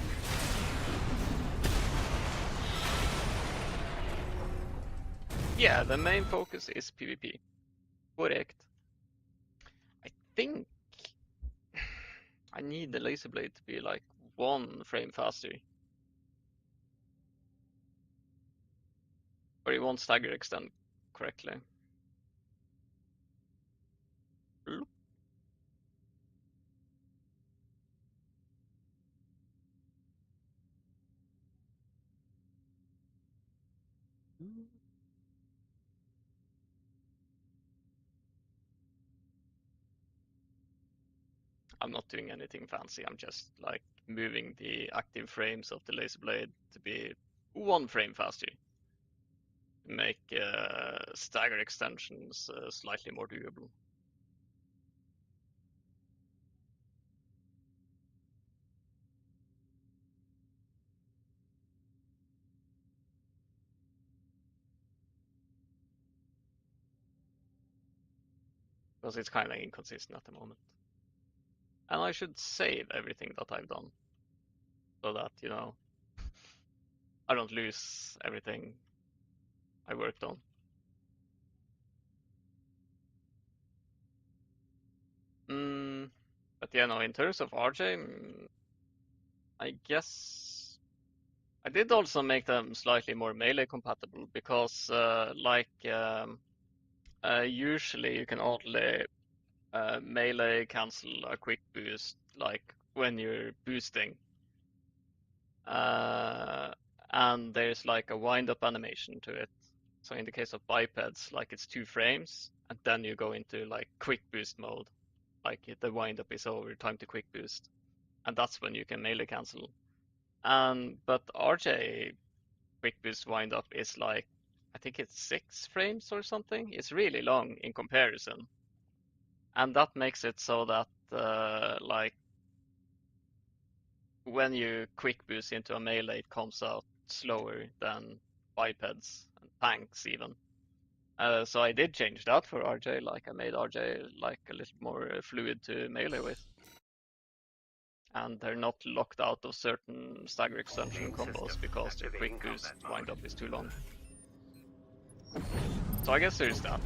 Yeah, the main focus is PvP. Correct. I think I need the laser blade to be like 1 frame faster. Or it won't stagger extend correctly. Bloop. I'm not doing anything fancy. I'm just like moving the active frames of the laser blade to be 1 frame faster. Make stagger extensions slightly more doable. Because it's kind of inconsistent at the moment. And I should save everything that I've done so that, you know, I don't lose everything I worked on. But yeah, no, in terms of RJ, I guess I did also make them slightly more melee compatible because, usually you can only melee cancel a quick boost like when you're boosting. And there's like a wind up animation to it. So in the case of bipeds, like it's 2 frames, and then you go into like quick boost mode. Like the wind up is over, time to quick boost. And that's when you can melee cancel. But RJ quick boost wind up is like, I think it's 6 frames or something. It's really long in comparison. And that makes it so that like when you quick boost into a melee, it comes out slower than bipeds and tanks even. So I did change that for RJ. Like I made RJ like a little more fluid to melee with, and they're not locked out of certain stagger extension Main combos system because their activating quick boost combat wind mode. up is too long. So I guess there's that.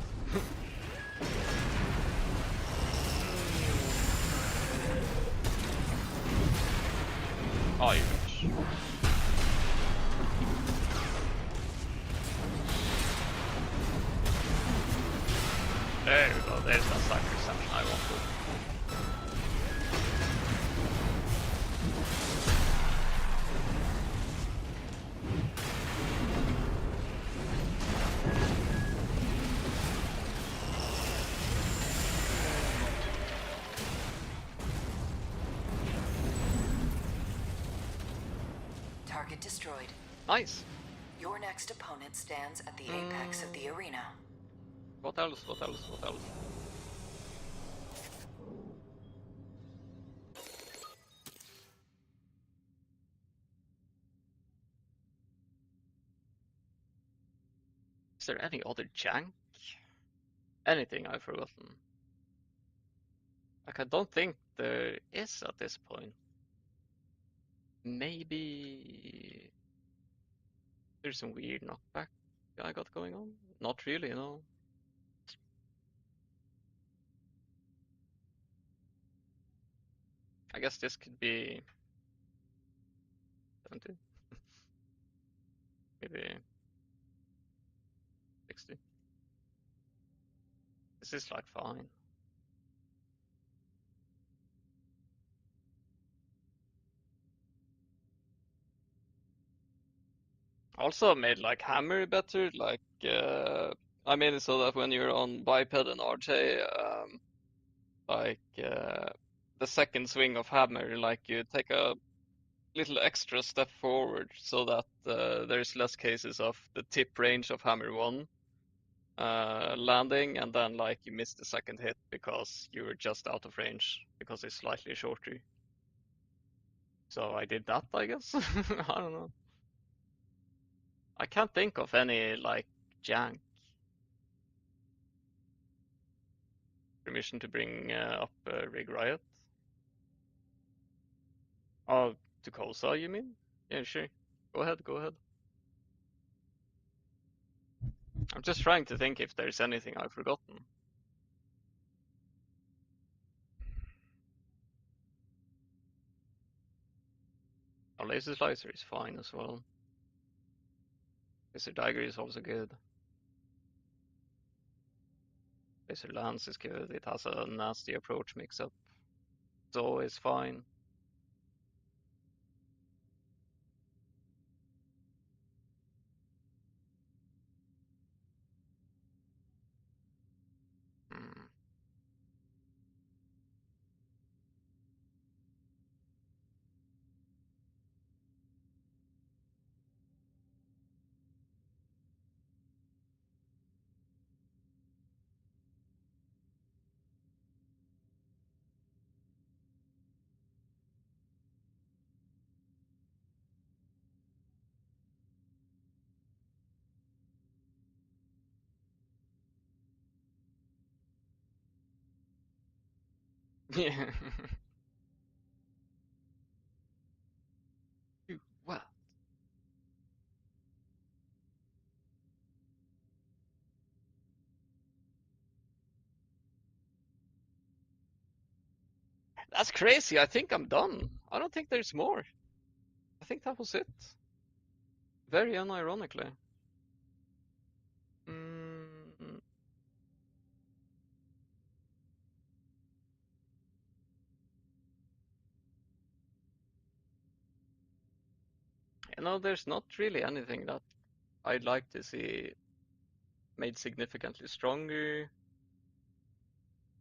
Oh, you bitch. There we go, there's that stagger extension I wanted. Target destroyed. Nice. Your next opponent stands at the apex of the arena. What else? What else? What else? Is there any other jank? Anything I've forgotten? Like, I don't think there is at this point. Maybe there's some weird knockback I got going on. Not really, no. I guess this could be 70, maybe 60. This is like fine. Also made like hammer better, like I made it so that when you're on biped and RJ, like the second swing of hammer, like you take a little extra step forward so that there's less cases of the tip range of hammer one landing, and then like you miss the second hit because you were just out of range because it's slightly shorter. So I did that, I guess. I don't know. I can't think of any like jank. Permission to bring up Rig Riot. Oh, to Kosa, you mean? Yeah, sure. Go ahead, go ahead. I'm just trying to think if there's anything I've forgotten. A laser slicer is fine as well. Laser dagger is also good. Laser lance is good. It has a nasty approach mix-up. It's always fine. Hmm. Yeah. What? That's crazy. I think I'm done. I don't think there's more. I think that was it. Very unironically. Mm, there's not really anything that I'd like to see made significantly stronger.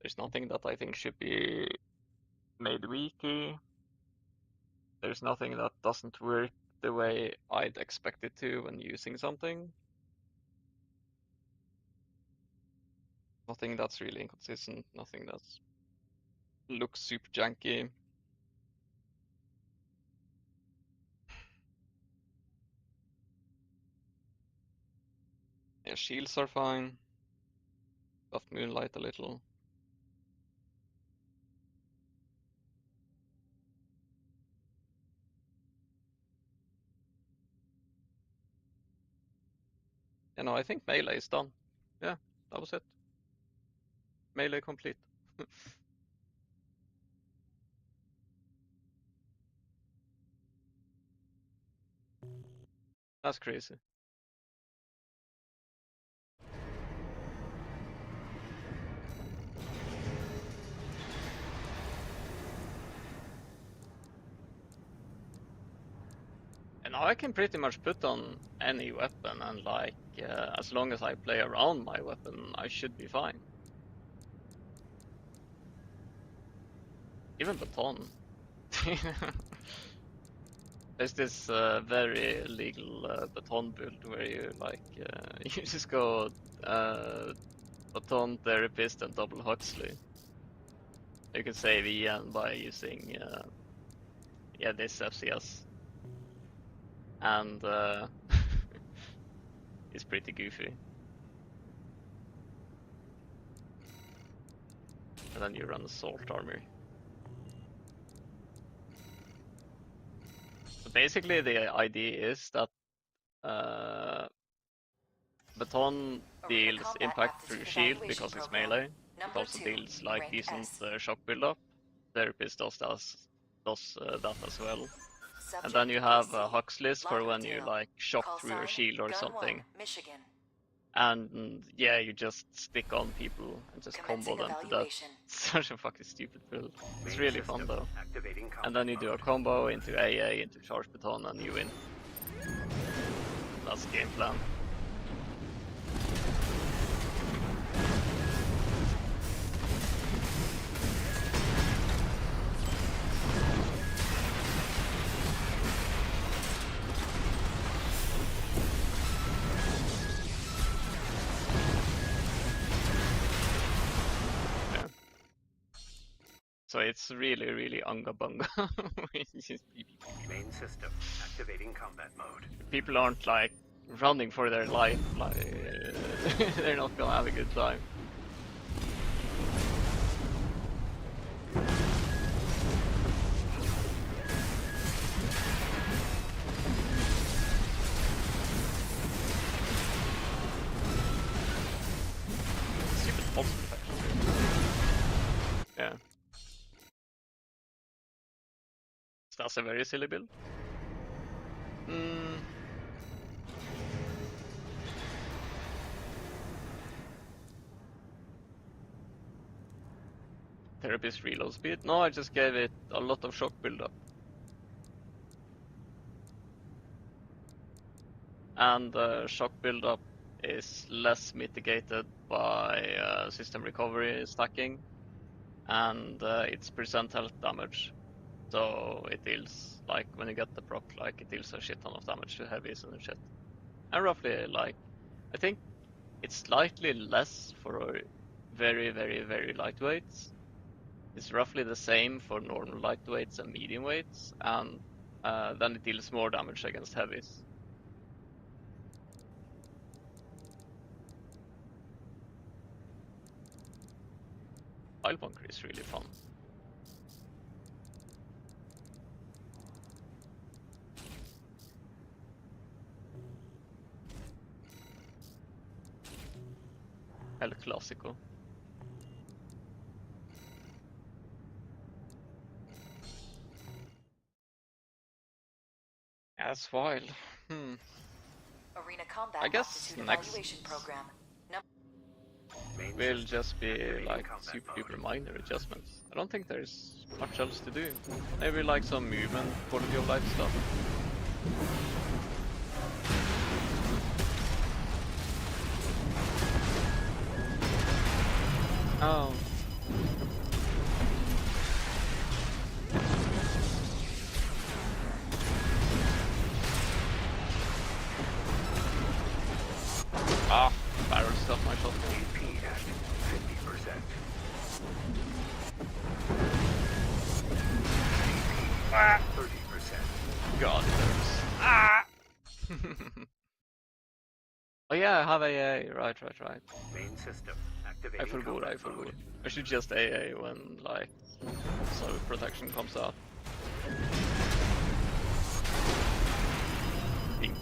There's nothing that I think should be made weaker. There's nothing that doesn't work the way I'd expect it to when using something. Nothing that's really inconsistent, nothing that looks super janky. Yeah, shields are fine. Buff moonlight a little. I think melee is done. Yeah, that was it. Melee complete. That's crazy. And now I can pretty much put on any weapon, and like as long as I play around my weapon, I should be fine. Even baton. There's this very illegal baton build where you like you just go baton therapist and double Huxley. You can save EN by using this FCS, and it's pretty goofy. And then you run assault armor. So basically, the idea is that baton deals impact through shield because it's melee. It also deals like decent shock build-up. Therapist does that as well. And then you have Huxleys for when you like shock through your shield or something. Michigan. And yeah, you just stick on people and just combo them to death. Such a fucking stupid build. It's really fun though. And then you do a combo into AA, into charge baton, and you win. That's game plan. Yeah. So it's really, really unga bunga. Main system activating combat mode. People aren't like running for their life, like they're not gonna have a good time. Stupid positive actually. Yeah. That's a very silly build. Therapist reload speed? No, I just gave it a lot of shock buildup. And shock buildup is less mitigated by system recovery stacking, and it's percent health damage. So it deals, like, when you get the proc, like, it deals a shit ton of damage to heavies and shit. And roughly, like, I think it's slightly less for very, very, very lightweights. It's roughly the same for normal lightweights and medium weights, and then it deals more damage against heavies. Pile bunker is really fun. El Clásico. That's wild. Arena Combat I guess Aptitude next Evaluation Program. Main will system just be activating like combat super mode. duper minor adjustments. I don't think there's much else to do. Maybe like some movement, quality of life stuff. Oh. Ah, barrel stuff my shotgun. AP at 50%. Ah. 30%. God, there's... Ah! Oh yeah, I have AA. Right. Main system I activating forgot. combat mode. I should just AA when, like, so protection comes out. Ding.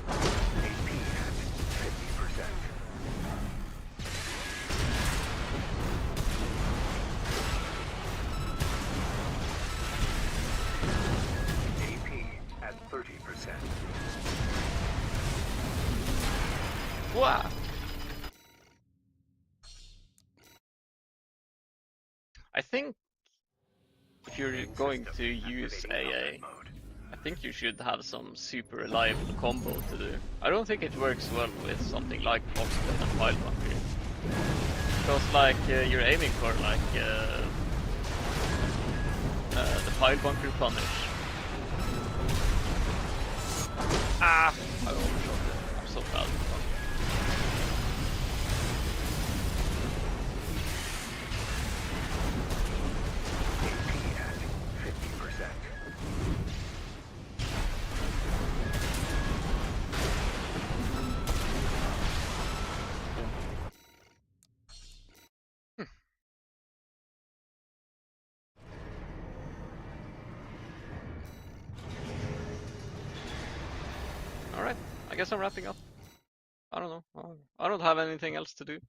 AP at 50%. AP at 30%. Wow. I think if you're Main going system to use activating AA, combat mode. I think you should have some super reliable combo to do. I don't think it works well with something like Boxblade and Pile Bunker. Because, like, you're aiming for, like, the Pile Bunker punish. Ah! I overshot it. I'm so bad with bunker. AP at 50%. Alright, I guess I'm wrapping up. I don't know. I don't have anything else to do.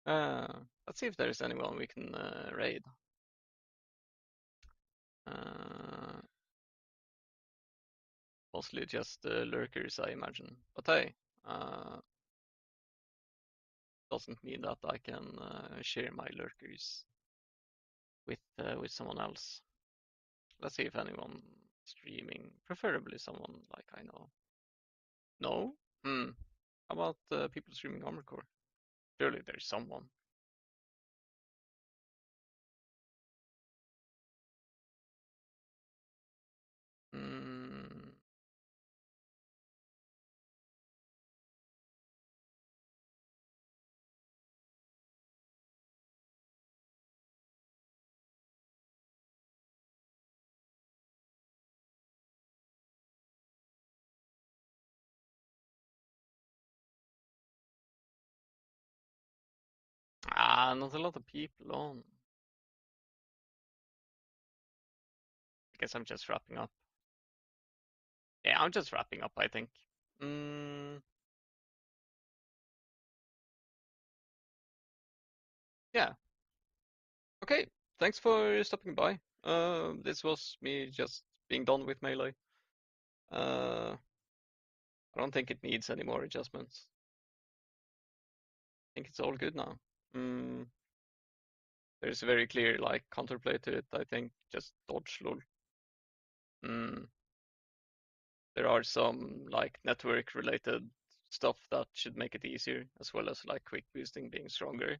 Let's see if there's anyone we can raid. Mostly just lurkers, I imagine. But hey, doesn't mean that I can share my lurkers with someone else. Let's see if anyone streaming, preferably someone like I know. No? Hmm. How about people streaming Armored Core? Surely there's someone. Hmm. Not a lot of people on. I guess I'm just wrapping up. Yeah, I'm just wrapping up, I think. Mm, yeah. Okay. Thanks for stopping by. This was me just being done with Melee. I don't think it needs any more adjustments. I think it's all good now. Mm, there's a very clear like counterplay to it, I think. Just dodge lol. Mm, there are some like network related stuff that should make it easier, as well as like quick boosting being stronger.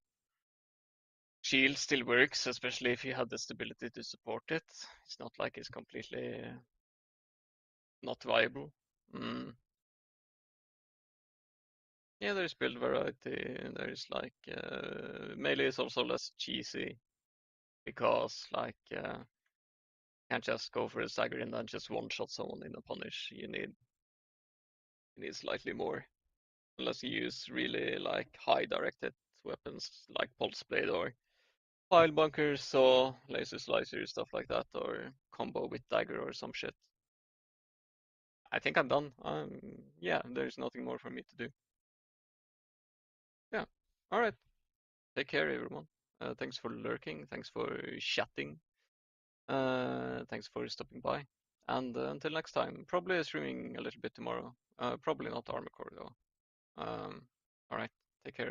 Shield still works, especially if you have the stability to support it. It's not like it's completely not viable. Mm. Yeah, there's build variety. There's like melee is also less cheesy because like can't just go for a stagger and then just one shot someone in a punish. You need slightly more unless you use really like high directed weapons like pulse blade or pile bunkers or laser slicers, stuff like that, or combo with dagger or some shit. I think I'm done. Yeah, there's nothing more for me to do. Yeah. All right. Take care, everyone. Thanks for lurking. Thanks for chatting. Thanks for stopping by. And until next time, probably streaming a little bit tomorrow. Probably not Armor Core though. All right. Take care.